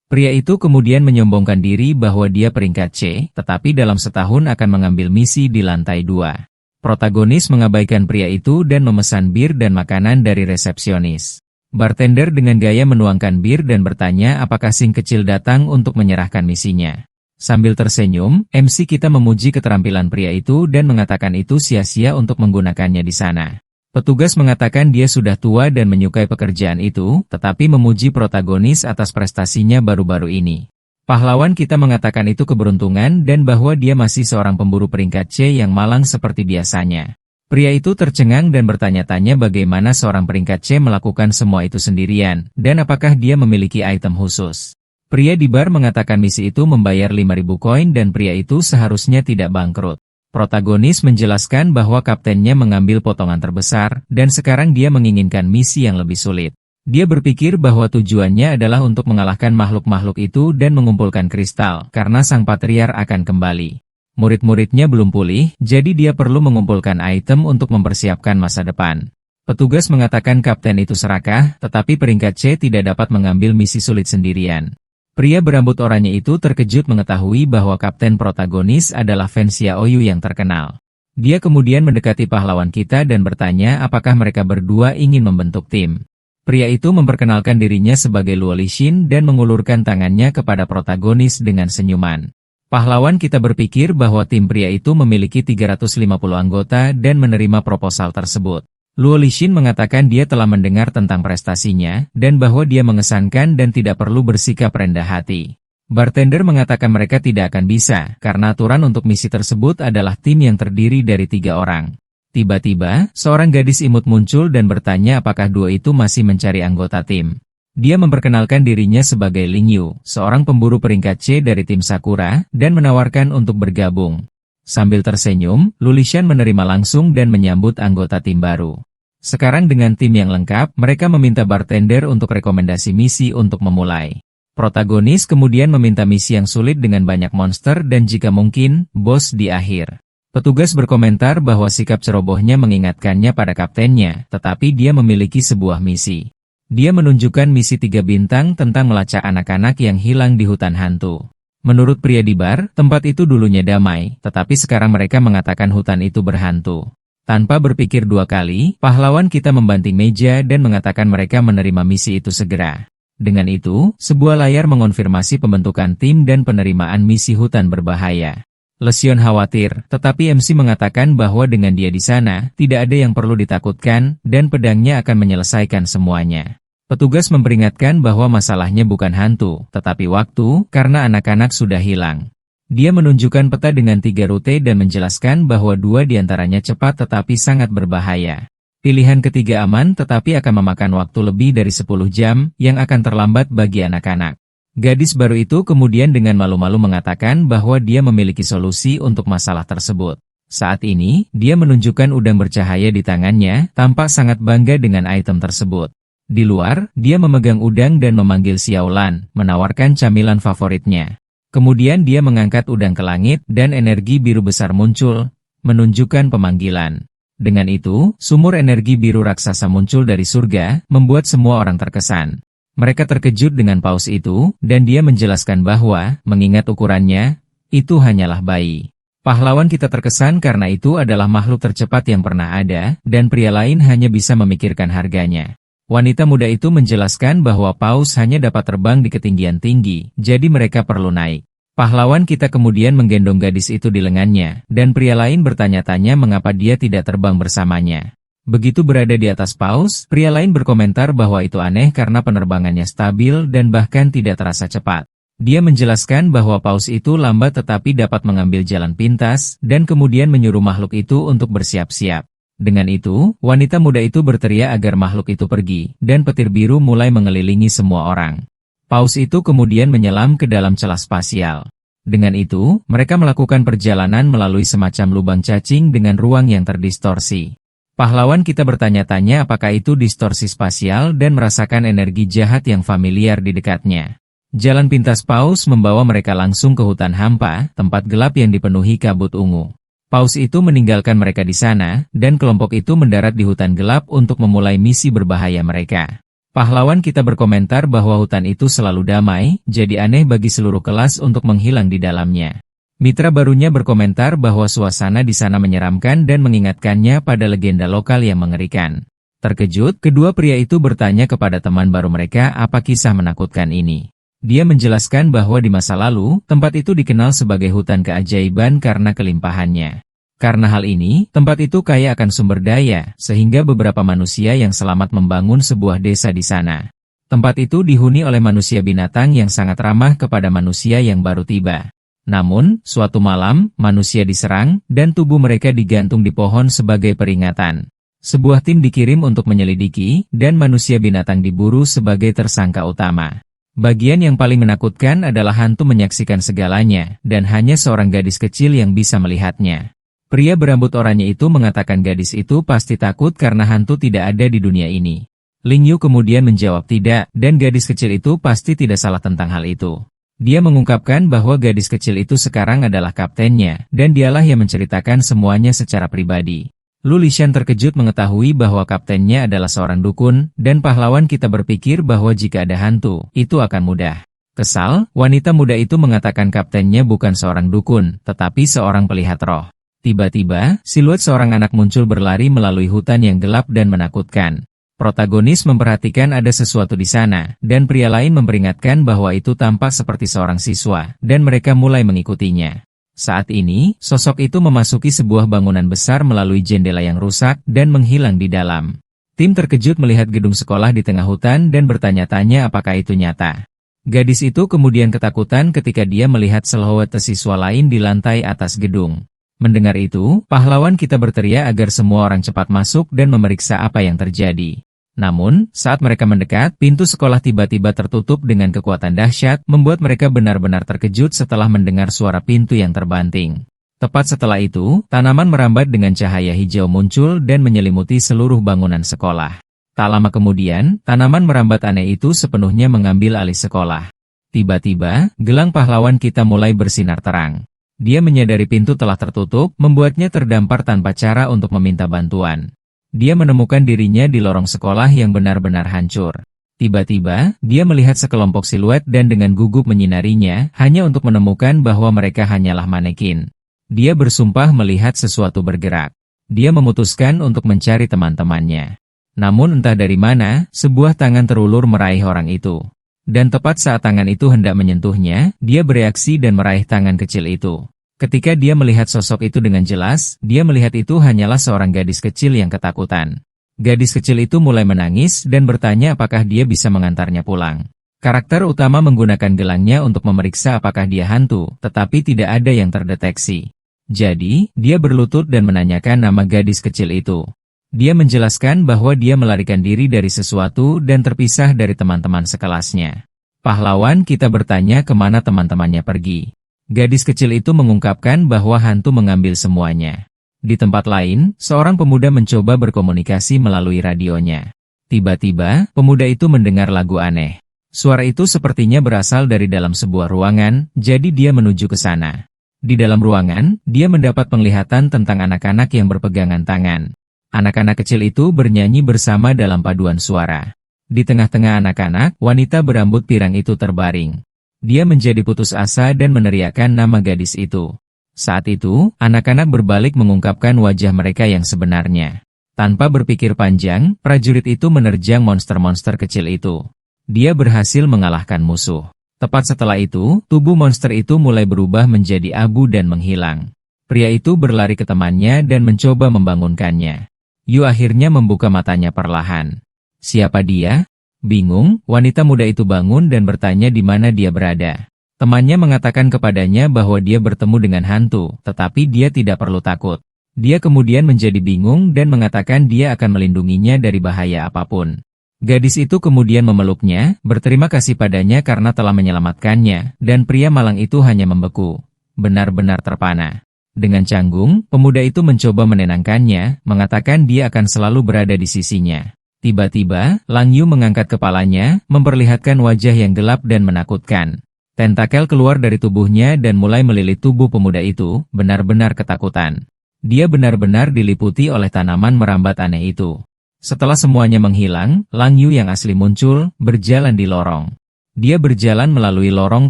Pria itu kemudian menyombongkan diri bahwa dia peringkat C, tetapi dalam setahun akan mengambil misi di lantai 2. Protagonis mengabaikan pria itu dan memesan bir dan makanan dari resepsionis. Bartender dengan gaya menuangkan bir dan bertanya apakah Sing kecil datang untuk menyerahkan misinya. Sambil tersenyum, MC kita memuji keterampilan pria itu dan mengatakan itu sia-sia untuk menggunakannya di sana. Petugas mengatakan dia sudah tua dan menyukai pekerjaan itu, tetapi memuji protagonis atas prestasinya baru-baru ini. Pahlawan kita mengatakan itu keberuntungan dan bahwa dia masih seorang pemburu peringkat C yang malang seperti biasanya. Pria itu tercengang dan bertanya-tanya bagaimana seorang peringkat C melakukan semua itu sendirian, dan apakah dia memiliki item khusus. Pria di bar mengatakan misi itu membayar 5.000 koin dan pria itu seharusnya tidak bangkrut. Protagonis menjelaskan bahwa kaptennya mengambil potongan terbesar, dan sekarang dia menginginkan misi yang lebih sulit. Dia berpikir bahwa tujuannya adalah untuk mengalahkan makhluk-makhluk itu dan mengumpulkan kristal, karena sang patriar akan kembali. Murid-muridnya belum pulih, jadi dia perlu mengumpulkan item untuk mempersiapkan masa depan. Petugas mengatakan kapten itu serakah, tetapi peringkat C tidak dapat mengambil misi sulit sendirian. Pria berambut oranye itu terkejut mengetahui bahwa kapten protagonis adalah fans Xiaoyu yang terkenal. Dia kemudian mendekati pahlawan kita dan bertanya apakah mereka berdua ingin membentuk tim. Pria itu memperkenalkan dirinya sebagai Luo Lixin dan mengulurkan tangannya kepada protagonis dengan senyuman. Pahlawan kita berpikir bahwa tim pria itu memiliki 350 anggota dan menerima proposal tersebut. Luo Lixin mengatakan dia telah mendengar tentang prestasinya, dan bahwa dia mengesankan dan tidak perlu bersikap rendah hati. Bartender mengatakan mereka tidak akan bisa, karena aturan untuk misi tersebut adalah tim yang terdiri dari 3 orang. Tiba-tiba, seorang gadis imut muncul dan bertanya apakah duo itu masih mencari anggota tim. Dia memperkenalkan dirinya sebagai Ling Yu, seorang pemburu peringkat C dari tim Sakura, dan menawarkan untuk bergabung. Sambil tersenyum, Lu Lixin menerima langsung dan menyambut anggota tim baru. Sekarang dengan tim yang lengkap, mereka meminta bartender untuk rekomendasi misi untuk memulai. Protagonis kemudian meminta misi yang sulit dengan banyak monster dan jika mungkin, bos di akhir. Petugas berkomentar bahwa sikap cerobohnya mengingatkannya pada kaptennya, tetapi dia memiliki sebuah misi. Dia menunjukkan misi 3 bintang tentang melacak anak-anak yang hilang di hutan hantu. Menurut pria di bar, tempat itu dulunya damai, tetapi sekarang mereka mengatakan hutan itu berhantu. Tanpa berpikir 2 kali, pahlawan kita membanting meja dan mengatakan mereka menerima misi itu segera. Dengan itu, sebuah layar mengonfirmasi pembentukan tim dan penerimaan misi hutan berbahaya. Lesion khawatir, tetapi MC mengatakan bahwa dengan dia di sana, tidak ada yang perlu ditakutkan, dan pedangnya akan menyelesaikan semuanya. Petugas memperingatkan bahwa masalahnya bukan hantu, tetapi waktu, karena anak-anak sudah hilang. Dia menunjukkan peta dengan 3 rute dan menjelaskan bahwa 2 diantaranya cepat tetapi sangat berbahaya. Pilihan ketiga aman tetapi akan memakan waktu lebih dari 10 jam, yang akan terlambat bagi anak-anak. Gadis baru itu kemudian dengan malu-malu mengatakan bahwa dia memiliki solusi untuk masalah tersebut. Saat ini, dia menunjukkan udang bercahaya di tangannya, tampak sangat bangga dengan item tersebut. Di luar, dia memegang udang dan memanggil Xiaolan, menawarkan camilan favoritnya. Kemudian dia mengangkat udang ke langit dan energi biru besar muncul, menunjukkan pemanggilan. Dengan itu, sumur energi biru raksasa muncul dari surga, membuat semua orang terkesan. Mereka terkejut dengan paus itu, dan dia menjelaskan bahwa, mengingat ukurannya, itu hanyalah bayi. Pahlawan kita terkesan karena itu adalah makhluk tercepat yang pernah ada, dan pria lain hanya bisa memikirkan harganya. Wanita muda itu menjelaskan bahwa paus hanya dapat terbang di ketinggian tinggi, jadi mereka perlu naik. Pahlawan kita kemudian menggendong gadis itu di lengannya, dan pria lain bertanya-tanya mengapa dia tidak terbang bersamanya. Begitu berada di atas paus, pria lain berkomentar bahwa itu aneh karena penerbangannya stabil dan bahkan tidak terasa cepat. Dia menjelaskan bahwa paus itu lambat tetapi dapat mengambil jalan pintas, dan kemudian menyuruh makhluk itu untuk bersiap-siap. Dengan itu, wanita muda itu berteriak agar makhluk itu pergi, dan petir biru mulai mengelilingi semua orang. Paus itu kemudian menyelam ke dalam celah spasial. Dengan itu, mereka melakukan perjalanan melalui semacam lubang cacing dengan ruang yang terdistorsi. Pahlawan kita bertanya-tanya apakah itu distorsi spasial dan merasakan energi jahat yang familiar di dekatnya. Jalan pintas Paus membawa mereka langsung ke hutan hampa, tempat gelap yang dipenuhi kabut ungu. Paus itu meninggalkan mereka di sana, dan kelompok itu mendarat di hutan gelap untuk memulai misi berbahaya mereka. Pahlawan kita berkomentar bahwa hutan itu selalu damai, jadi aneh bagi seluruh kelas untuk menghilang di dalamnya. Mitra barunya berkomentar bahwa suasana di sana menyeramkan dan mengingatkannya pada legenda lokal yang mengerikan. Terkejut, kedua pria itu bertanya kepada teman baru mereka apa kisah menakutkan ini. Dia menjelaskan bahwa di masa lalu, tempat itu dikenal sebagai hutan keajaiban karena kelimpahannya. Karena hal ini, tempat itu kaya akan sumber daya, sehingga beberapa manusia yang selamat membangun sebuah desa di sana. Tempat itu dihuni oleh manusia binatang yang sangat ramah kepada manusia yang baru tiba. Namun, suatu malam, manusia diserang, dan tubuh mereka digantung di pohon sebagai peringatan. Sebuah tim dikirim untuk menyelidiki, dan manusia binatang diburu sebagai tersangka utama. Bagian yang paling menakutkan adalah hantu menyaksikan segalanya, dan hanya seorang gadis kecil yang bisa melihatnya. Pria berambut oranye itu mengatakan gadis itu pasti takut karena hantu tidak ada di dunia ini. Ling Yu kemudian menjawab tidak, dan gadis kecil itu pasti tidak salah tentang hal itu. Dia mengungkapkan bahwa gadis kecil itu sekarang adalah kaptennya, dan dialah yang menceritakan semuanya secara pribadi. Lu Lishan terkejut mengetahui bahwa kaptennya adalah seorang dukun, dan pahlawan kita berpikir bahwa jika ada hantu, itu akan mudah. Kesal, wanita muda itu mengatakan kaptennya bukan seorang dukun, tetapi seorang pelihat roh. Tiba-tiba, siluet seorang anak muncul berlari melalui hutan yang gelap dan menakutkan. Protagonis memperhatikan ada sesuatu di sana, dan pria lain memperingatkan bahwa itu tampak seperti seorang siswa, dan mereka mulai mengikutinya. Saat ini, sosok itu memasuki sebuah bangunan besar melalui jendela yang rusak dan menghilang di dalam. Tim terkejut melihat gedung sekolah di tengah hutan dan bertanya-tanya apakah itu nyata. Gadis itu kemudian ketakutan ketika dia melihat silhouette siswa lain di lantai atas gedung. Mendengar itu, pahlawan kita berteriak agar semua orang cepat masuk dan memeriksa apa yang terjadi. Namun, saat mereka mendekat, pintu sekolah tiba-tiba tertutup dengan kekuatan dahsyat, membuat mereka benar-benar terkejut setelah mendengar suara pintu yang terbanting. Tepat setelah itu, tanaman merambat dengan cahaya hijau muncul dan menyelimuti seluruh bangunan sekolah. Tak lama kemudian, tanaman merambat aneh itu sepenuhnya mengambil alih sekolah. Tiba-tiba, gelang pahlawan kita mulai bersinar terang. Dia menyadari pintu telah tertutup, membuatnya terdampar tanpa cara untuk meminta bantuan. Dia menemukan dirinya di lorong sekolah yang benar-benar hancur. Tiba-tiba, dia melihat sekelompok siluet dan dengan gugup menyinarinya, hanya untuk menemukan bahwa mereka hanyalah manekin. Dia bersumpah melihat sesuatu bergerak. Dia memutuskan untuk mencari teman-temannya. Namun entah dari mana, sebuah tangan terulur meraih orang itu. Dan tepat saat tangan itu hendak menyentuhnya, dia bereaksi dan meraih tangan kecil itu. Ketika dia melihat sosok itu dengan jelas, dia melihat itu hanyalah seorang gadis kecil yang ketakutan. Gadis kecil itu mulai menangis dan bertanya apakah dia bisa mengantarnya pulang. Karakter utama menggunakan gelangnya untuk memeriksa apakah dia hantu, tetapi tidak ada yang terdeteksi. Jadi, dia berlutut dan menanyakan nama gadis kecil itu. Dia menjelaskan bahwa dia melarikan diri dari sesuatu dan terpisah dari teman-teman sekelasnya. Pahlawan kita bertanya kemana teman-temannya pergi. Gadis kecil itu mengungkapkan bahwa hantu mengambil semuanya. Di tempat lain, seorang pemuda mencoba berkomunikasi melalui radionya. Tiba-tiba, pemuda itu mendengar lagu aneh. Suara itu sepertinya berasal dari dalam sebuah ruangan, jadi dia menuju ke sana. Di dalam ruangan, dia mendapat penglihatan tentang anak-anak yang berpegangan tangan. Anak-anak kecil itu bernyanyi bersama dalam paduan suara. Di tengah-tengah anak-anak, wanita berambut pirang itu terbaring. Dia menjadi putus asa dan meneriakkan nama gadis itu. Saat itu, anak-anak berbalik mengungkapkan wajah mereka yang sebenarnya. Tanpa berpikir panjang, prajurit itu menerjang monster-monster kecil itu. Dia berhasil mengalahkan musuh. Tepat setelah itu, tubuh monster itu mulai berubah menjadi abu dan menghilang. Pria itu berlari ke temannya dan mencoba membangunkannya. Yu akhirnya membuka matanya perlahan. Siapa dia? Bingung, wanita muda itu bangun dan bertanya di mana dia berada. Temannya mengatakan kepadanya bahwa dia bertemu dengan hantu, tetapi dia tidak perlu takut. Dia kemudian menjadi bingung dan mengatakan dia akan melindunginya dari bahaya apapun. Gadis itu kemudian memeluknya, berterima kasih padanya karena telah menyelamatkannya, dan pria malang itu hanya membeku. Benar-benar terpana. Dengan canggung, pemuda itu mencoba menenangkannya, mengatakan dia akan selalu berada di sisinya. Tiba-tiba, Lang Yu mengangkat kepalanya, memperlihatkan wajah yang gelap dan menakutkan. Tentakel keluar dari tubuhnya dan mulai melilit tubuh pemuda itu, benar-benar ketakutan. Dia benar-benar diliputi oleh tanaman merambat aneh itu. Setelah semuanya menghilang, Lang Yu yang asli muncul, berjalan di lorong. Dia berjalan melalui lorong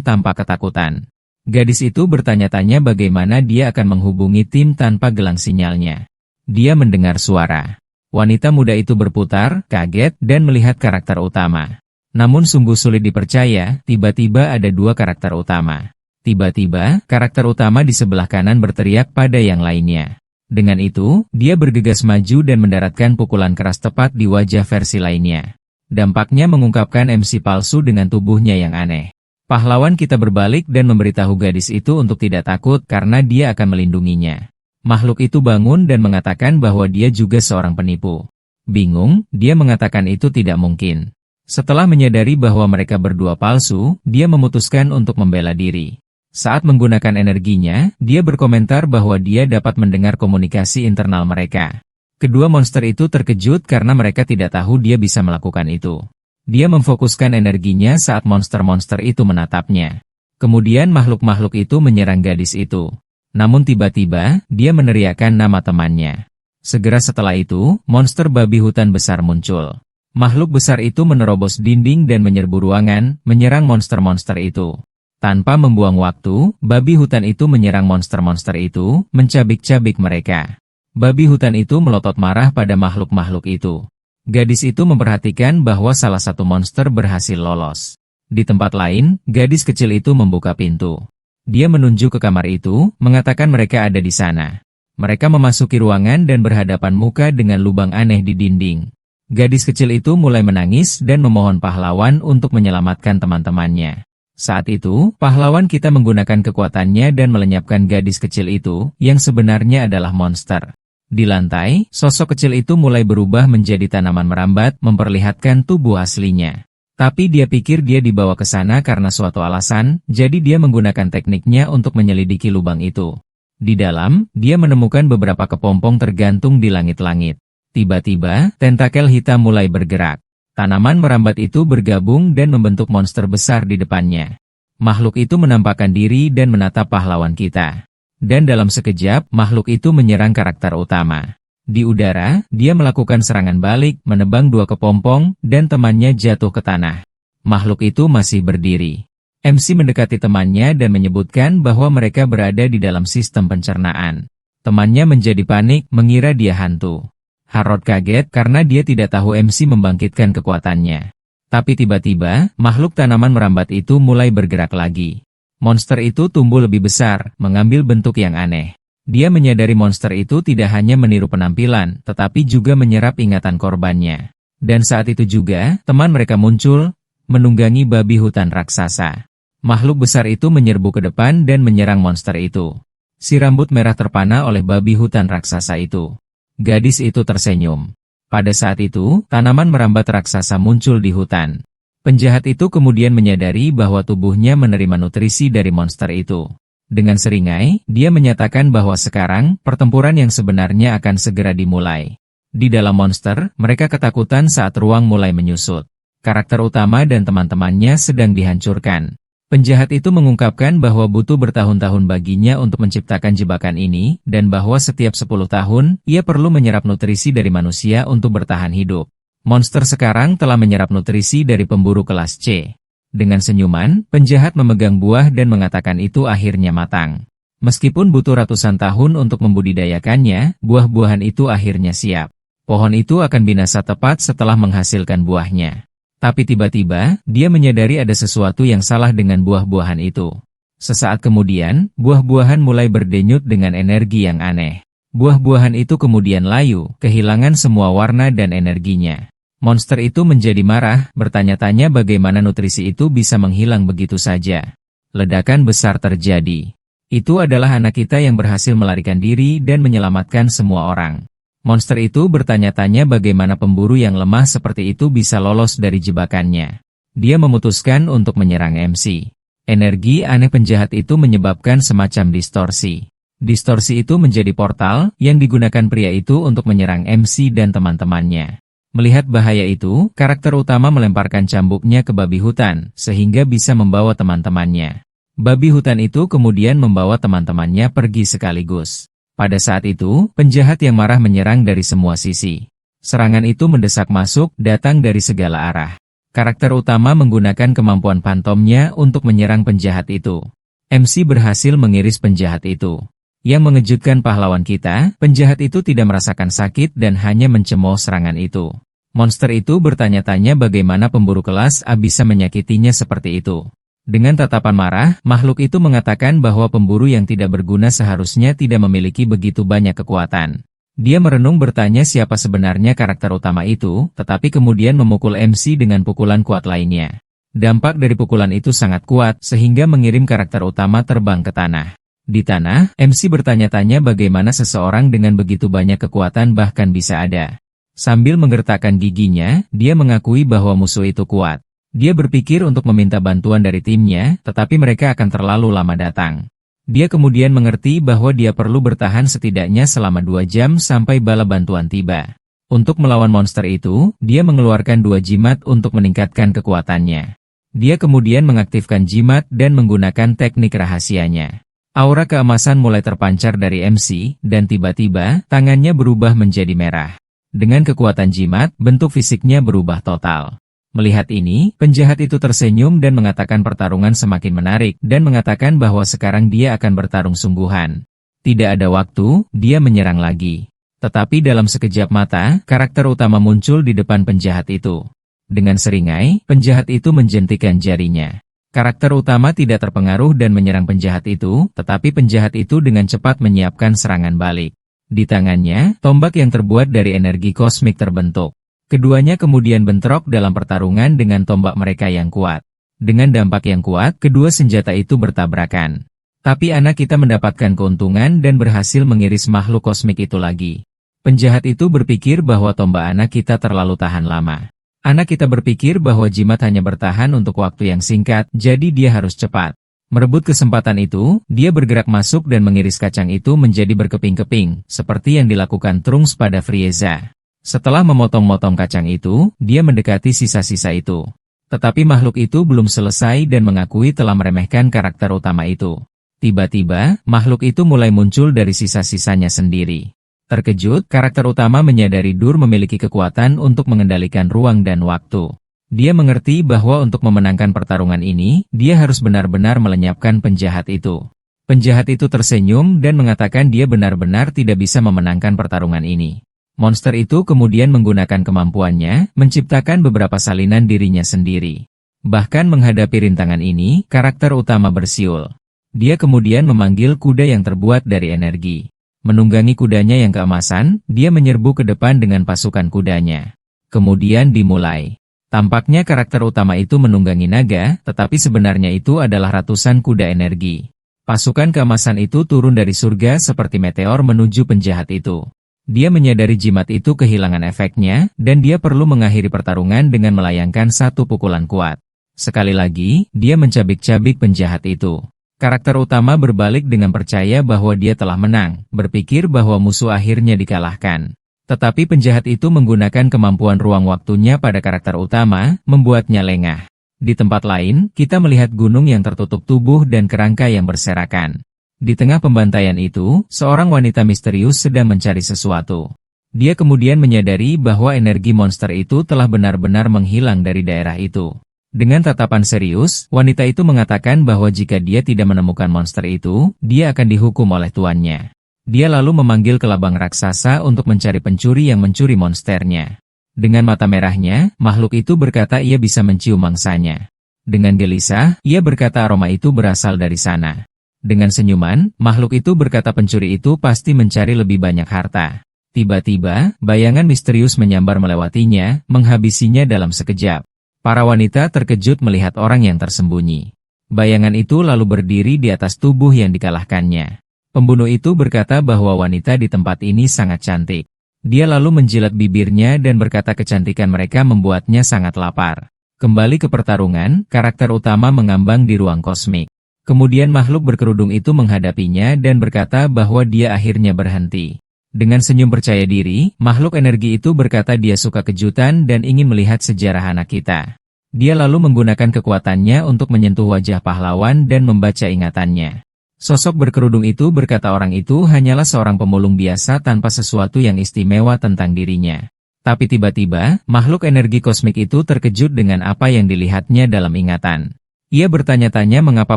tanpa ketakutan. Gadis itu bertanya-tanya bagaimana dia akan menghubungi tim tanpa gelang sinyalnya. Dia mendengar suara. Wanita muda itu berputar, kaget, dan melihat karakter utama. Namun sungguh sulit dipercaya, tiba-tiba ada dua karakter utama. Tiba-tiba, karakter utama di sebelah kanan berteriak pada yang lainnya. Dengan itu, dia bergegas maju dan mendaratkan pukulan keras tepat di wajah versi lainnya. Dampaknya mengungkapkan MC palsu dengan tubuhnya yang aneh. Pahlawan kita berbalik dan memberitahu gadis itu untuk tidak takut karena dia akan melindunginya. Makhluk itu bangun dan mengatakan bahwa dia juga seorang penipu. Bingung, dia mengatakan itu tidak mungkin. Setelah menyadari bahwa mereka berdua palsu, dia memutuskan untuk membela diri. Saat menggunakan energinya, dia berkomentar bahwa dia dapat mendengar komunikasi internal mereka. Kedua monster itu terkejut karena mereka tidak tahu dia bisa melakukan itu. Dia memfokuskan energinya saat monster-monster itu menatapnya. Kemudian makhluk-makhluk itu menyerang gadis itu. Namun tiba-tiba, dia meneriakkan nama temannya. Segera setelah itu, monster babi hutan besar muncul. Makhluk besar itu menerobos dinding dan menyerbu ruangan, menyerang monster-monster itu. Tanpa membuang waktu, babi hutan itu menyerang monster-monster itu, mencabik-cabik mereka. Babi hutan itu melotot marah pada makhluk-makhluk itu. Gadis itu memperhatikan bahwa salah satu monster berhasil lolos. Di tempat lain, gadis kecil itu membuka pintu. Dia menunjuk ke kamar itu, mengatakan mereka ada di sana. Mereka memasuki ruangan dan berhadapan muka dengan lubang aneh di dinding. Gadis kecil itu mulai menangis dan memohon pahlawan untuk menyelamatkan teman-temannya. Saat itu, pahlawan kita menggunakan kekuatannya dan melenyapkan gadis kecil itu, yang sebenarnya adalah monster. Di lantai, sosok kecil itu mulai berubah menjadi tanaman merambat, memperlihatkan tubuh aslinya. Tapi dia pikir dia dibawa ke sana karena suatu alasan, jadi dia menggunakan tekniknya untuk menyelidiki lubang itu. Di dalam, dia menemukan beberapa kepompong tergantung di langit-langit. Tiba-tiba, tentakel hitam mulai bergerak. Tanaman merambat itu bergabung dan membentuk monster besar di depannya. Makhluk itu menampakkan diri dan menatap pahlawan kita. Dan dalam sekejap, makhluk itu menyerang karakter utama. Di udara, dia melakukan serangan balik, menebang dua kepompong, dan temannya jatuh ke tanah. Makhluk itu masih berdiri. MC mendekati temannya dan menyebutkan bahwa mereka berada di dalam sistem pencernaan. Temannya menjadi panik, mengira dia hantu. Harrod kaget karena dia tidak tahu MC membangkitkan kekuatannya. Tapi tiba-tiba, makhluk tanaman merambat itu mulai bergerak lagi. Monster itu tumbuh lebih besar, mengambil bentuk yang aneh. Dia menyadari monster itu tidak hanya meniru penampilan, tetapi juga menyerap ingatan korbannya. Dan saat itu juga, teman mereka muncul, menunggangi babi hutan raksasa. Makhluk besar itu menyerbu ke depan dan menyerang monster itu. Si rambut merah terpana oleh babi hutan raksasa itu. Gadis itu tersenyum. Pada saat itu, tanaman merambat raksasa muncul di hutan. Penjahat itu kemudian menyadari bahwa tubuhnya menerima nutrisi dari monster itu. Dengan seringai, dia menyatakan bahwa sekarang, pertempuran yang sebenarnya akan segera dimulai. Di dalam monster, mereka ketakutan saat ruang mulai menyusut. Karakter utama dan teman-temannya sedang dihancurkan. Penjahat itu mengungkapkan bahwa butuh bertahun-tahun baginya untuk menciptakan jebakan ini, dan bahwa setiap 10 tahun, ia perlu menyerap nutrisi dari manusia untuk bertahan hidup. Monster sekarang telah menyerap nutrisi dari pemburu kelas C. Dengan senyuman, penjahat memegang buah dan mengatakan itu akhirnya matang. Meskipun butuh ratusan tahun untuk membudidayakannya, buah-buahan itu akhirnya siap. Pohon itu akan binasa tepat setelah menghasilkan buahnya. Tapi tiba-tiba, dia menyadari ada sesuatu yang salah dengan buah-buahan itu. Sesaat kemudian, buah-buahan mulai berdenyut dengan energi yang aneh. Buah-buahan itu kemudian layu, kehilangan semua warna dan energinya. Monster itu menjadi marah, bertanya-tanya bagaimana nutrisi itu bisa menghilang begitu saja. Ledakan besar terjadi. Itu adalah anak kita yang berhasil melarikan diri dan menyelamatkan semua orang. Monster itu bertanya-tanya bagaimana pemburu yang lemah seperti itu bisa lolos dari jebakannya. Dia memutuskan untuk menyerang MC. Energi aneh penjahat itu menyebabkan semacam distorsi. Distorsi itu menjadi portal yang digunakan pria itu untuk menyerang MC dan teman-temannya. Melihat bahaya itu, karakter utama melemparkan cambuknya ke babi hutan, sehingga bisa membawa teman-temannya. Babi hutan itu kemudian membawa teman-temannya pergi sekaligus. Pada saat itu, penjahat yang marah menyerang dari semua sisi. Serangan itu mendesak masuk, datang dari segala arah. Karakter utama menggunakan kemampuan fantomnya untuk menyerang penjahat itu. MC berhasil mengiris penjahat itu. Yang mengejutkan pahlawan kita, penjahat itu tidak merasakan sakit dan hanya mencemooh serangan itu. Monster itu bertanya-tanya bagaimana pemburu kelas A bisa menyakitinya seperti itu. Dengan tatapan marah, makhluk itu mengatakan bahwa pemburu yang tidak berguna seharusnya tidak memiliki begitu banyak kekuatan. Dia merenung bertanya siapa sebenarnya karakter utama itu, tetapi kemudian memukul MC dengan pukulan kuat lainnya. Dampak dari pukulan itu sangat kuat, sehingga mengirim karakter utama terbang ke tanah. Di tanah, MC bertanya-tanya bagaimana seseorang dengan begitu banyak kekuatan bahkan bisa ada. Sambil menggertakkan giginya, dia mengakui bahwa musuh itu kuat. Dia berpikir untuk meminta bantuan dari timnya, tetapi mereka akan terlalu lama datang. Dia kemudian mengerti bahwa dia perlu bertahan setidaknya selama 2 jam sampai bala bantuan tiba. Untuk melawan monster itu, dia mengeluarkan 2 jimat untuk meningkatkan kekuatannya. Dia kemudian mengaktifkan jimat dan menggunakan teknik rahasianya. Aura keemasan mulai terpancar dari MC, dan tiba-tiba, tangannya berubah menjadi merah. Dengan kekuatan jimat, bentuk fisiknya berubah total. Melihat ini, penjahat itu tersenyum dan mengatakan pertarungan semakin menarik dan mengatakan bahwa sekarang dia akan bertarung sungguhan. Tidak ada waktu, dia menyerang lagi. Tetapi dalam sekejap mata, karakter utama muncul di depan penjahat itu. Dengan seringai, penjahat itu menjentikan jarinya. Karakter utama tidak terpengaruh dan menyerang penjahat itu, tetapi penjahat itu dengan cepat menyiapkan serangan balik. Di tangannya, tombak yang terbuat dari energi kosmik terbentuk. Keduanya kemudian bentrok dalam pertarungan dengan tombak mereka yang kuat. Dengan dampak yang kuat, kedua senjata itu bertabrakan. Tapi anak kita mendapatkan keuntungan dan berhasil mengiris makhluk kosmik itu lagi. Penjahat itu berpikir bahwa tombak anak kita terlalu tahan lama. Anak kita berpikir bahwa jimat hanya bertahan untuk waktu yang singkat, jadi dia harus cepat. Merebut kesempatan itu, dia bergerak masuk dan mengiris kacang itu menjadi berkeping-keping, seperti yang dilakukan Trunks pada Frieza. Setelah memotong-motong kacang itu, dia mendekati sisa-sisa itu. Tetapi makhluk itu belum selesai dan mengakui telah meremehkan karakter utama itu. Tiba-tiba, makhluk itu mulai muncul dari sisa-sisanya sendiri. Terkejut, karakter utama menyadari Dur memiliki kekuatan untuk mengendalikan ruang dan waktu. Dia mengerti bahwa untuk memenangkan pertarungan ini, dia harus benar-benar melenyapkan penjahat itu. Penjahat itu tersenyum dan mengatakan dia benar-benar tidak bisa memenangkan pertarungan ini. Monster itu kemudian menggunakan kemampuannya, menciptakan beberapa salinan dirinya sendiri. Bahkan menghadapi rintangan ini, karakter utama bersiul. Dia kemudian memanggil kuda yang terbuat dari energi. Menunggangi kudanya yang keemasan, dia menyerbu ke depan dengan pasukan kudanya. Kemudian dimulai. Tampaknya karakter utama itu menunggangi naga, tetapi sebenarnya itu adalah ratusan kuda energi. Pasukan keemasan itu turun dari surga seperti meteor menuju penjahat itu. Dia menyadari jimat itu kehilangan efeknya, dan dia perlu mengakhiri pertarungan dengan melayangkan satu pukulan kuat. Sekali lagi, dia mencabik-cabik penjahat itu. Karakter utama berbalik dengan percaya bahwa dia telah menang, berpikir bahwa musuh akhirnya dikalahkan. Tetapi penjahat itu menggunakan kemampuan ruang waktunya pada karakter utama, membuatnya lengah. Di tempat lain, kita melihat gunung yang tertutup tubuh dan kerangka yang berserakan. Di tengah pembantaian itu, seorang wanita misterius sedang mencari sesuatu. Dia kemudian menyadari bahwa energi monster itu telah benar-benar menghilang dari daerah itu. Dengan tatapan serius, wanita itu mengatakan bahwa jika dia tidak menemukan monster itu, dia akan dihukum oleh tuannya. Dia lalu memanggil kelabang raksasa untuk mencari pencuri yang mencuri monsternya. Dengan mata merahnya, makhluk itu berkata ia bisa mencium mangsanya. Dengan gelisah, ia berkata aroma itu berasal dari sana. Dengan senyuman, makhluk itu berkata pencuri itu pasti mencari lebih banyak harta. Tiba-tiba, bayangan misterius menyambar melewatinya, menghabisinya dalam sekejap. Para wanita terkejut melihat orang yang tersembunyi. Bayangan itu lalu berdiri di atas tubuh yang dikalahkannya. Pembunuh itu berkata bahwa wanita di tempat ini sangat cantik. Dia lalu menjilat bibirnya dan berkata kecantikan mereka membuatnya sangat lapar. Kembali ke pertarungan, karakter utama mengambang di ruang kosmik. Kemudian makhluk berkerudung itu menghadapinya dan berkata bahwa dia akhirnya berhenti. Dengan senyum percaya diri, makhluk energi itu berkata dia suka kejutan dan ingin melihat sejarah anak kita. Dia lalu menggunakan kekuatannya untuk menyentuh wajah pahlawan dan membaca ingatannya. Sosok berkerudung itu berkata orang itu hanyalah seorang pemulung biasa tanpa sesuatu yang istimewa tentang dirinya. Tapi tiba-tiba, makhluk energi kosmik itu terkejut dengan apa yang dilihatnya dalam ingatan. Ia bertanya-tanya mengapa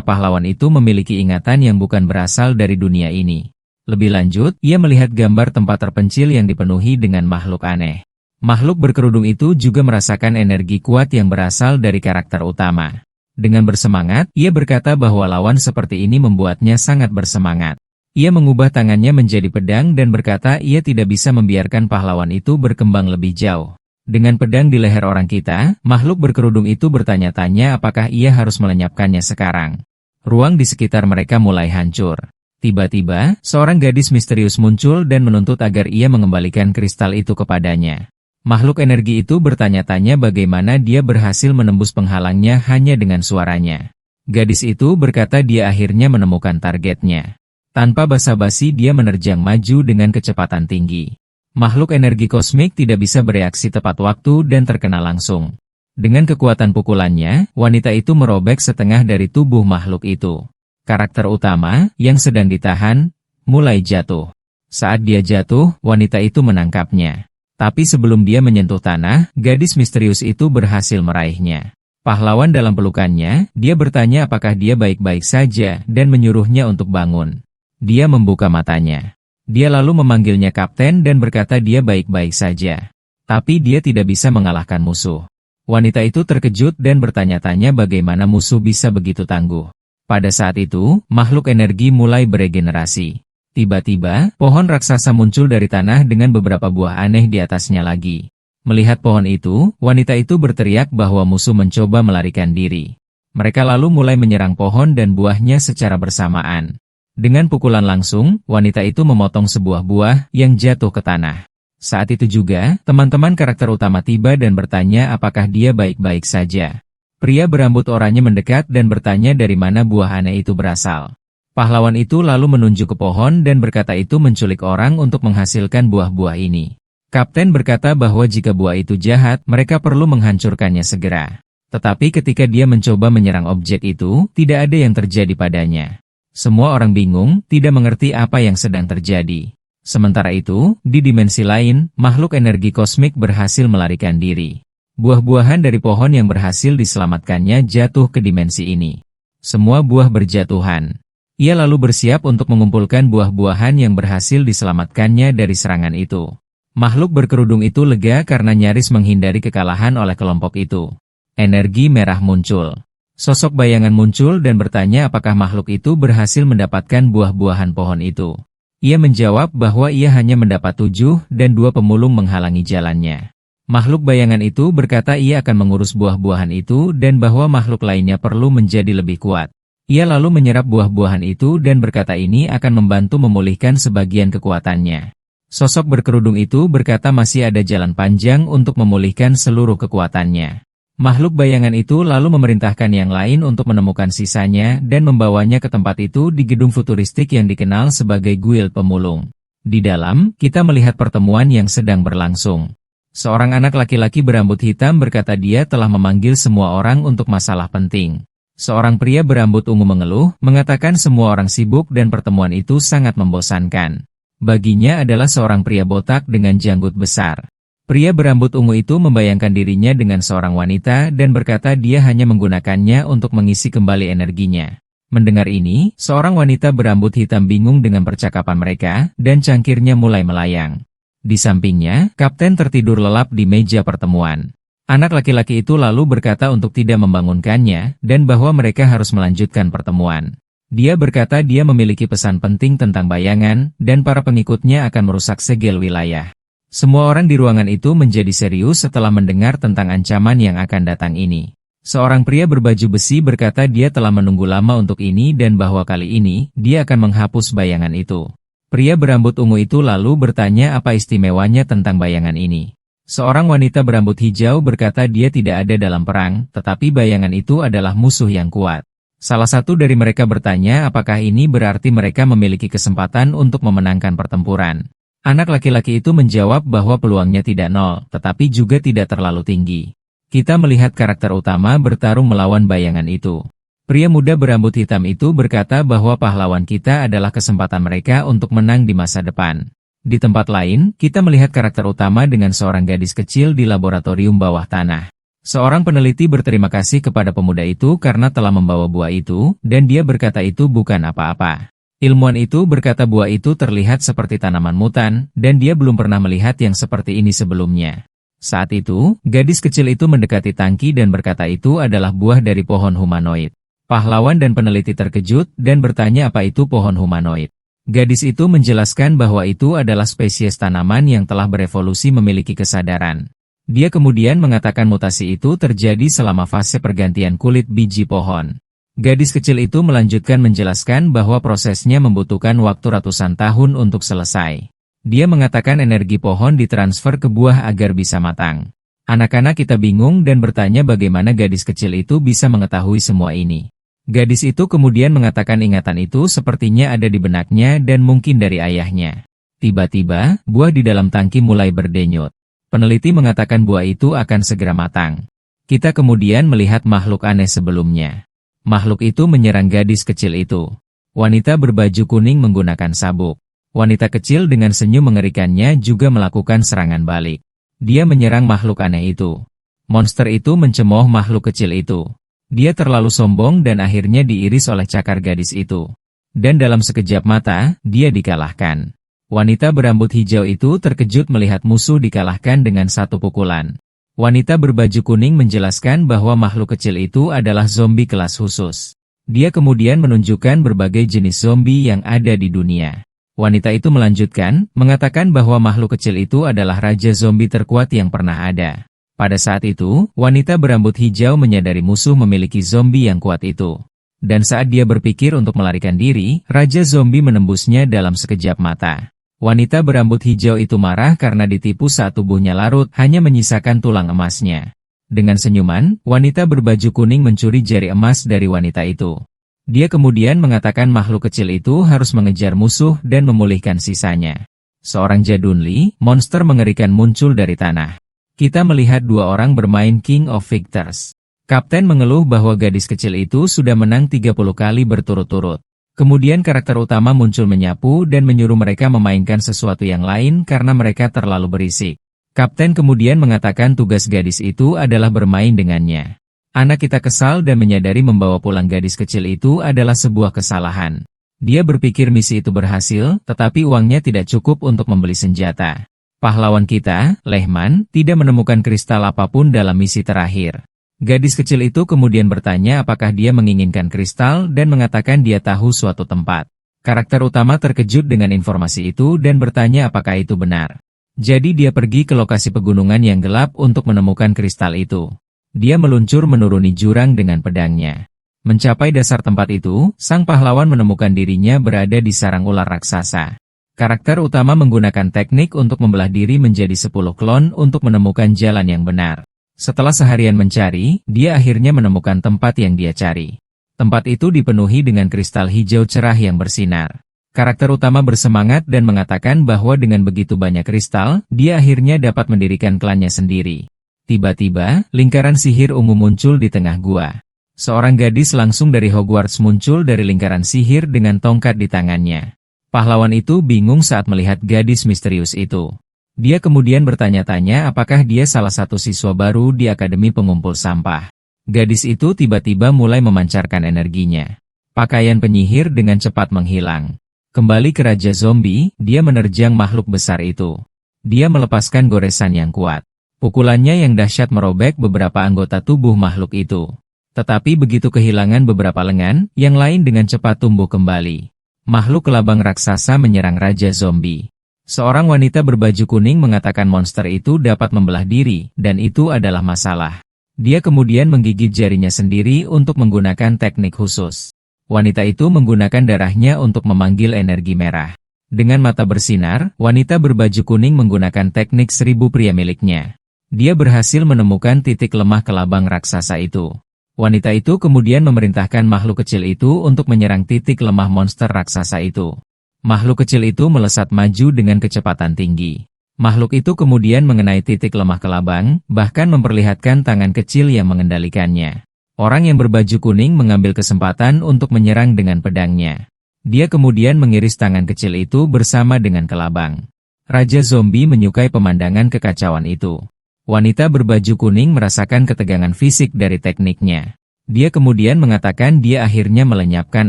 pahlawan itu memiliki ingatan yang bukan berasal dari dunia ini. Lebih lanjut, ia melihat gambar tempat terpencil yang dipenuhi dengan makhluk aneh. Makhluk berkerudung itu juga merasakan energi kuat yang berasal dari karakter utama. Dengan bersemangat, ia berkata bahwa lawan seperti ini membuatnya sangat bersemangat. Ia mengubah tangannya menjadi pedang dan berkata ia tidak bisa membiarkan pahlawan itu berkembang lebih jauh. Dengan pedang di leher orang kita, makhluk berkerudung itu bertanya-tanya apakah ia harus melenyapkannya sekarang. Ruang di sekitar mereka mulai hancur. Tiba-tiba, seorang gadis misterius muncul dan menuntut agar ia mengembalikan kristal itu kepadanya. Makhluk energi itu bertanya-tanya bagaimana dia berhasil menembus penghalangnya hanya dengan suaranya. Gadis itu berkata dia akhirnya menemukan targetnya. Tanpa basa-basi dia menerjang maju dengan kecepatan tinggi. Makhluk energi kosmik tidak bisa bereaksi tepat waktu dan terkena langsung. Dengan kekuatan pukulannya, wanita itu merobek setengah dari tubuh makhluk itu. Karakter utama, yang sedang ditahan, mulai jatuh. Saat dia jatuh, wanita itu menangkapnya. Tapi sebelum dia menyentuh tanah, gadis misterius itu berhasil meraihnya. Pahlawan dalam pelukannya, dia bertanya apakah dia baik-baik saja dan menyuruhnya untuk bangun. Dia membuka matanya. Dia lalu memanggilnya kapten dan berkata dia baik-baik saja. Tapi dia tidak bisa mengalahkan musuh. Wanita itu terkejut dan bertanya-tanya bagaimana musuh bisa begitu tangguh. Pada saat itu, makhluk energi mulai beregenerasi. Tiba-tiba, pohon raksasa muncul dari tanah dengan beberapa buah aneh di atasnya lagi. Melihat pohon itu, wanita itu berteriak bahwa musuh mencoba melarikan diri. Mereka lalu mulai menyerang pohon dan buahnya secara bersamaan. Dengan pukulan langsung, wanita itu memotong sebuah buah yang jatuh ke tanah. Saat itu juga, teman-teman karakter utama tiba dan bertanya apakah dia baik-baik saja. Pria berambut oranye mendekat dan bertanya dari mana buah aneh itu berasal. Pahlawan itu lalu menunjuk ke pohon dan berkata itu menculik orang untuk menghasilkan buah-buah ini. Kapten berkata bahwa jika buah itu jahat, mereka perlu menghancurkannya segera. Tetapi ketika dia mencoba menyerang objek itu, tidak ada yang terjadi padanya. Semua orang bingung, tidak mengerti apa yang sedang terjadi. Sementara itu, di dimensi lain, makhluk energi kosmik berhasil melarikan diri. Buah-buahan dari pohon yang berhasil diselamatkannya jatuh ke dimensi ini. Semua buah berjatuhan. Ia lalu bersiap untuk mengumpulkan buah-buahan yang berhasil diselamatkannya dari serangan itu. Makhluk berkerudung itu lega karena nyaris menghindari kekalahan oleh kelompok itu. Energi merah muncul. Sosok bayangan muncul dan bertanya apakah makhluk itu berhasil mendapatkan buah-buahan pohon itu. Ia menjawab bahwa ia hanya mendapat 7 dan 2 pemulung menghalangi jalannya. Makhluk bayangan itu berkata ia akan mengurus buah-buahan itu dan bahwa makhluk lainnya perlu menjadi lebih kuat. Ia lalu menyerap buah-buahan itu dan berkata ini akan membantu memulihkan sebagian kekuatannya. Sosok berkerudung itu berkata masih ada jalan panjang untuk memulihkan seluruh kekuatannya. Makhluk bayangan itu lalu memerintahkan yang lain untuk menemukan sisanya dan membawanya ke tempat itu di gedung futuristik yang dikenal sebagai Guild Pemulung. Di dalam, kita melihat pertemuan yang sedang berlangsung. Seorang anak laki-laki berambut hitam berkata dia telah memanggil semua orang untuk masalah penting. Seorang pria berambut ungu mengeluh, mengatakan semua orang sibuk dan pertemuan itu sangat membosankan. Baginya adalah seorang pria botak dengan janggut besar. Pria berambut ungu itu membayangkan dirinya dengan seorang wanita dan berkata dia hanya menggunakannya untuk mengisi kembali energinya. Mendengar ini, seorang wanita berambut hitam bingung dengan percakapan mereka, dan cangkirnya mulai melayang. Di sampingnya, kapten tertidur lelap di meja pertemuan. Anak laki-laki itu lalu berkata untuk tidak membangunkannya, dan bahwa mereka harus melanjutkan pertemuan. Dia berkata dia memiliki pesan penting tentang bayangan, dan para pengikutnya akan merusak segel wilayah. Semua orang di ruangan itu menjadi serius setelah mendengar tentang ancaman yang akan datang ini. Seorang pria berbaju besi berkata dia telah menunggu lama untuk ini dan bahwa kali ini, dia akan menghapus bayangan itu. Pria berambut ungu itu lalu bertanya apa istimewanya tentang bayangan ini. Seorang wanita berambut hijau berkata dia tidak ada dalam perang, tetapi bayangan itu adalah musuh yang kuat. Salah satu dari mereka bertanya apakah ini berarti mereka memiliki kesempatan untuk memenangkan pertempuran. Anak laki-laki itu menjawab bahwa peluangnya tidak nol, tetapi juga tidak terlalu tinggi. Kita melihat karakter utama bertarung melawan bayangan itu. Pria muda berambut hitam itu berkata bahwa pahlawan kita adalah kesempatan mereka untuk menang di masa depan. Di tempat lain, kita melihat karakter utama dengan seorang gadis kecil di laboratorium bawah tanah. Seorang peneliti berterima kasih kepada pemuda itu karena telah membawa buah itu, dan dia berkata itu bukan apa-apa. Ilmuwan itu berkata buah itu terlihat seperti tanaman mutan, dan dia belum pernah melihat yang seperti ini sebelumnya. Saat itu, gadis kecil itu mendekati tangki dan berkata itu adalah buah dari pohon humanoid. Pahlawan dan peneliti terkejut dan bertanya apa itu pohon humanoid. Gadis itu menjelaskan bahwa itu adalah spesies tanaman yang telah berevolusi memiliki kesadaran. Dia kemudian mengatakan mutasi itu terjadi selama fase pergantian kulit biji pohon. Gadis kecil itu melanjutkan menjelaskan bahwa prosesnya membutuhkan waktu ratusan tahun untuk selesai. Dia mengatakan energi pohon ditransfer ke buah agar bisa matang. Anak-anak kita bingung dan bertanya bagaimana gadis kecil itu bisa mengetahui semua ini. Gadis itu kemudian mengatakan ingatan itu sepertinya ada di benaknya dan mungkin dari ayahnya. Tiba-tiba, buah di dalam tangki mulai berdenyut. Peneliti mengatakan buah itu akan segera matang. Kita kemudian melihat makhluk aneh sebelumnya. Makhluk itu menyerang gadis kecil itu. Wanita berbaju kuning menggunakan sabuk. Wanita kecil dengan senyum mengerikannya juga melakukan serangan balik. Dia menyerang makhluk aneh itu. Monster itu mencemooh makhluk kecil itu. Dia terlalu sombong dan akhirnya diiris oleh cakar gadis itu. Dan dalam sekejap mata, dia dikalahkan. Wanita berambut hijau itu terkejut melihat musuh dikalahkan dengan satu pukulan. Wanita berbaju kuning menjelaskan bahwa makhluk kecil itu adalah zombie kelas khusus. Dia kemudian menunjukkan berbagai jenis zombie yang ada di dunia. Wanita itu melanjutkan, mengatakan bahwa makhluk kecil itu adalah raja zombie terkuat yang pernah ada. Pada saat itu, wanita berambut hijau menyadari musuh memiliki zombie yang kuat itu. Dan saat dia berpikir untuk melarikan diri, raja zombie menembusnya dalam sekejap mata. Wanita berambut hijau itu marah karena ditipu saat tubuhnya larut, hanya menyisakan tulang emasnya. Dengan senyuman, wanita berbaju kuning mencuri jari emas dari wanita itu. Dia kemudian mengatakan makhluk kecil itu harus mengejar musuh dan memulihkan sisanya. Seorang jadunli, monster mengerikan muncul dari tanah. Kita melihat dua orang bermain King of Victors. Kapten mengeluh bahwa gadis kecil itu sudah menang 30 kali berturut-turut. Kemudian karakter utama muncul menyapu dan menyuruh mereka memainkan sesuatu yang lain karena mereka terlalu berisik. Kapten kemudian mengatakan tugas gadis itu adalah bermain dengannya. Anak kita kesal dan menyadari membawa pulang gadis kecil itu adalah sebuah kesalahan. Dia berpikir misi itu berhasil, tetapi uangnya tidak cukup untuk membeli senjata. Pahlawan kita, Lehman, tidak menemukan kristal apapun dalam misi terakhir. Gadis kecil itu kemudian bertanya apakah dia menginginkan kristal dan mengatakan dia tahu suatu tempat. Karakter utama terkejut dengan informasi itu dan bertanya apakah itu benar. Jadi dia pergi ke lokasi pegunungan yang gelap untuk menemukan kristal itu. Dia meluncur menuruni jurang dengan pedangnya. Mencapai dasar tempat itu, sang pahlawan menemukan dirinya berada di sarang ular raksasa. Karakter utama menggunakan teknik untuk membelah diri menjadi 10 klon untuk menemukan jalan yang benar. Setelah seharian mencari, dia akhirnya menemukan tempat yang dia cari. Tempat itu dipenuhi dengan kristal hijau cerah yang bersinar. Karakter utama bersemangat dan mengatakan bahwa dengan begitu banyak kristal, dia akhirnya dapat mendirikan klannya sendiri. Tiba-tiba, lingkaran sihir ungu muncul di tengah gua. Seorang gadis langsung dari Hogwarts muncul dari lingkaran sihir dengan tongkat di tangannya. Pahlawan itu bingung saat melihat gadis misterius itu. Dia kemudian bertanya-tanya apakah dia salah satu siswa baru di Akademi Pengumpul Sampah. Gadis itu tiba-tiba mulai memancarkan energinya. Pakaian penyihir dengan cepat menghilang. Kembali ke Raja Zombie, dia menerjang makhluk besar itu. Dia melepaskan goresan yang kuat. Pukulannya yang dahsyat merobek beberapa anggota tubuh makhluk itu. Tetapi begitu kehilangan beberapa lengan, yang lain dengan cepat tumbuh kembali. Makhluk kelabang raksasa menyerang Raja Zombie. Seorang wanita berbaju kuning mengatakan monster itu dapat membelah diri, dan itu adalah masalah. Dia kemudian menggigit jarinya sendiri untuk menggunakan teknik khusus. Wanita itu menggunakan darahnya untuk memanggil energi merah. Dengan mata bersinar, wanita berbaju kuning menggunakan teknik 1000 pria miliknya. Dia berhasil menemukan titik lemah kelabang raksasa itu. Wanita itu kemudian memerintahkan makhluk kecil itu untuk menyerang titik lemah monster raksasa itu. Makhluk kecil itu melesat maju dengan kecepatan tinggi. Makhluk itu kemudian mengenai titik lemah kelabang, bahkan memperlihatkan tangan kecil yang mengendalikannya. Orang yang berbaju kuning mengambil kesempatan untuk menyerang dengan pedangnya. Dia kemudian mengiris tangan kecil itu bersama dengan kelabang. Raja Zombie menyukai pemandangan kekacauan itu. Wanita berbaju kuning merasakan ketegangan fisik dari tekniknya. Dia kemudian mengatakan dia akhirnya melenyapkan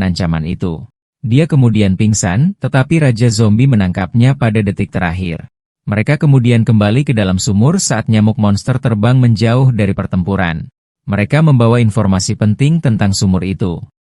ancaman itu. Dia kemudian pingsan, tetapi Raja Zombie menangkapnya pada detik terakhir. Mereka kemudian kembali ke dalam sumur saat nyamuk monster terbang menjauh dari pertempuran. Mereka membawa informasi penting tentang sumur itu.